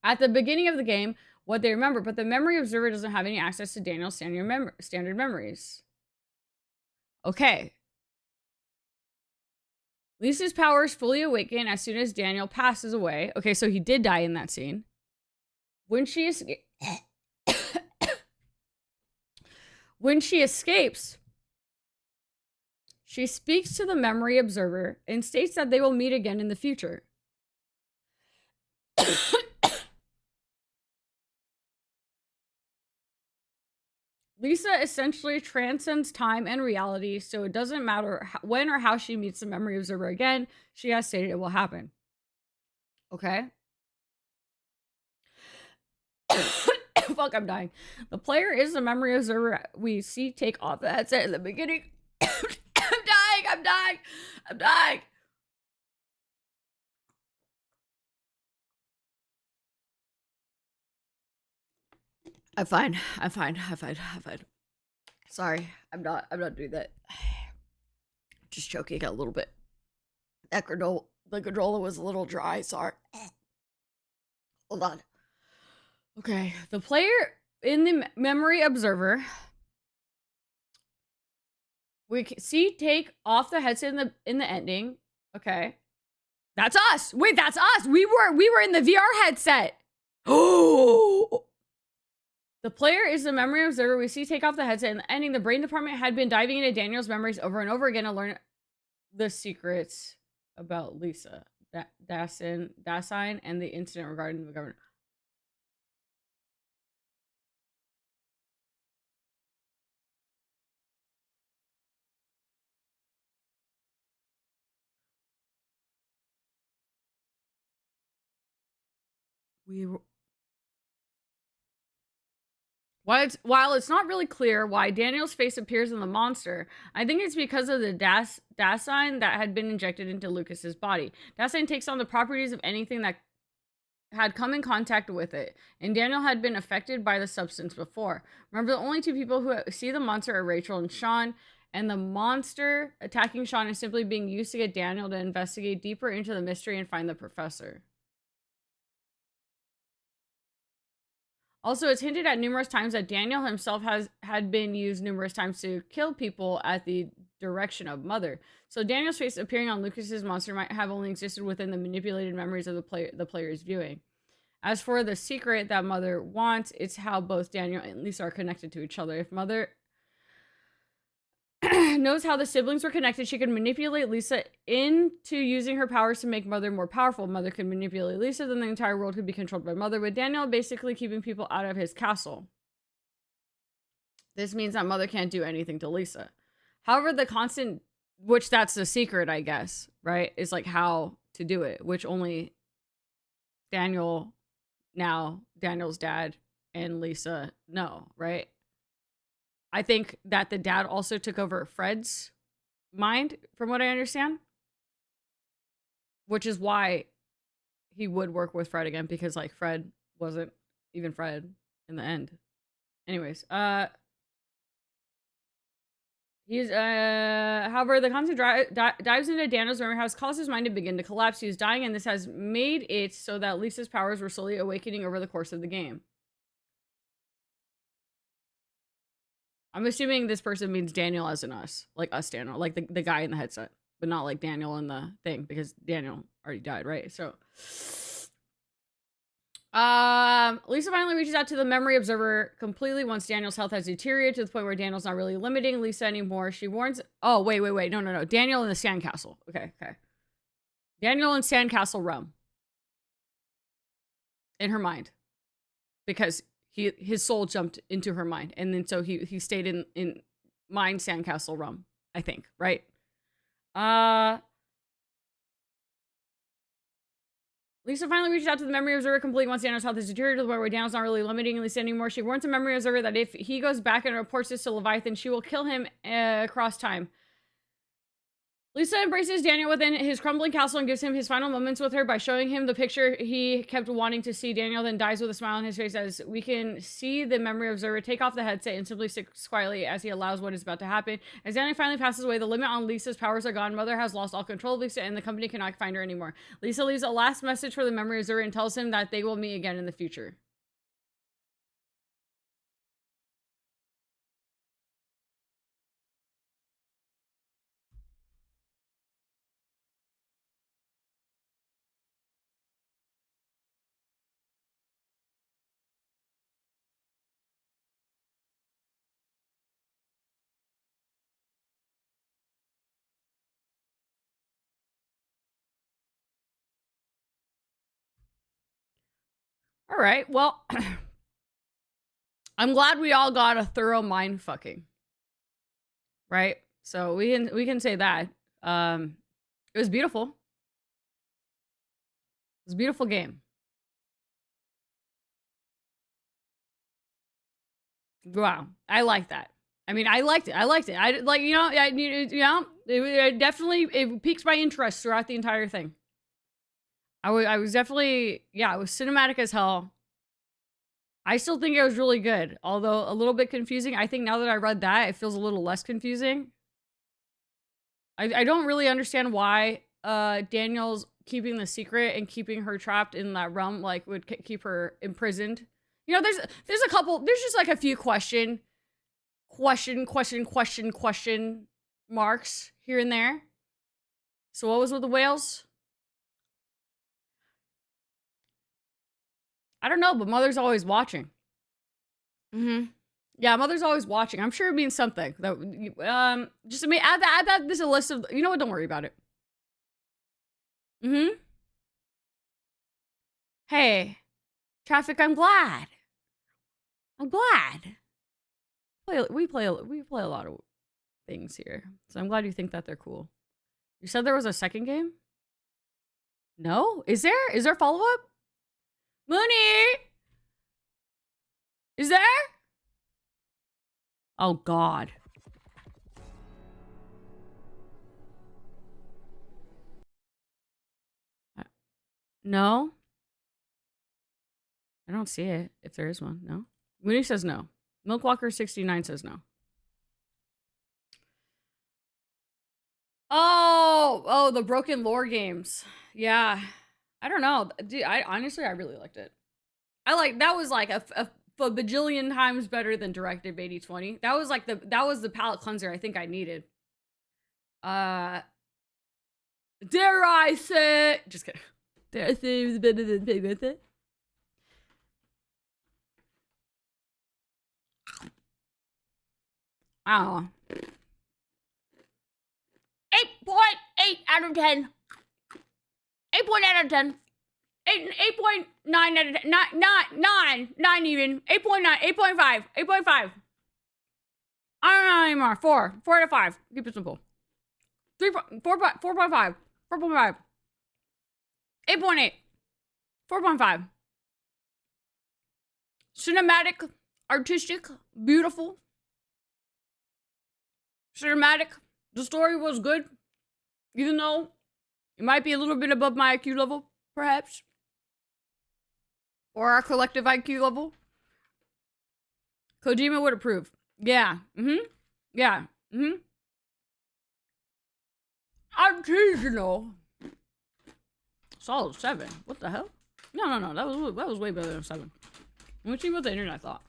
at the beginning of the game, what they remember, but the memory observer doesn't have any access to Daniel's standard memories. Okay. Lisa's powers fully awaken as soon as Daniel passes away. Okay, so he did die in that scene. When she escapes, she speaks to the memory observer and states that they will meet again in the future. Lisa essentially transcends time and reality, so it doesn't matter when or how she meets the memory observer again. She has stated it will happen. Okay? Fuck, I'm dying. The player is the memory observer we see take off the headset in the beginning. I'm dying. I'm fine. Sorry, I'm not doing that. Just choking a little bit. The granola was a little dry, sorry. Hold on. Okay, the player in the memory observer, we see take off the headset in the ending. Okay, that's us. Wait, that's us. We were in the VR headset. Oh. The player is the memory observer. We see take off the headset in the ending. The brain department had been diving into Daniel's memories over and over again to learn the secrets about Lisa, Dasein, and the incident regarding the government. While it's not really clear why Daniel's face appears in the monster, I think it's because of the Dasein that had been injected into Lucas's body. Dasein takes on the properties of anything that had come in contact with it, and Daniel had been affected by the substance before. Remember, the only two people who see the monster are Rachel and Sean, and the monster attacking Sean is simply being used to get Daniel to investigate deeper into the mystery and find the professor. Also, it's hinted at numerous times that Daniel himself had been used numerous times to kill people at the direction of Mother. So Daniel's face appearing on Lucas's monster might have only existed within the manipulated memories of the player's viewing. As for the secret that Mother wants, it's how both Daniel and Lisa are connected to each other. If Mother knows how the siblings were connected, she could manipulate Lisa into using her powers to make Mother more powerful. Mother could manipulate Lisa, then the entire world could be controlled by Mother, with Daniel basically keeping people out of his castle. This means that Mother can't do anything to Lisa. However, the constant, which that's the secret, I guess, right, is like how to do it, which only Daniel's dad and Lisa know, right? I think that the dad also took over Fred's mind, from what I understand. Which is why he would work with Fred again, because, like, Fred wasn't even Fred in the end. Anyways, however, the constant dives into Daniel's memory house, caused his mind to begin to collapse. He was dying, and this has made it so that Lisa's powers were slowly awakening over the course of the game. I'm assuming this person means Daniel as in us. Like us, Daniel. Like the guy in the headset. But not like Daniel in the thing, because Daniel already died, right? So Lisa finally reaches out to the memory observer completely once Daniel's health has deteriorated to the point where Daniel's not really limiting Lisa anymore. She warns... Oh, wait. No. Daniel in the sandcastle. Okay. Daniel in sandcastle realm. In her mind. Because his soul jumped into her mind, and then so he stayed in mind sandcastle realm, I think, right? Lisa finally reaches out to the memory observer completely once Daniel's health is deteriorated to the point where Daniel's not really limiting Lisa anymore. She warns the memory observer that if he goes back and reports this to Leviathan, she will kill him across time. Lisa embraces Daniel within his crumbling castle and gives him his final moments with her by showing him the picture he kept wanting to see. Daniel then dies with a smile on his face as we can see the memory observer take off the headset and simply sits quietly as he allows what is about to happen. As Daniel finally passes away, the limit on Lisa's powers are gone. Mother has lost all control of Lisa, and the company cannot find her anymore. Lisa leaves a last message for the memory observer and tells him that they will meet again in the future. All right, well, I'm glad we all got a thorough mind fucking. Right? So we can say that. It was beautiful. It was a beautiful game. Wow, I like that. I mean, I liked it. I liked it. I like, it definitely it piqued my interest throughout the entire thing. I was definitely, yeah, it was cinematic as hell. I still think it was really good, although a little bit confusing. I think now that I read that, it feels a little less confusing. I don't really understand why Daniel's keeping the secret and keeping her trapped in that realm, like, would keep her imprisoned. You know, there's a couple, there's just like a few question marks here and there. So what was with the whales? I don't know, but Mother's always watching. Yeah, Mother's always watching. I'm sure it means something. That just add that. There's a list of. You know what? Don't worry about it. Hey, traffic. I'm glad. I'm glad. We play a lot of things here, so I'm glad you think that they're cool. You said there was a second game. No, is there? Is there follow up? Mooney, is there? Oh God. No. I don't see it. If there is one, no. Mooney says no. Milkwalker69 says no. Oh, the broken lore games. Yeah. I don't know. Dude, honestly, I really liked it. That was like a bajillion times better than Directive 8020. That was like that was the palate cleanser I think I needed. Dare I say, just kidding. Dare I say it was better than Pay With It? I don't know. 8.8 out of 10. 8.8 out of 10. 8.9 out of 10. Not even. 8.9, 8.5, 8.5. I don't know anymore. 4 out of 5. Keep it simple. 4.5, 4.5. 8.8. 4.5. Cinematic, artistic, beautiful. Cinematic. The story was good, even though it might be a little bit above my IQ level, perhaps. Or our collective IQ level. Kojima would approve. Yeah. Yeah. Artisanal. Solid 7. What the hell? No. That was way better than 7. Let me see what the internet thought.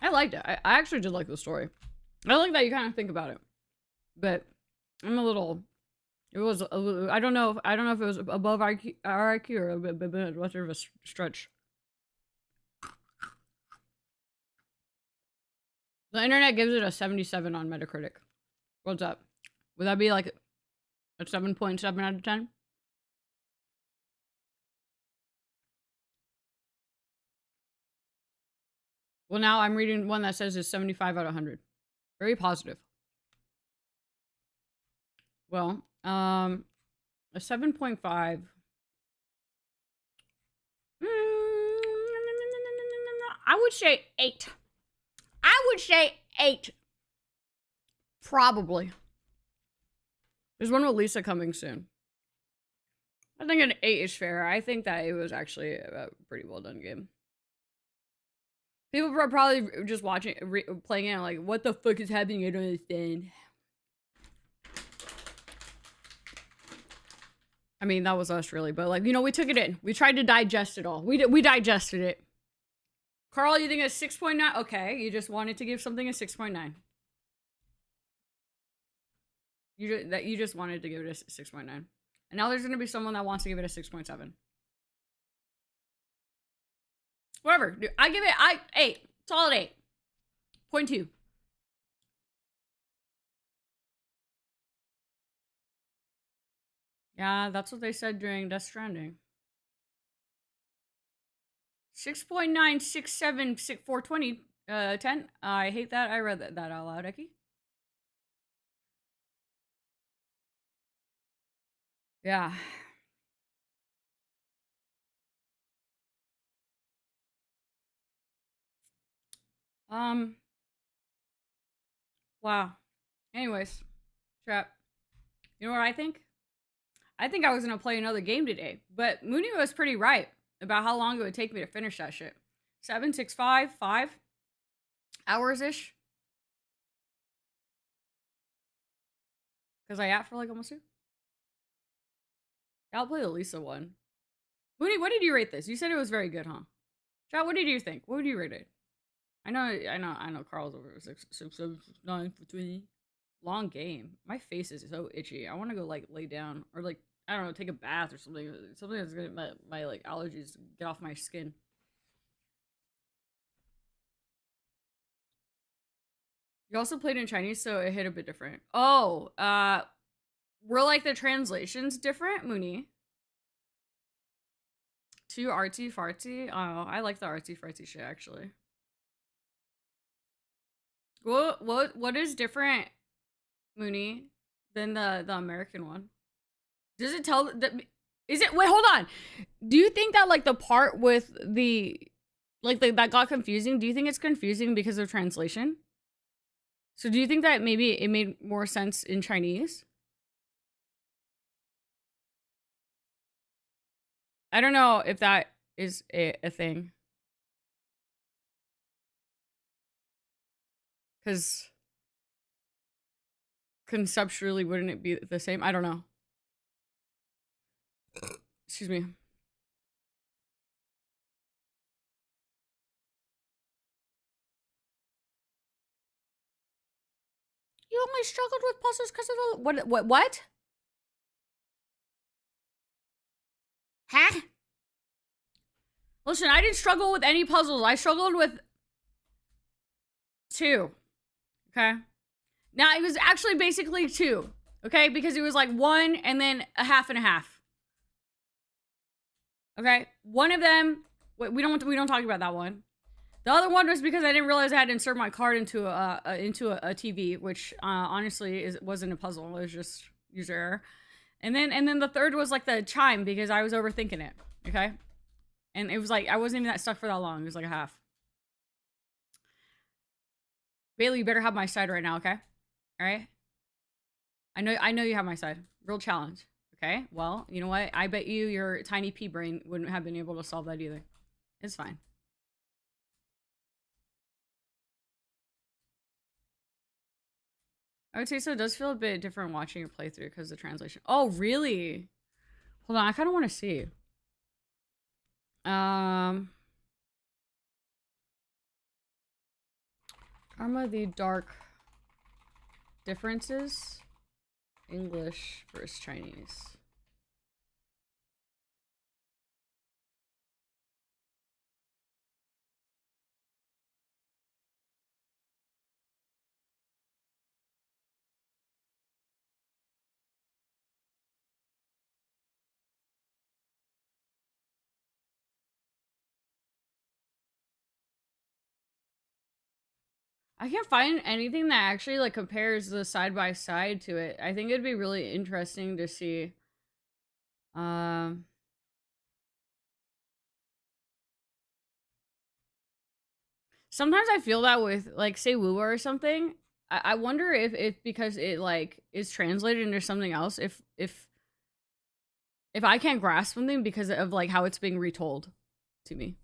I liked it. I actually did like the story. I like that you kind of think about it, but I'm a little. It was a little. I don't know if it was above our IQ or a bit much of a stretch. The internet gives it a 77 on Metacritic. What's up? Would that be like a 7.7 out of 10? Well, now I'm reading one that says it's 75 out of 100. Very positive. Well, a 7.5. I would say 8. I would say 8. Probably. There's one with Lisa coming soon. I think an 8 is fair. I think that it was actually a pretty well done game. People are probably just watching, playing it, and like, what the fuck is happening? I don't understand. I mean, that was us, really. But, like, you know, we took it in. We tried to digest it all. We digested it. Carl, you think it's 6.9? Okay, you just wanted to give something a 6.9. You just wanted to give it a 6.9. And now there's going to be someone that wants to give it a 6.7. Whatever. Dude, I give it 8. Solid 8.2. Yeah, that's what they said during Death Stranding. 6.9676 10. I hate that. I read that out loud, Eki. Yeah. Wow. Anyways, Trap. You know what I think? I think I was gonna play another game today, but Mooney was pretty right about how long it would take me to finish that shit. 5 hours ish. Because I ate for like almost 2. I'll play the Lisa one. Mooney, what did you rate this? You said it was very good, huh? Chat, what did you think? What would you rate it? I know Carl's over 9 for 3. Long game. My face is so itchy. I want to go like lay down or like I don't know, take a bath or something. Something that's gonna my like allergies get off my skin. You also played in Chinese, so it hit a bit different. Oh, were like the translations different, Mooney? Too artsy fartsy. Oh, I like the artsy fartsy shit actually. What is different, Mooney, than the American one? Does it tell that? Is it? Wait, hold on. Do you think that like the part with the like that got confusing? Do you think it's confusing because of translation? So do you think that maybe it made more sense in Chinese? I don't know if that is a thing. Because conceptually, wouldn't it be the same? I don't know. Excuse me. You only struggled with puzzles because of the what? Huh? Listen, I didn't struggle with any puzzles. I struggled with 2. Okay. Now it was actually basically 2. Okay, because it was like 1 and then a half and a half. Okay, one of them we don't talk about that one. The other one was because I didn't realize I had to insert my card into a TV, which honestly wasn't a puzzle. It was just user error. And then the third was like the chime because I was overthinking it. Okay, and it was like I wasn't even that stuck for that long. It was like a half. Bailey, you better have my side right now, okay? All right. I know you have my side. Real challenge. Okay. Well, you know what? I bet you your tiny pea brain wouldn't have been able to solve that either. It's fine. I would say so. It does feel a bit different watching your playthrough because of the translation. Oh, really? Hold on. I kind of want to see. Karma the Dark differences. English versus Chinese. I can't find anything that actually like compares the side by side to it. I think it'd be really interesting to see. Sometimes I feel that with like say Wuwa or something. I wonder if because it like is translated into something else, if I can't grasp something because of like how it's being retold to me.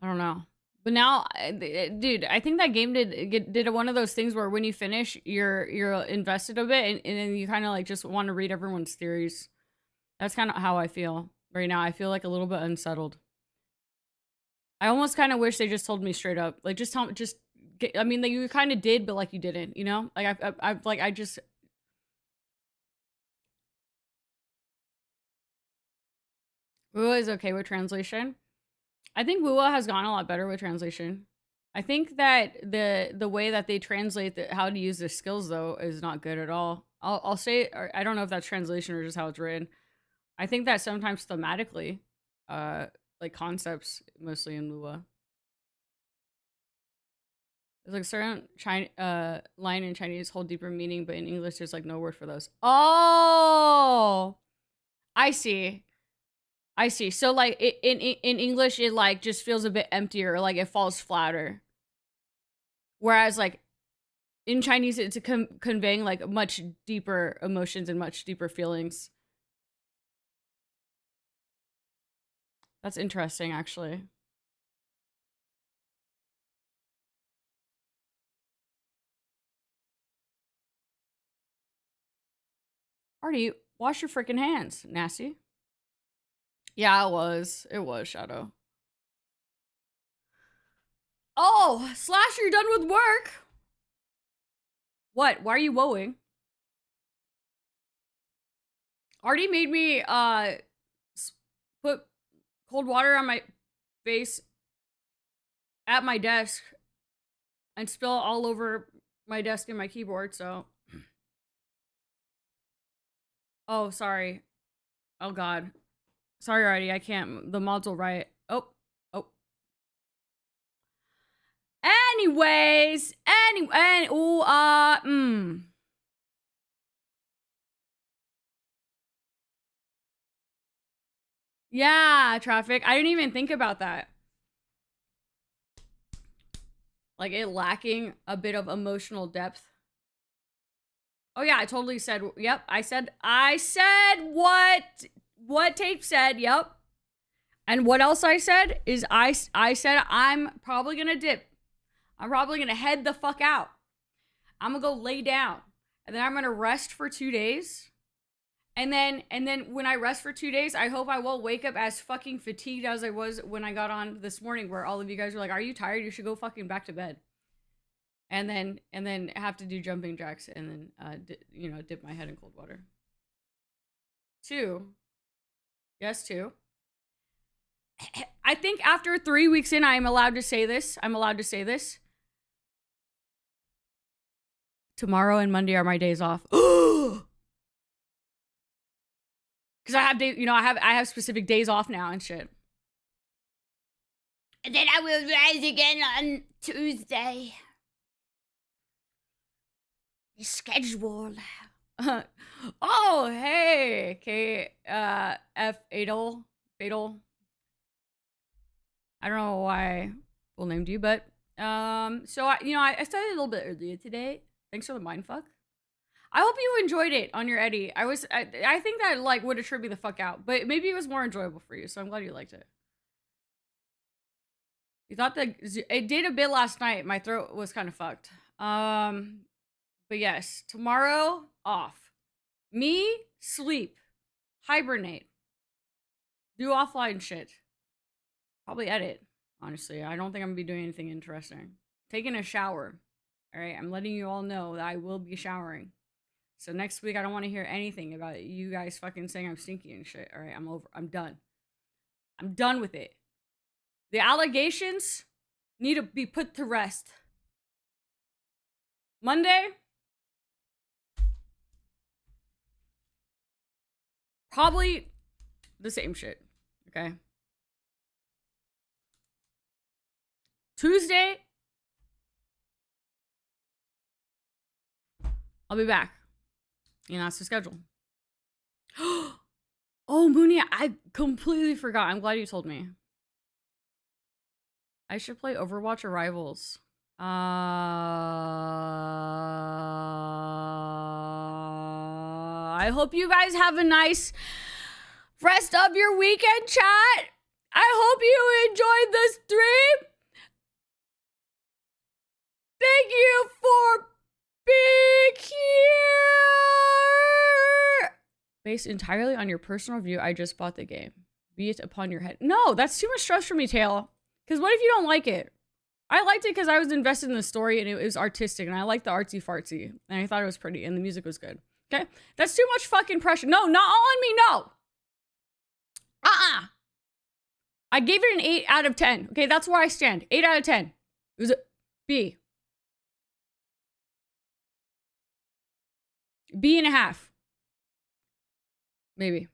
I don't know. But now, dude, I think that game did one of those things where when you finish, you're invested a bit, and then you kind of like just want to read everyone's theories. That's kind of how I feel right now. I feel like a little bit unsettled. I almost kind of wish they just told me straight up, like just tell, just get, I mean, like you kind of did, but like you didn't, you know? Like I just Wuwa is okay with translation. I think Wuwa has gotten a lot better with translation. I think that the way that they translate how to use the skills though is not good at all. I'll say, or I don't know if that's translation or just how it's written. I think that sometimes thematically, like concepts mostly in Wuwa. There's like certain line in Chinese hold deeper meaning, but in English there's like no word for those. Oh, I see. I see. So like in English it like just feels a bit emptier, like it falls flatter. Whereas like in Chinese it's conveying like much deeper emotions and much deeper feelings. That's interesting actually. Artie, wash your freaking hands, nasty. Yeah, it was. It was, Shadow. Oh, Slasher, you're done with work? What? Why are you woeing? Artie made me, put cold water on my face at my desk and spill it all over my desk and my keyboard, so... Oh, sorry. Oh, God. Sorry, Artie, I can't. The mods will riot. Oh. Anyways, yeah, traffic. I didn't even think about that. Like it lacking a bit of emotional depth. Oh yeah, I totally said, yep, I said what tape said, yep. And what else I said is I said I'm probably gonna dip. I'm probably gonna head the fuck out. I'm gonna go lay down. And then I'm gonna rest for 2 days. And then when I rest for 2 days, I hope I won't wake up as fucking fatigued as I was when I got on this morning, where all of you guys were like, are you tired? You should go fucking back to bed. And then have to do jumping jacks and then, dip my head in cold water. 2. Yes, 2. I think after 3 weeks in, I am allowed to say this. I'm allowed to say this. Tomorrow and Monday are my days off. Because I have days, I have specific days off now and shit. And then I will rise again on Tuesday. Schedule. Oh, hey, F Fatal. I don't know why I full named you, but so I started a little bit earlier today. Thanks for the mindfuck. I hope you enjoyed it on your Eddie. I think that like would have tripped me the fuck out, but maybe it was more enjoyable for you, so I'm glad you liked it. You thought that it did a bit last night. My throat was kind of fucked. But yes, tomorrow off. Me, sleep, hibernate, do offline shit. Probably edit, honestly. I don't think I'm gonna be doing anything interesting. Taking a shower. All right, I'm letting you all know that I will be showering. So next week, I don't want to hear anything about you guys fucking saying I'm stinky and shit. All right, I'm over. I'm done. I'm done with it. The allegations need to be put to rest. Monday, probably the same shit, okay? Tuesday, I'll be back. That's the schedule. Oh, Mooney, I completely forgot. I'm glad you told me. I should play Overwatch or Rivals. I hope you guys have a nice rest of your weekend, chat. I hope you enjoyed the stream. Thank you for being here. Based entirely on your personal view, I just bought the game. Be it upon your head. No, that's too much stress for me, Tail. Because what if you don't like it? I liked it because I was invested in the story and it was artistic and I liked the artsy fartsy and I thought it was pretty and the music was good. Okay? That's too much fucking pressure. No, not all on me, no. I gave it an 8 out of 10. Okay, that's where I stand. 8 out of 10. It was a B. B and a half. Maybe.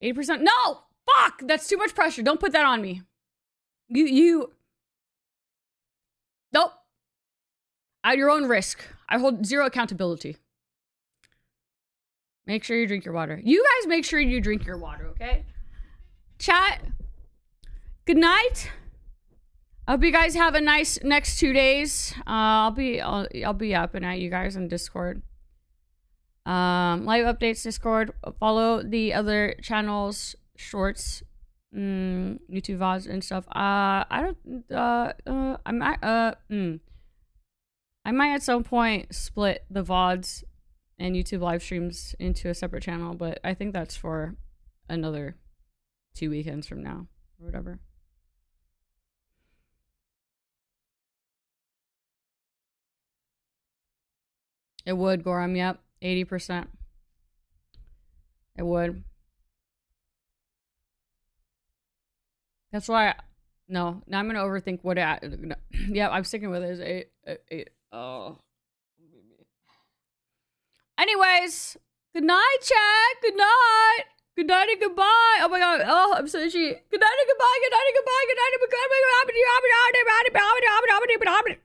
80%. No! Fuck! That's too much pressure. Don't put that on me. You. Nope. At your own risk. I hold zero accountability. Make sure you drink your water. You guys make sure you drink your water, okay? Chat. Good night. I hope you guys have a nice next 2 days. I'll be up and at you guys on Discord. Live updates Discord. Follow the other channels, shorts, YouTube VODs and stuff. I might at some point split the VODs and YouTube live streams into a separate channel, but I think that's for another 2 weekends from now or whatever. It would, Goram, yep. 80%. It would. That's why no, now I'm gonna overthink what it yeah, I'm sticking with it. Oh. Anyways, good night, chat. Good night. Good night and goodbye. Oh my god. Oh, I'm so itchy. Good night and goodbye. Good night and goodbye. Good night and goodbye.